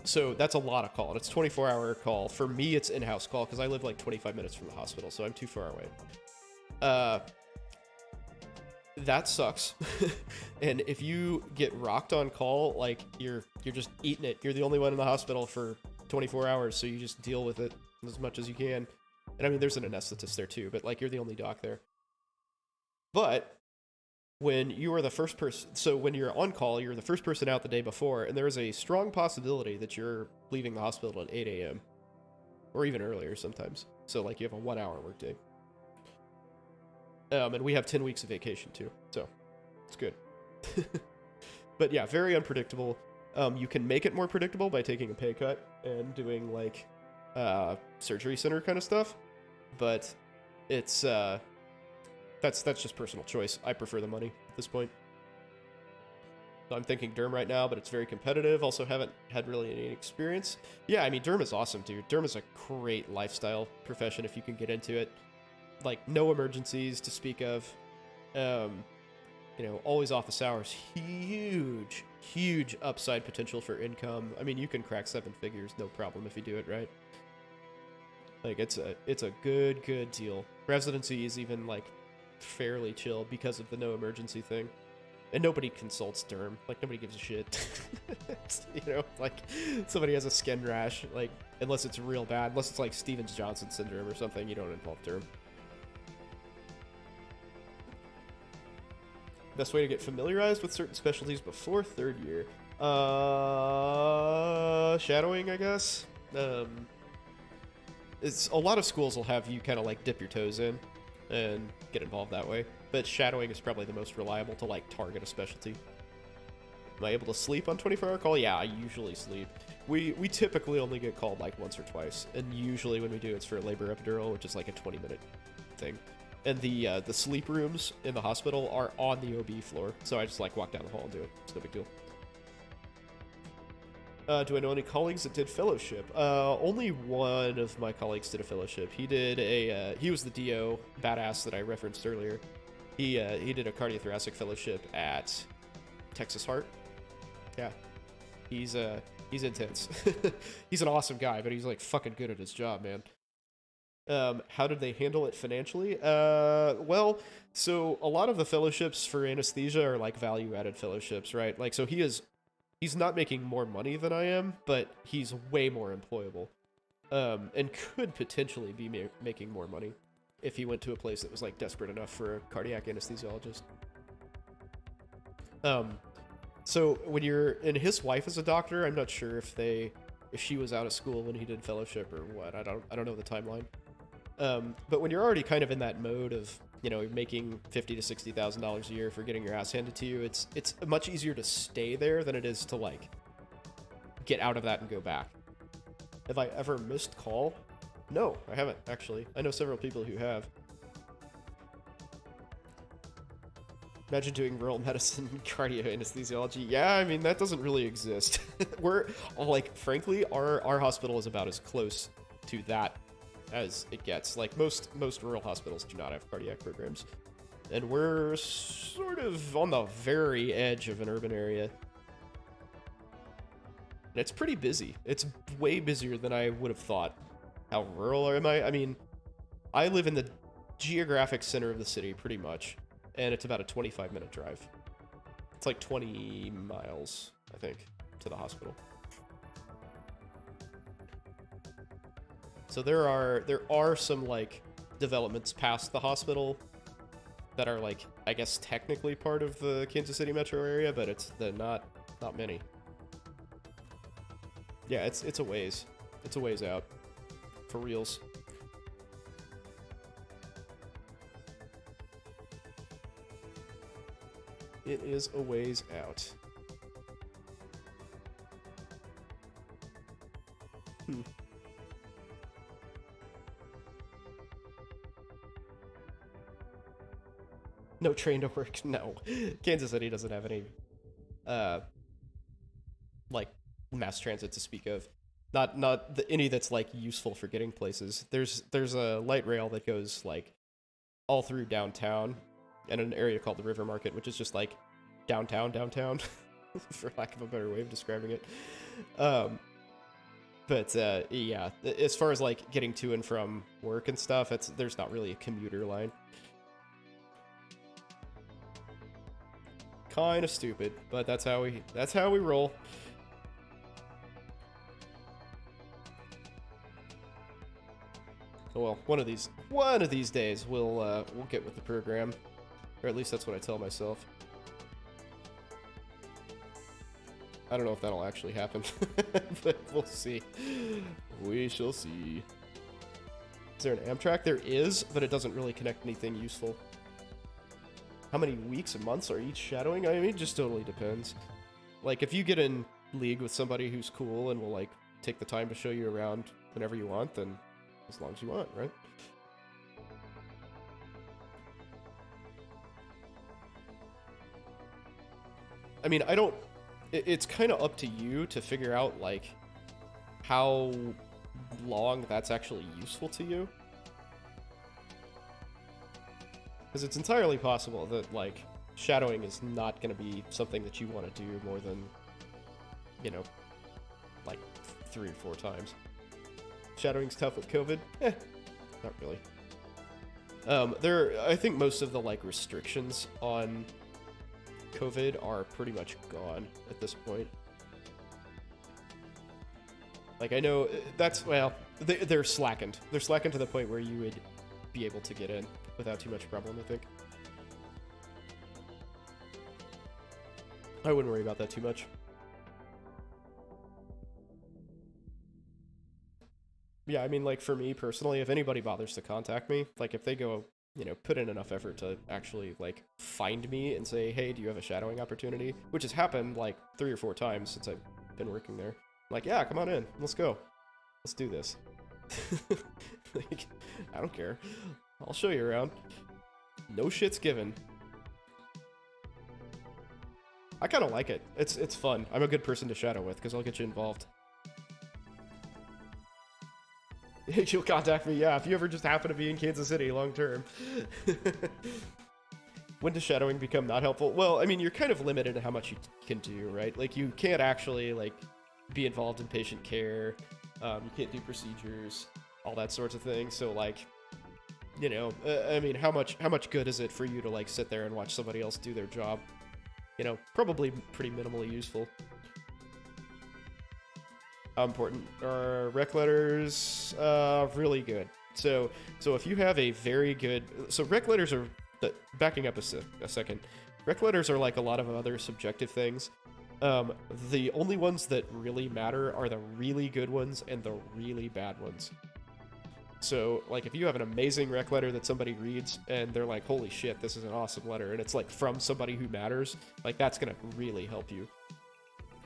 So that's a lot of call, and it's 24-hour call. For me, it's in-house call because I live like 25 minutes from the hospital, so I'm too far away. That sucks. And if you get rocked on call, like, you're just eating it. You're the only one in the hospital for 24 hours, so you just deal with it as much as you can. And I mean, there's an anesthetist there too, but like, you're the only doc there. But when you are the first person, so when you're on call, you're the first person out the day before, and there is a strong possibility that you're leaving the hospital at 8 a.m. or even earlier sometimes. So like, you have a 1-hour workday. And we have 10 weeks of vacation too, so it's good. But yeah, very unpredictable. You can make it more predictable by taking a pay cut and doing like surgery center kind of stuff, but it's that's just personal choice. I prefer the money at this point. So I'm thinking derm right now, but it's very competitive. Also haven't had really any experience. Yeah, I mean, derm is awesome, dude. Derm is a great lifestyle profession if you can get into it. Like, no emergencies to speak of. Always office hours. Huge upside potential for income. I mean, you can crack 7 figures, no problem, if you do it right. Like, it's a good deal. Residency is even like fairly chill because of the no emergency thing. And nobody consults derm. Like, nobody gives a shit. Like, somebody has a skin rash, like, unless it's real bad, unless it's like Stevens-Johnson syndrome or something, you don't involve derm. Best way to get familiarized with certain specialties before third year. Shadowing, I guess. It's a lot of schools will have you kind of like dip your toes in and get involved that way. But shadowing is probably the most reliable to like target a specialty. Am I able to sleep on 24-hour call? Yeah, I usually sleep. We typically only get called like once or twice, and usually when we do, it's for a labor epidural, which is like a 20-minute thing. And the sleep rooms in the hospital are on the OB floor, so I just like walk down the hall and do it. It's no big deal. Do I know any colleagues that did fellowship? Only one of my colleagues did a fellowship. He did he was the DO badass that I referenced earlier. He did a cardiothoracic fellowship at Texas Heart. Yeah, he's intense. He's an awesome guy, but he's like fucking good at his job, man. How did they handle it financially? Well, so a lot of the fellowships for anesthesia are like value-added fellowships, right? Like, so he's not making more money than I am, but he's way more employable, and could potentially be making more money if he went to a place that was like desperate enough for a cardiac anesthesiologist. So when and his wife is a doctor, I'm not sure if she was out of school when he did fellowship or what. I don't know the timeline. But when you're already kind of in that mode of, you're making $50,000 to $60,000 a year for getting your ass handed to you, it's much easier to stay there than it is to like get out of that and go back. Have I ever missed call? No, I haven't actually. I know several people who have. Imagine doing rural medicine cardio anesthesiology. Yeah, I mean, that doesn't really exist. We're like, frankly, our hospital is about as close to that as it gets. Like most rural hospitals do not have cardiac programs, and we're sort of on the very edge of an urban area, and it's pretty busy. It's way busier than I would have thought. How rural am I? I mean, I live in the geographic center of the city pretty much, and it's about a 25-minute drive. It's like 20 miles, I think, to the hospital. So there are some like developments past the hospital that are like, I guess, technically part of the Kansas City metro area, but they're not many. Yeah, it's a ways. It's a ways out. For reals. It is a ways out. No train to work. No. Kansas City doesn't have any like mass transit to speak of. Not any that's like useful for getting places. There's a light rail that goes like all through downtown and an area called the River Market, which is just like downtown for lack of a better way of describing it. But yeah, as far as like getting to and from work and stuff, there's not really a commuter line. Kind of stupid, but that's how we roll. Well, one of these days we'll get with the program, or at least that's what I tell myself. I don't know if that'll actually happen, but we'll see. We shall see. Is there an Amtrak? There is, but it doesn't really connect anything useful. How many weeks and months are each shadowing? I mean, it just totally depends. Like, if you get in league with somebody who's cool and will, like, take the time to show you around whenever you want, then as long as you want, right? I mean, it's kind of up to you to figure out, like, how long that's actually useful to you. Because it's entirely possible that, like, shadowing is not going to be something that you want to do more than, like 3 or 4 times. Shadowing's tough with COVID? Not really. I think most of the, like, restrictions on COVID are pretty much gone at this point. Like, I know they're slackened. They're slackened to the point where you would be able to get in without too much problem, I think. I wouldn't worry about that too much. Yeah, I mean, like, for me personally, if anybody bothers to contact me, like, if they go, put in enough effort to actually, like, find me and say, hey, do you have a shadowing opportunity? Which has happened, like, 3 or 4 times since I've been working there. I'm like, yeah, come on in. Let's go. Let's do this. Like, I don't care. I'll show you around. No shit's given. I kind of like it. It's fun. I'm a good person to shadow with because I'll get you involved. You'll contact me, yeah, if you ever just happen to be in Kansas City long term. When does shadowing become not helpful? Well, I mean, you're kind of limited to how much you can do, right? Like, you can't actually, like, be involved in patient care. You can't do procedures. all that sorts of thing. So like, you know, I mean, how much good is it for you to like sit there and watch somebody else do their job? You know, probably pretty minimally useful. How important are rec letters? Really good. So if you have a very good, so rec letters are, backing up a second, rec letters are like a lot of other subjective things. The only ones that really matter are the really good ones and the really bad ones. So like if you have an amazing rec letter that somebody reads and they're like, holy shit, this is an awesome letter, and it's like from somebody who matters, like that's gonna really help you.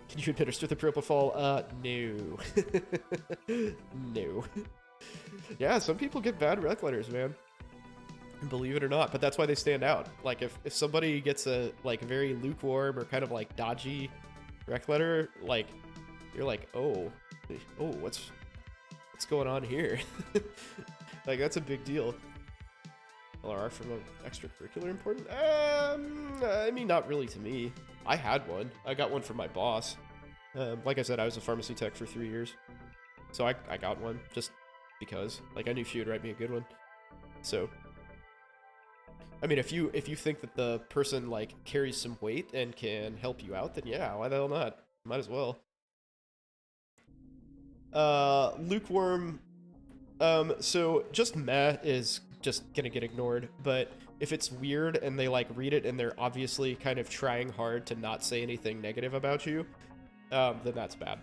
Can you administer the propofol? No. No. Yeah, some people get bad rec letters, man. Believe it or not, but that's why they stand out. Like, if somebody gets a, like, very lukewarm or kind of, like, dodgy rec letter, like, you're like, oh, what's going on here? Like, that's a big deal. LR from an extracurricular important? I mean, not really to me. I had one. I got one from my boss. Like I said, I was a pharmacy tech for 3 years. So I got one just because. Like, I knew she would write me a good one. So, I mean, if you think that the person, like, carries some weight and can help you out, then yeah, why the hell not? Might as well. Lukewarm. So just meh is just gonna get ignored, but if it's weird and they, like, read it and they're obviously kind of trying hard to not say anything negative about you, then that's bad.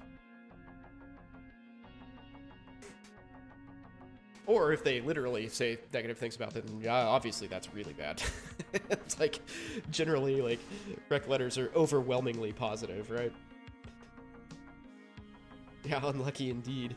Or if they literally say negative things about them, yeah, obviously that's really bad. It's like, generally, like, rec letters are overwhelmingly positive, right? Yeah, unlucky indeed.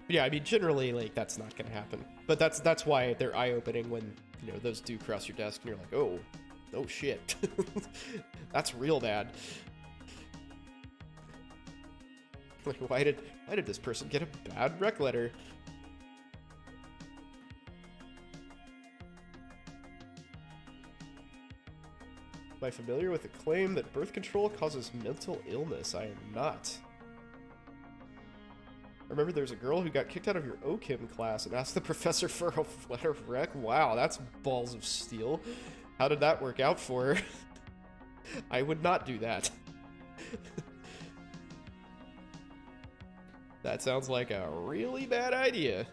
Yeah, I mean, generally, like, that's not gonna happen. But that's why they're eye-opening when, you know, those do cross your desk and you're like, oh shit. That's real bad. Like, why did this person get a bad rec letter? Am I familiar with the claim that birth control causes mental illness? I am not. I remember there was a girl who got kicked out of your OChem class and asked the professor for a letter of rec. Wow, that's balls of steel. How did that work out for her? I would not do that. That sounds like a really bad idea.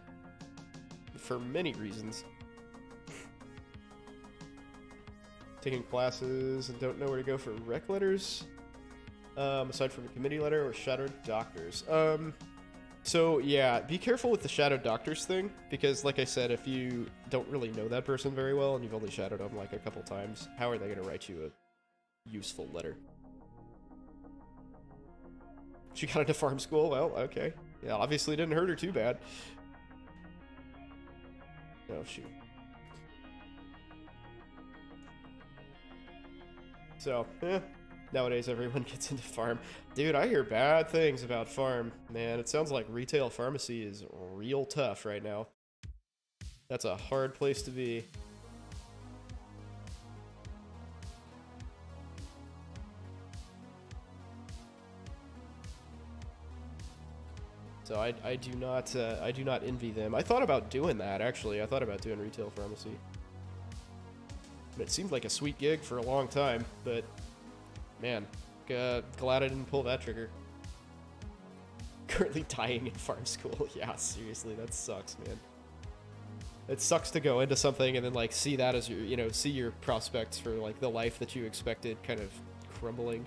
For many reasons. Taking classes and don't know where to go for rec letters? Aside from a committee letter or shadowed doctors? So yeah, be careful with the shadowed doctors thing, because like I said, if you don't really know that person very well and you've only shadowed them like a couple times, how are they going to write you a useful letter? She got into farm school? Well, okay. Yeah, obviously didn't hurt her too bad. Oh, shoot. So, nowadays everyone gets into farm. Dude, I hear bad things about farm. Man, it sounds like retail pharmacy is real tough right now. That's a hard place to be. So I do not envy them. I thought about doing that, actually. I thought about doing retail pharmacy. It seemed like a sweet gig for a long time, but man, glad I didn't pull that trigger. Currently dying in farm school. Yeah, seriously, that sucks, man. It sucks to go into something and then like see that as your, you know, see your prospects for like the life that you expected kind of crumbling.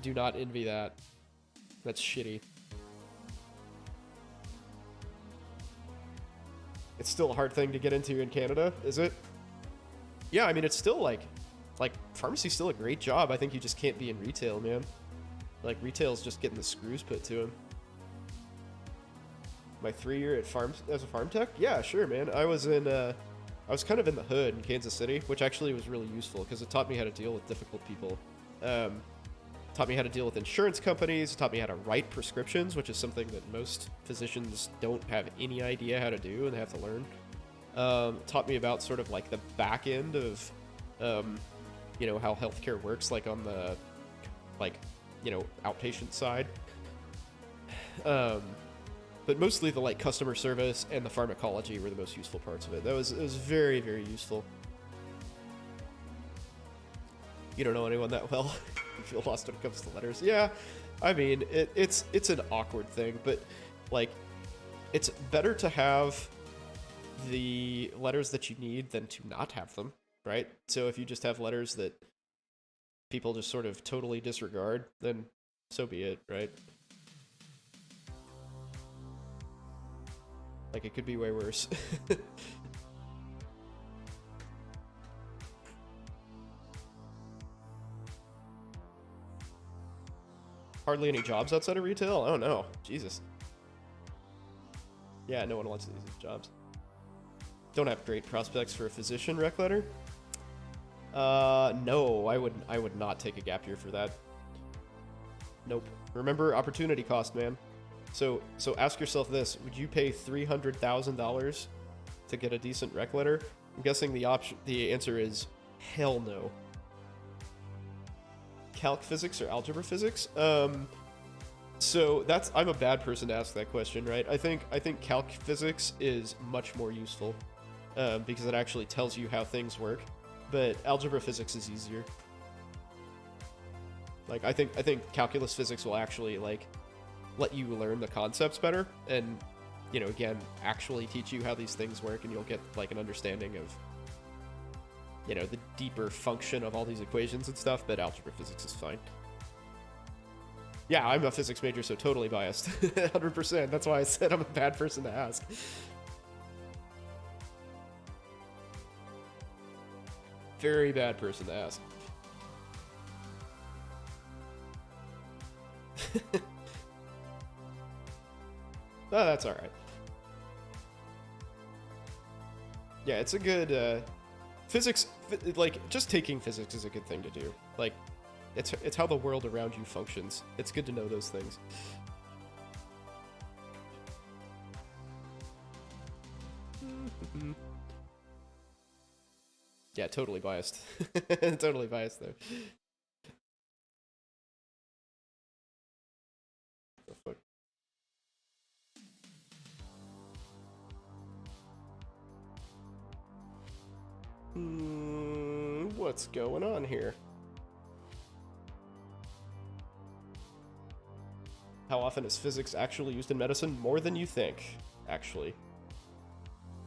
Do not envy that. That's shitty. It's still a hard thing to get into in Canada, is it? Yeah, I mean, it's still like pharmacy's still a great job. I think you just can't be in retail, man. Like, retail's just getting the screws put to him. My 3 year at as a farm tech? Yeah, sure, man. I was kind of in the hood in Kansas City, which actually was really useful because it taught me how to deal with difficult people. Taught me how to deal with insurance companies, taught me how to write prescriptions, which is something that most physicians don't have any idea how to do and they have to learn. Taught me about sort of like the back end of, you know, how healthcare works, like on the like, outpatient side. But mostly the like customer service and the pharmacology were the most useful parts of it. It was very, very useful. You don't know anyone that well. You feel lost when it comes to letters. Yeah, I mean it's an awkward thing, but like it's better to have the letters that you need than to not have them, right? So if you just have letters that people just sort of totally disregard, then so be it, right? Like, it could be way worse. Hardly any jobs outside of retail? Oh no, Jesus. Yeah, no one wants these jobs. Don't have great prospects for a physician rec letter? No, I would not take a gap year for that. Nope. Remember opportunity cost, man. So ask yourself this: would you pay $300,000 to get a decent rec letter? I'm guessing the answer is hell no. Calc physics or algebra physics? So I'm a bad person to ask that question, right? I think calc physics is much more useful because it actually tells you how things work, but algebra physics is easier. Like I think calculus physics will actually like let you learn the concepts better and, again, actually teach you how these things work, and you'll get like an understanding of, the deeper function of all these equations and stuff, but algebra physics is fine. Yeah, I'm a physics major, so totally biased. 100%. That's why I said I'm a bad person to ask. Very bad person to ask. Oh, that's alright. Yeah, it's a good, physics, like, just taking physics is a good thing to do. Like, it's how the world around you functions. It's good to know those things. Yeah, totally biased. Totally biased, though. The fuck? What's going on here? How often is physics actually used in medicine? More than you think, actually.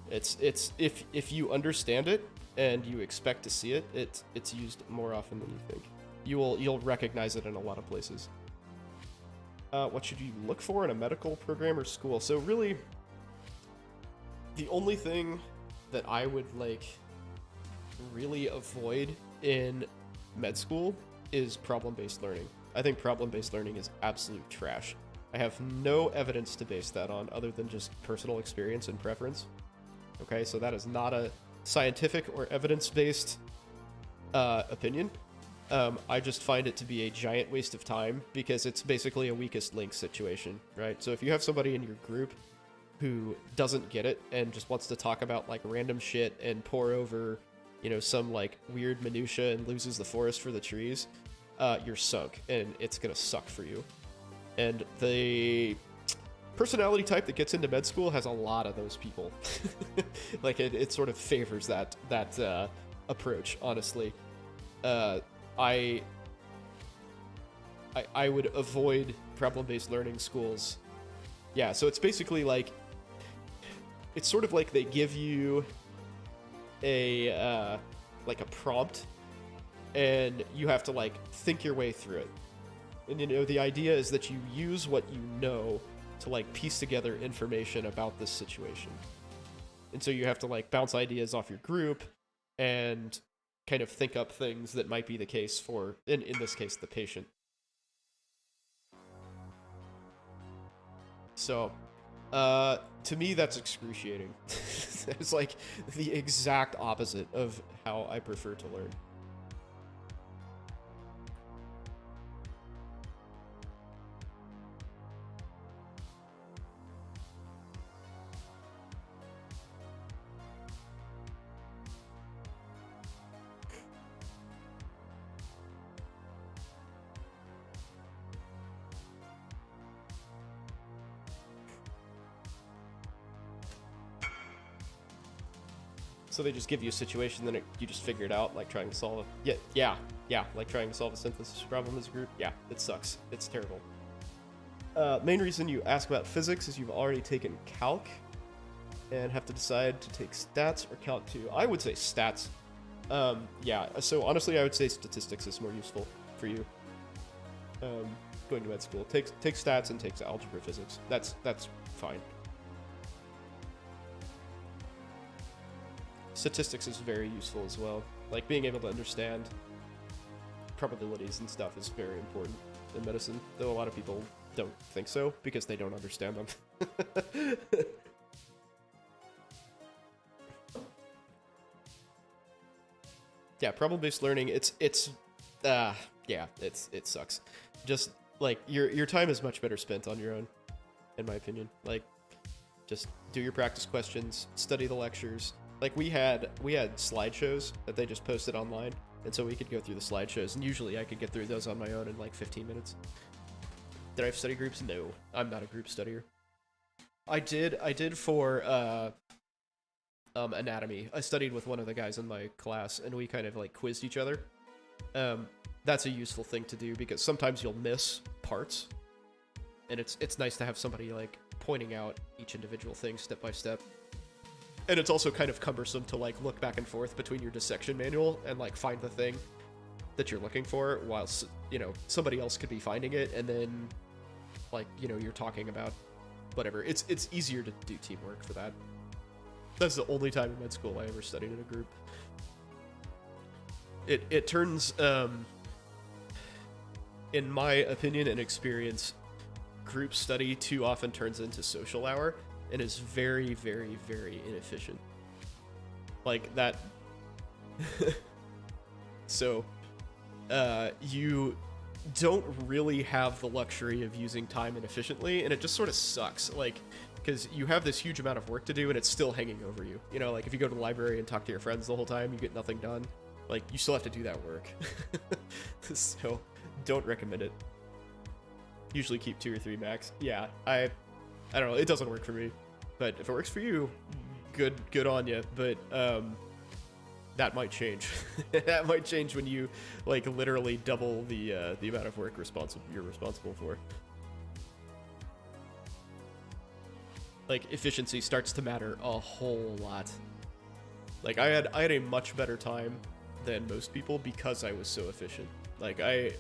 It's if you understand it and you expect to see it, it's used more often than you think. You'll recognize it in a lot of places. What should you look for in a medical program or school? So really, the only thing that I would really avoid in med school is problem-based learning. I think problem-based learning is absolute trash. I have no evidence to base that on other than just personal experience and preference. Okay, so that is not a scientific or evidence-based opinion. I just find it to be a giant waste of time because it's basically a weakest link situation, right? So if you have somebody in your group who doesn't get it and just wants to talk about like random shit and pour over, some like weird minutia and loses the forest for the trees, you're sunk and it's gonna suck for you. And the personality type that gets into med school has a lot of those people. Like it sort of favors that approach, honestly. I would avoid problem-based learning schools. Yeah, so it's basically like, it's sort of like they give you a prompt, and you have to like think your way through it. And the idea is that you use what you know to like piece together information about this situation. And so you have to like bounce ideas off your group and kind of think up things that might be the case for, in this case, the patient. So, to me, that's excruciating. It's like the exact opposite of how I prefer to learn. So they just give you a situation, then you just figure it out, like trying to solve it. Yeah, like trying to solve a synthesis problem as a group. Yeah, it sucks. It's terrible. Main reason you ask about physics is you've already taken calc and have to decide to take stats or calc 2. I would say stats. Yeah, so honestly, I would say statistics is more useful for you. Going to med school. Take stats and takes algebra physics. That's fine. Statistics is very useful as well. Like being able to understand probabilities and stuff is very important in medicine, though a lot of people don't think so because they don't understand them. Yeah, problem-based learning, it sucks. Just like your time is much better spent on your own, in my opinion. Like just do your practice questions, study the lectures. Like we had slideshows that they just posted online, and so we could go through the slideshows, and usually I could get through those on my own in like 15 minutes. Did I have study groups? No, I'm not a group studier. I did for anatomy. I studied with one of the guys in my class, and we kind of like quizzed each other. That's a useful thing to do because sometimes you'll miss parts, and it's nice to have somebody like pointing out each individual thing step by step. And it's also kind of cumbersome to like look back and forth between your dissection manual and like find the thing that you're looking for while, you know, somebody else could be finding it, and then like, you know, you're talking about whatever. It's easier to do teamwork for that. That's the only time in med school I ever studied in a group. It turns, in my opinion and experience, group study too often turns into social hour and is very, very, very inefficient. Like that. So, you don't really have the luxury of using time inefficiently, and it just sort of sucks. Like, because you have this huge amount of work to do, and it's still hanging over you. You know, like if you go to the library and talk to your friends the whole time, you get nothing done. Like, you still have to do that work. So, don't recommend it. Usually keep 2 or 3 max. Yeah, I don't know, it doesn't work for me. But if it works for you, good on you. But that might change. That might change when you like literally double the amount of work you're responsible for. Like efficiency starts to matter a whole lot. Like I had a much better time than most people because I was so efficient. Like I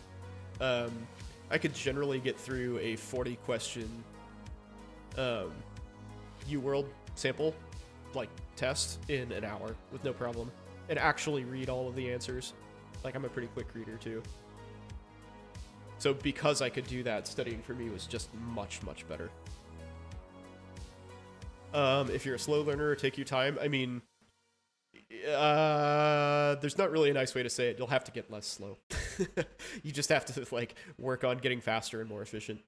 could generally get through a 40 question UWorld sample like test in an hour with no problem, and actually read all of the answers. Like I'm a pretty quick reader too. So because I could do that, studying for me was just much better. If you're a slow learner, take your time. I mean, there's not really a nice way to say it. You'll have to get less slow. You just have to like work on getting faster and more efficient.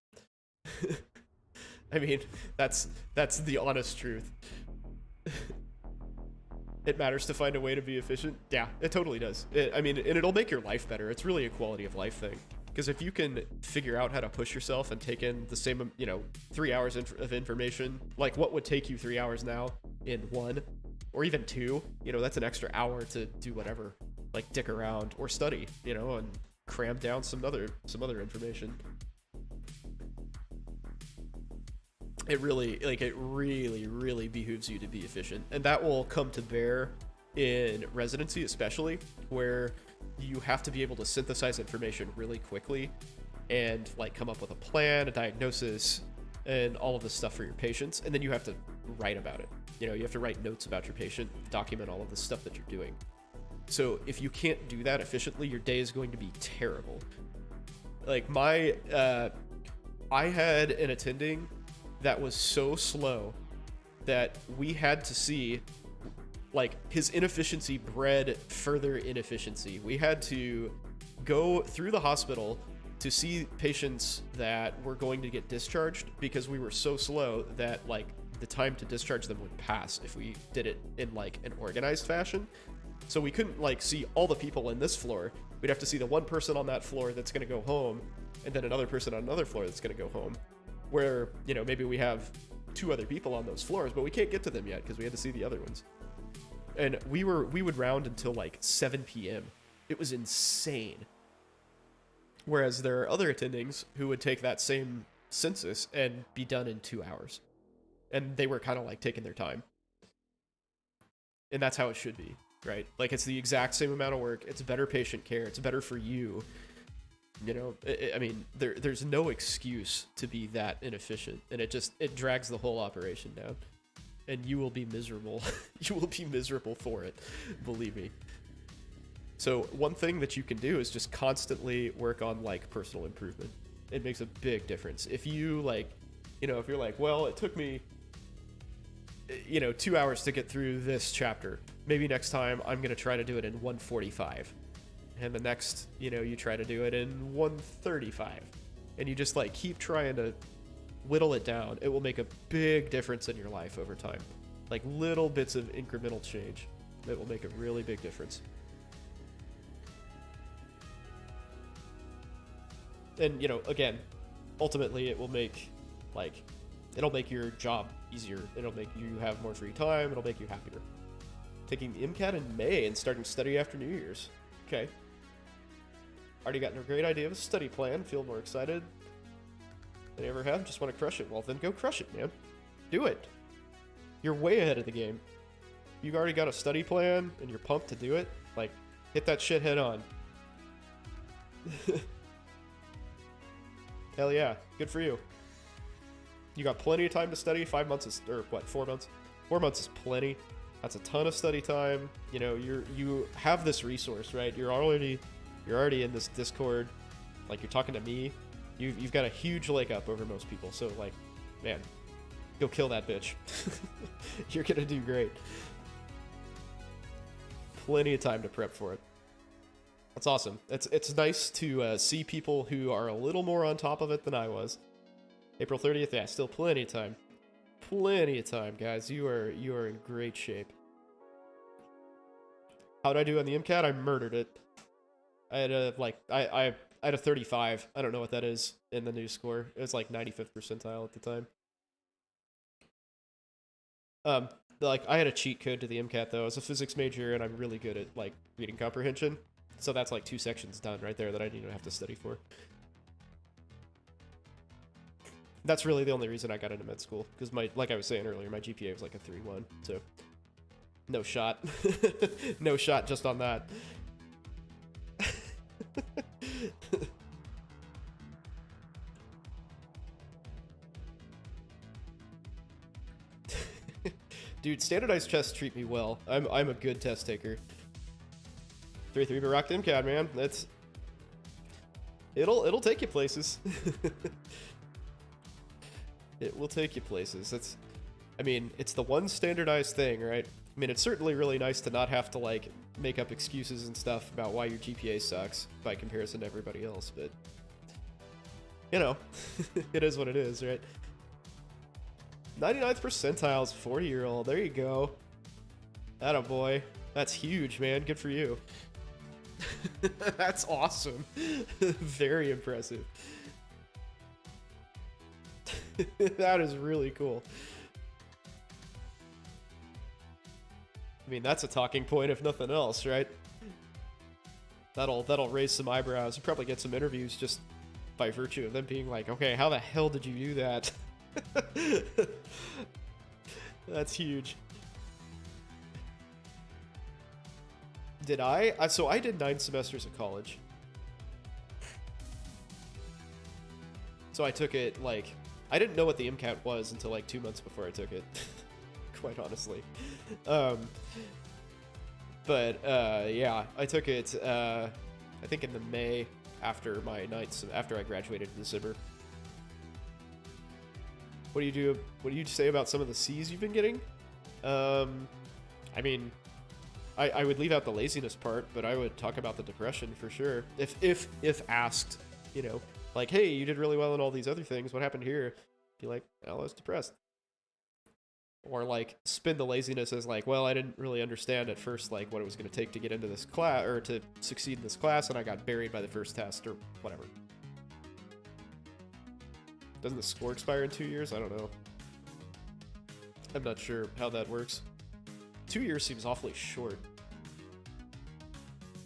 I mean, that's the honest truth. It matters to find a way to be efficient. Yeah, it totally does. I mean, and it'll make your life better. It's really a quality of life thing. Because if you can figure out how to push yourself and take in the same, 3 hours of information, like what would take you 3 hours now in 1 or even 2, that's an extra hour to do whatever, like dick around or study, and cram down some other information. It really behooves you to be efficient, and that will come to bear in residency, especially where you have to be able to synthesize information really quickly and like come up with a plan, a diagnosis, and all of this stuff for your patients, and then you have to write about it. You have to write notes about your patient, document all of the stuff that you're doing. So if you can't do that efficiently, your day is going to be terrible. Like I had an attending that was so slow that we had to see like his inefficiency bred further inefficiency. We had to go through the hospital to see patients that were going to get discharged because we were so slow that like the time to discharge them would pass if we did it in like an organized fashion. So we couldn't like see all the people in this floor. We'd have to see the one person on that floor that's going to go home, and then another person on another floor that's going to go home, where maybe we have 2 other people on those floors, but we can't get to them yet because we had to see the other ones. and we would round until like 7 p.m. It was insane. Whereas there are other attendings who would take that same census and be done in 2 hours. And they were kind of like taking their time. And that's how it should be, right? Like, it's the exact same amount of work. It's better patient care. It's better for you. You know, I mean, there's no excuse to be that inefficient. And it drags the whole operation down. And you will be miserable. You will be miserable for it. Believe me. So one thing that you can do is just constantly work on, like, personal improvement. It makes a big difference. If you, like, you know, if you're like, well, it took me, you know, 2 hours to get through this chapter. Maybe next time I'm going to try to do it in 1:45. And the next, you know, you try to do it in 1:35. And you just, like, keep trying to whittle it down. It will make a big difference in your life over time. Like, little bits of incremental change. It will make a really big difference. And, you know, again, ultimately it will make, like, it'll make your job easier. It'll make you have more free time. It'll make you happier. Taking the MCAT in May and starting study after New Year's. Okay. Already gotten a great idea of a study plan. Feel more excited than I ever have. Just want to crush it. Well, then go crush it, man. Do it. You're way ahead of the game. You've already got a study plan and you're pumped to do it. Like, hit that shit head on. Hell yeah. Good for you. You got plenty of time to study. 5 months is, or what, 4 months? 4 months is plenty. That's a ton of study time. You know, you have this resource, right? You're already in this Discord. Like, you're talking to me. You've got a huge leg up over most people. So, like, man, go kill that bitch. You're gonna do great. Plenty of time to prep for it. That's awesome. It's nice to see people who are a little more on top of it than I was. April 30th, yeah, still plenty of time. Plenty of time, guys. You are in great shape. How'd I do on the MCAT? I murdered it. I had a, like, I had a 35. I don't know what that is in the new score. It was like 95th percentile at the time. Like, I had a cheat code to the MCAT, though. I was a physics major, and I'm really good at, like, reading comprehension. So that's like 2 sections done right there that I didn't even have to study for. That's really the only reason I got into med school, because like I was saying earlier, my GPA was like a 3.1, so no shot. No shot just on that. Dude, standardized tests treat me well. I'm a good test taker. 3-3 but rocked MCAT, man. It'll take you places. It will take you places. I mean, it's the one standardized thing, right? I mean, it's certainly really nice to not have to, like, make up excuses and stuff about why your GPA sucks by comparison to everybody else, but, you know, it is what it is, right? 99th percentile is 40-year-old. There you go. Attaboy. That's huge, man. Good for you. That's awesome. Very impressive. That is really cool. I mean, that's a talking point if nothing else, right? That'll raise some eyebrows. You probably get some interviews just by virtue of them being like, okay, how the hell did you do that? That's huge. Did I? So I did 9 semesters of college. So I took it, like, I didn't know what the MCAT was until like 2 months before I took it. Quite honestly. Yeah, I took it, I think in the May after my after I graduated in December. What do you say about some of the C's you've been getting? I mean, I would leave out the laziness part, but I would talk about the depression for sure. If asked, you know, like, hey, you did really well in all these other things, what happened here? Be like, oh, I was depressed. Or, like, spin the laziness as, like, well, I didn't really understand at first, like, what it was going to take to get into this class, or to succeed in this class, and I got buried by the first test, or whatever. Doesn't the score expire in 2 years? I don't know. I'm not sure how that works. 2 years seems awfully short.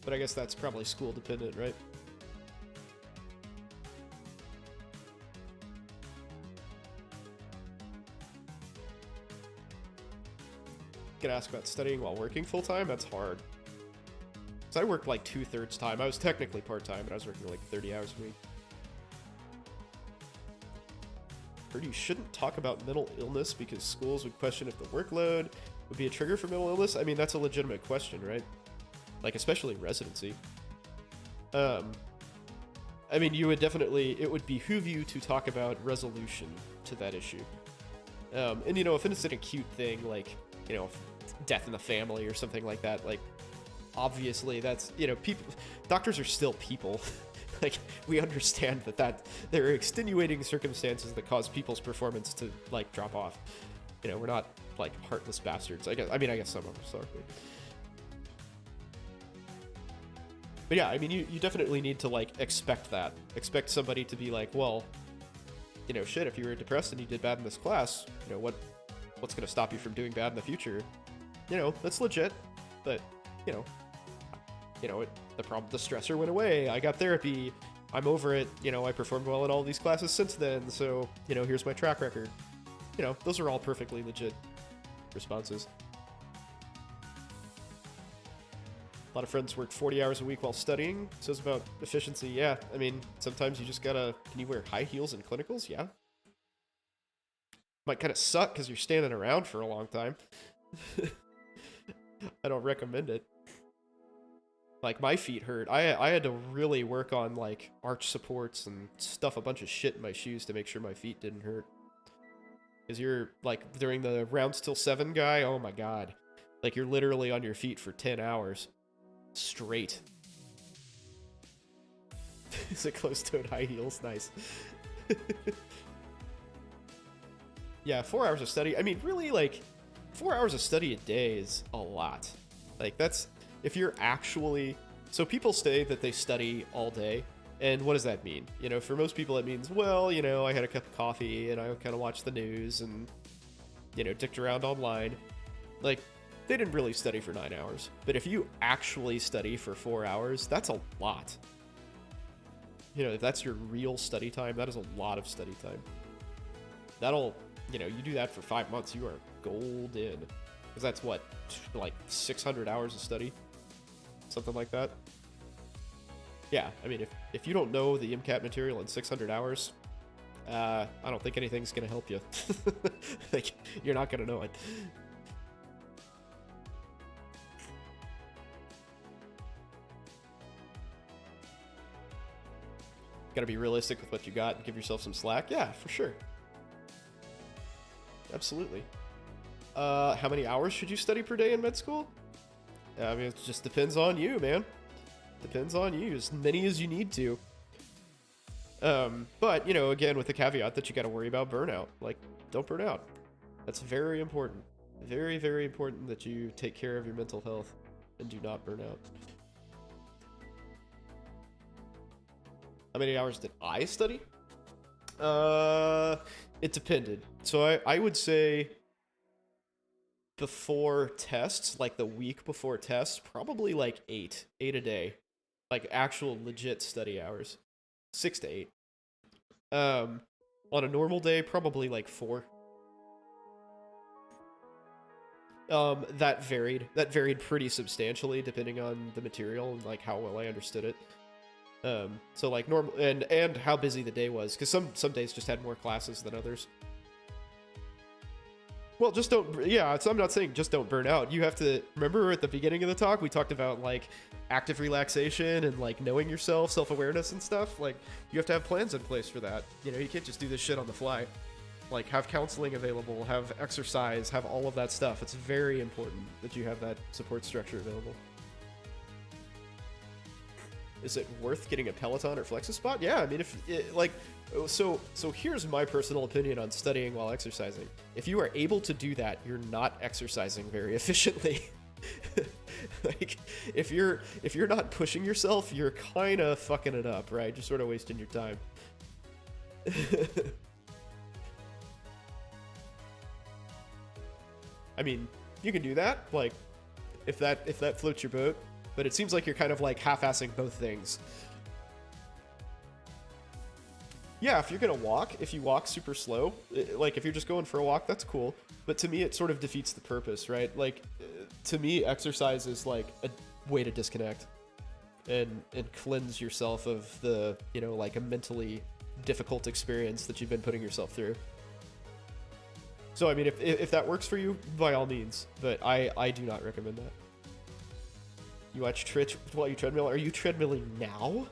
But I guess that's probably school dependent, right? Gonna ask about studying while working full-time? That's hard. So I worked like 2/3 time. I was technically part-time, but I was working like 30 hours a week. Heard you shouldn't talk about mental illness because schools would question if the workload would be a trigger for mental illness. I mean, that's a legitimate question, right? Like, especially residency. I mean, you would definitely, it would behoove you to talk about resolution to that issue. And, you know, if it's an acute thing, like, you know, death in the family or something like that, like, obviously that's, you know, doctors are still people. Like, we understand that there are extenuating circumstances that cause people's performance to, like, drop off. You know, we're not, like, heartless bastards. I guess some of us are. But yeah, I mean, you definitely need to, like, expect that. Expect somebody to be like, well, you know, shit, if you were depressed and you did bad in this class, you know, what's going to stop you from doing bad in the future? You know, that's legit. But, you know, the stressor went away. I got therapy. I'm over it. You know, I performed well in all these classes since then. So, you know, here's my track record. You know, those are all perfectly legit responses. A lot of friends work 40 hours a week while studying. Says about efficiency. Yeah, I mean, sometimes you just gotta... Can you wear high heels in clinicals? Yeah. Might kind of suck because you're standing around for a long time. I don't recommend it. Like, my feet hurt. I had to really work on, like, arch supports and stuff a bunch of shit in my shoes to make sure my feet didn't hurt. Because you're, like, during the rounds till 7 guy, oh my god. Like, you're literally on your feet for 10 hours. Straight. Is it closed-toed high heels? Nice. Yeah, 4 hours of study. I mean, really, like, 4 hours of study a day is a lot. Like, that's... If you're actually... So people say that they study all day, and what does that mean? You know, for most people it means, well, you know, I had a cup of coffee, and I kind of watched the news, and, you know, dicked around online. Like, they didn't really study for 9 hours. But if you actually study for 4 hours, that's a lot. You know, if that's your real study time, that is a lot of study time. That'll... You know, you do that for 5 months, you are golden. Because that's what, like 600 hours of study? Something like that? Yeah, I mean, if you don't know the MCAT material in 600 hours, I don't think anything's going to help you. Like, you're not going to know it. Got to be realistic with what you got and give yourself some slack. Yeah, for sure. Absolutely. How many hours should you study per day in med school? I mean, it just depends on you, man. Depends on you. As many as you need to. But, you know, again, with the caveat that you got to worry about burnout. Like, don't burn out. That's very important. Very, very important that you take care of your mental health and do not burn out. How many hours did I study? It depended. So I would say before tests, like the week before tests, probably like 8 a day. Like actual legit study hours. 6 to 8. On a normal day, probably like 4. That varied. That varied pretty substantially depending on the material and like how well I understood it. So like normal and how busy the day was, because some days just had more classes than others. Well, just don't. Yeah, I'm not saying just don't burn out. You have to remember at the beginning of the talk we talked about like active relaxation and like knowing yourself, self-awareness and stuff. Like you have to have plans in place for that. You know, you can't just do this shit on the fly. Like have counseling available, have exercise, have all of that stuff. It's very important that you have that support structure available. Is it worth getting a Peloton or FlexiSpot? Yeah, I mean, if it, like, so here's my personal opinion on studying while exercising. If you are able to do that, you're not exercising very efficiently. Like, if you're not pushing yourself, you're kind of fucking it up, right? Just sort of wasting your time. I mean, you can do that, like, if that floats your boat. But it seems like you're kind of like half-assing both things. Yeah, if you're gonna walk, if you walk super slow, like if you're just going for a walk, that's cool. But to me, it sort of defeats the purpose, right? Like, to me, exercise is like a way to disconnect and cleanse yourself of the, you know, like a mentally difficult experience that you've been putting yourself through. So I mean, if that works for you, by all means. But I do not recommend that. You watch Twitch while you treadmill? Are you treadmilling now?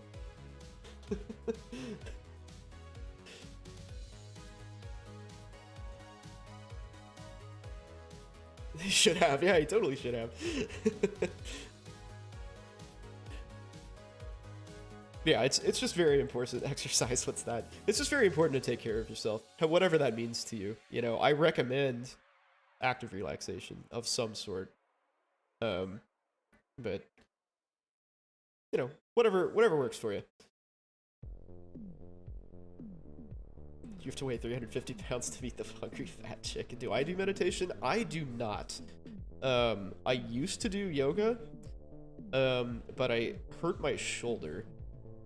They should have. Yeah, he totally should have. Yeah, it's just very important to exercise. What's that? It's just very important to take care of yourself, whatever that means to you. You know, I recommend active relaxation of some sort. But you know, whatever works for you. You have to weigh 350 pounds to meet the hungry fat chick. Do I do meditation? I do not. I used to do yoga, but I hurt my shoulder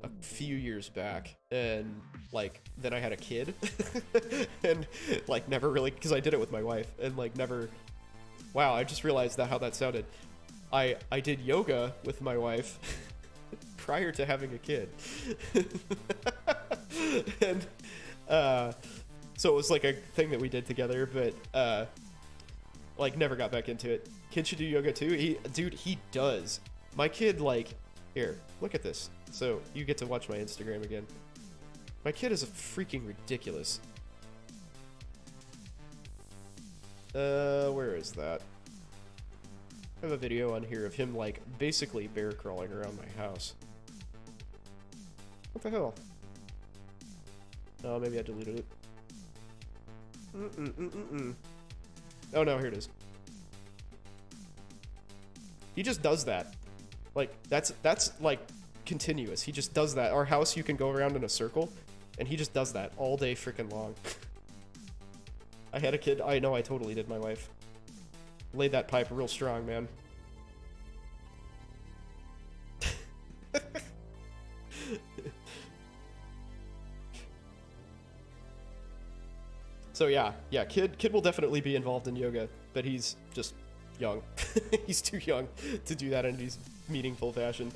a few years back, and like then I had a kid, and like never really, because I did it with my wife, and like never. Wow, I just realized how that sounded. I did yoga with my wife prior to having a kid, and so it was like a thing that we did together, but like never got back into it. Kid should do yoga too. Dude, he does. My kid, like, here, look at this. So you get to watch my Instagram again. My kid is freaking ridiculous. Where is that? I have a video on here of him, like, basically bear crawling around my house. What the hell? Oh, maybe I deleted it. Oh no, here it is. He just does that. Like, that's like continuous. He just does that. Our house, you can go around in a circle, and he just does that all day freaking long. I had a kid. I know I totally did my wife. Laid that pipe real strong, man. So yeah, kid will definitely be involved in yoga, but he's just young. He's too young to do that in any meaningful fashion.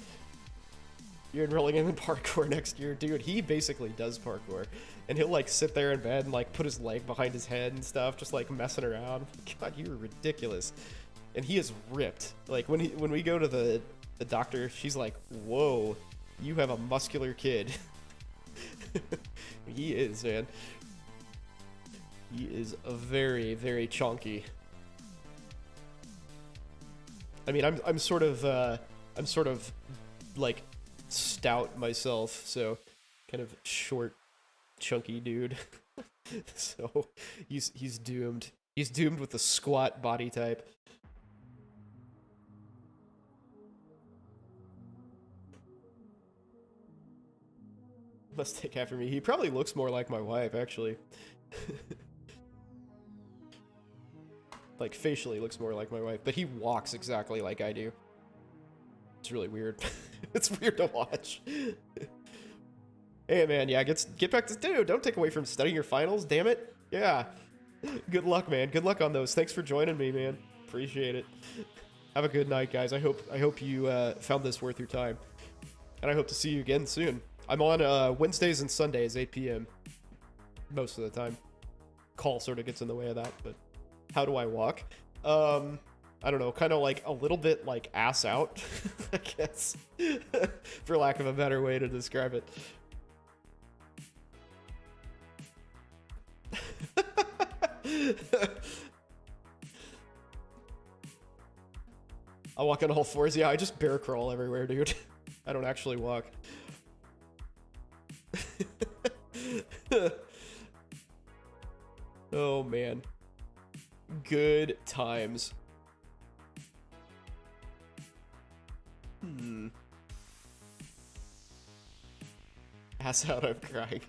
You're enrolling him in parkour next year, dude. He basically does parkour, and he'll like sit there in bed and like put his leg behind his head and stuff, just like messing around. God, you're ridiculous. And he is ripped. Like when we go to the doctor, she's like, "Whoa, you have a muscular kid." He is, man. He is a very, very chunky. I mean, I'm sort of like stout myself, so kind of short, chunky dude. So he's doomed. He's doomed with the squat body type. Must take after me. He probably looks more like my wife, actually. Like, facially looks more like my wife, but he walks exactly like I do. It's really weird. It's weird to watch. Hey, man, yeah, get back to... Dude, don't take away from studying your finals, damn it. Yeah. Good luck, man. Good luck on those. Thanks for joining me, man. Appreciate it. Have a good night, guys. I hope you found this worth your time. And I hope to see you again soon. I'm on Wednesdays and Sundays, 8 p.m. most of the time. Call sort of gets in the way of that, but how do I walk? I don't know, kind of like a little bit like ass out, I guess, for lack of a better way to describe it. I walk on all fours. Yeah, I just bear crawl everywhere, dude. I don't actually walk. Oh, man. Good times. Ass out, I'm crying.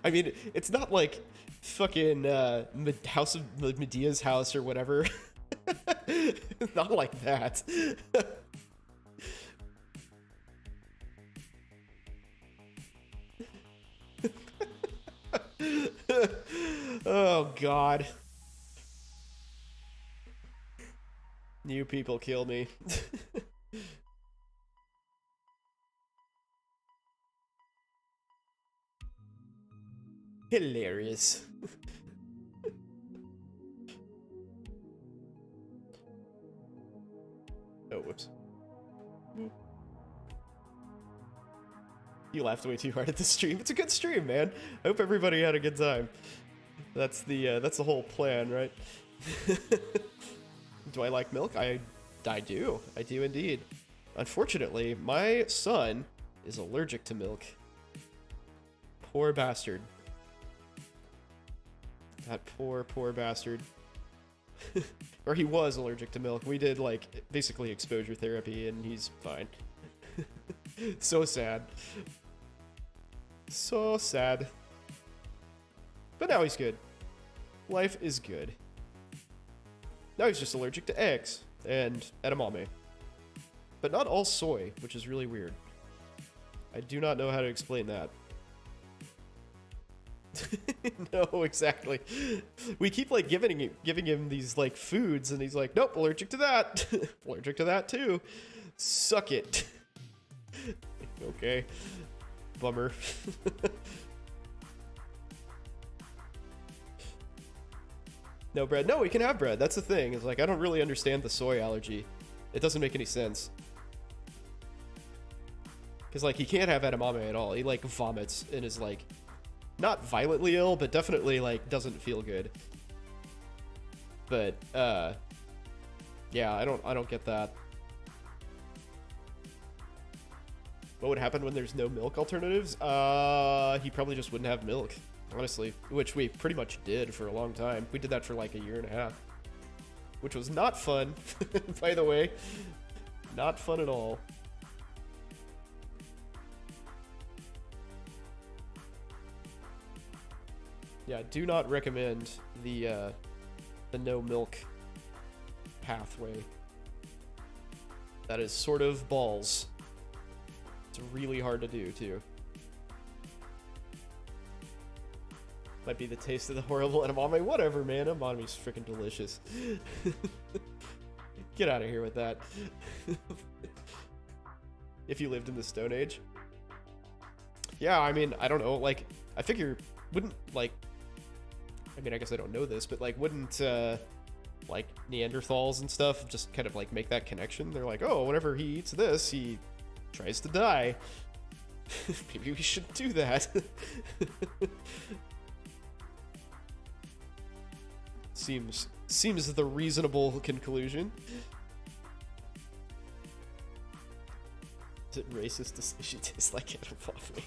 I mean, it's not like fucking House of Medea's house or whatever. Not like that. Oh, God. You people kill me. Hilarious. Oh, whoops. You laughed way too hard at the stream. It's a good stream, man. I hope everybody had a good time. That's the whole plan, right? Do I like milk? I do. I do indeed. Unfortunately, my son is allergic to milk. Poor bastard. That poor bastard. Or he was allergic to milk. We did, like, basically exposure therapy, and he's fine. So sad. So sad. But now he's good. Life is good. Now he's just allergic to eggs and edamame. But not all soy, which is really weird. I do not know how to explain that. No, exactly. We keep like giving him these like foods, and he's like, nope, allergic to that. Allergic to that too. Suck it. Okay. Bummer. No bread. No, we can have bread. That's the thing. It's like I don't really understand the soy allergy. It doesn't make any sense. Because like he can't have edamame at all. He like vomits and is like not violently ill, but definitely like doesn't feel good. But yeah, I don't get that. What would happen when there's no milk alternatives? He probably just wouldn't have milk, honestly, which we pretty much did for a long time. We did that for like a year and a half, which was not fun, by the way. Not fun at all. Yeah, do not recommend the no milk pathway. That is sort of balls. It's really hard to do, too. Might be the taste of the horrible edamame. Whatever, man. Edamame's freaking delicious. Get out of here with that. If you lived in the Stone Age. Yeah, I mean, I don't know. Like, I figure, wouldn't, like... I mean, I guess I don't know this, but, like, wouldn't, like, Neanderthals and stuff just kind of, like, make that connection? They're like, oh, whenever he eats this, he tries to die. Maybe we should do that. Seems the reasonable conclusion. Is it racist to say she tastes like edamame?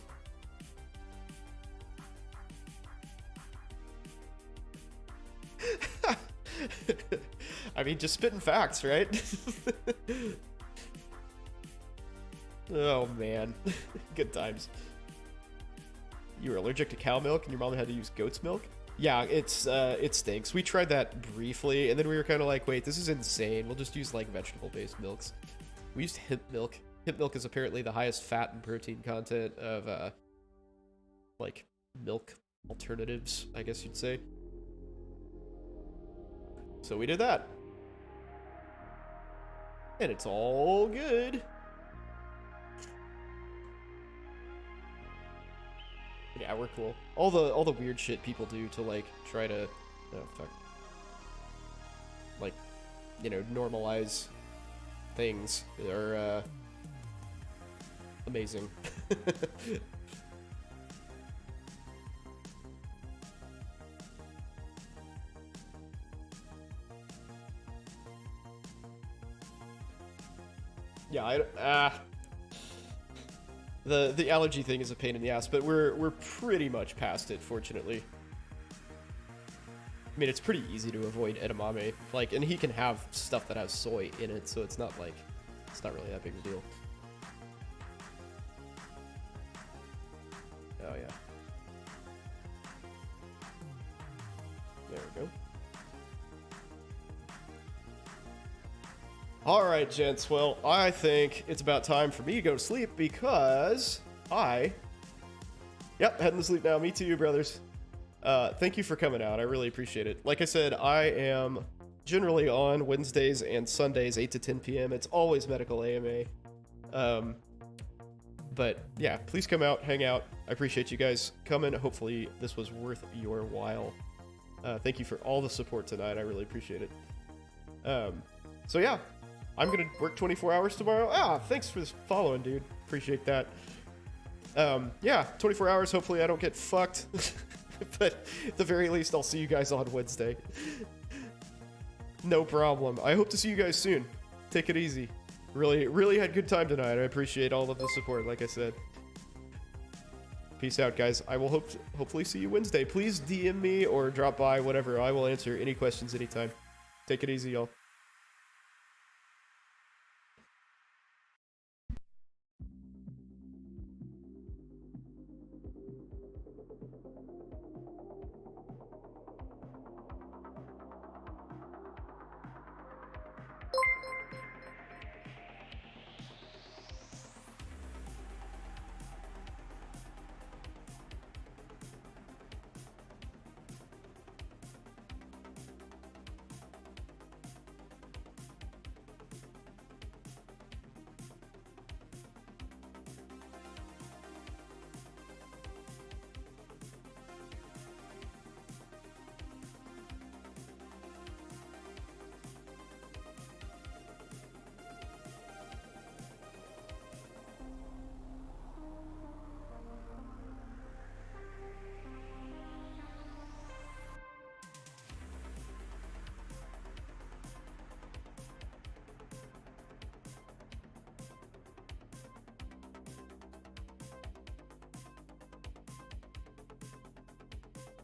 I mean, just spitting facts, right? Oh, man. Good times. You were allergic to cow milk and your mom had to use goat's milk? Yeah, it stinks. We tried that briefly, and then we were kind of like, wait, this is insane. We'll just use, like, vegetable-based milks. We used hemp milk. Hemp milk is apparently the highest fat and protein content of, like, milk alternatives, I guess you'd say. So we did that. And it's all good. Yeah, we're cool. All the weird shit people do to like try to like, you know, normalize things are amazing. Yeah, the allergy thing is a pain in the ass, but we're pretty much past it, fortunately. I mean, it's pretty easy to avoid edamame, like, and he can have stuff that has soy in it, so it's not like, it's not really that big of a deal. Oh yeah. There we go. All right, gents. Well, I think it's about time for me to go to sleep because Yep, heading to sleep now. Me too, brothers. Thank you for coming out. I really appreciate it. Like I said, I am generally on Wednesdays and Sundays, 8 to 10 p.m. It's always medical AMA. But yeah, please come out, hang out. I appreciate you guys coming. Hopefully this was worth your while. Thank you for all the support tonight. I really appreciate it. So yeah, I'm gonna work 24 hours tomorrow. Thanks for following, dude. Appreciate that. Yeah, 24 hours. Hopefully I don't get fucked. But at the very least, I'll see you guys on Wednesday. No problem. I hope to see you guys soon. Take it easy. Really had a good time tonight. I appreciate all of the support, like I said. Peace out, guys. I will hopefully see you Wednesday. Please DM me or drop by, whatever. I will answer any questions anytime. Take it easy, y'all.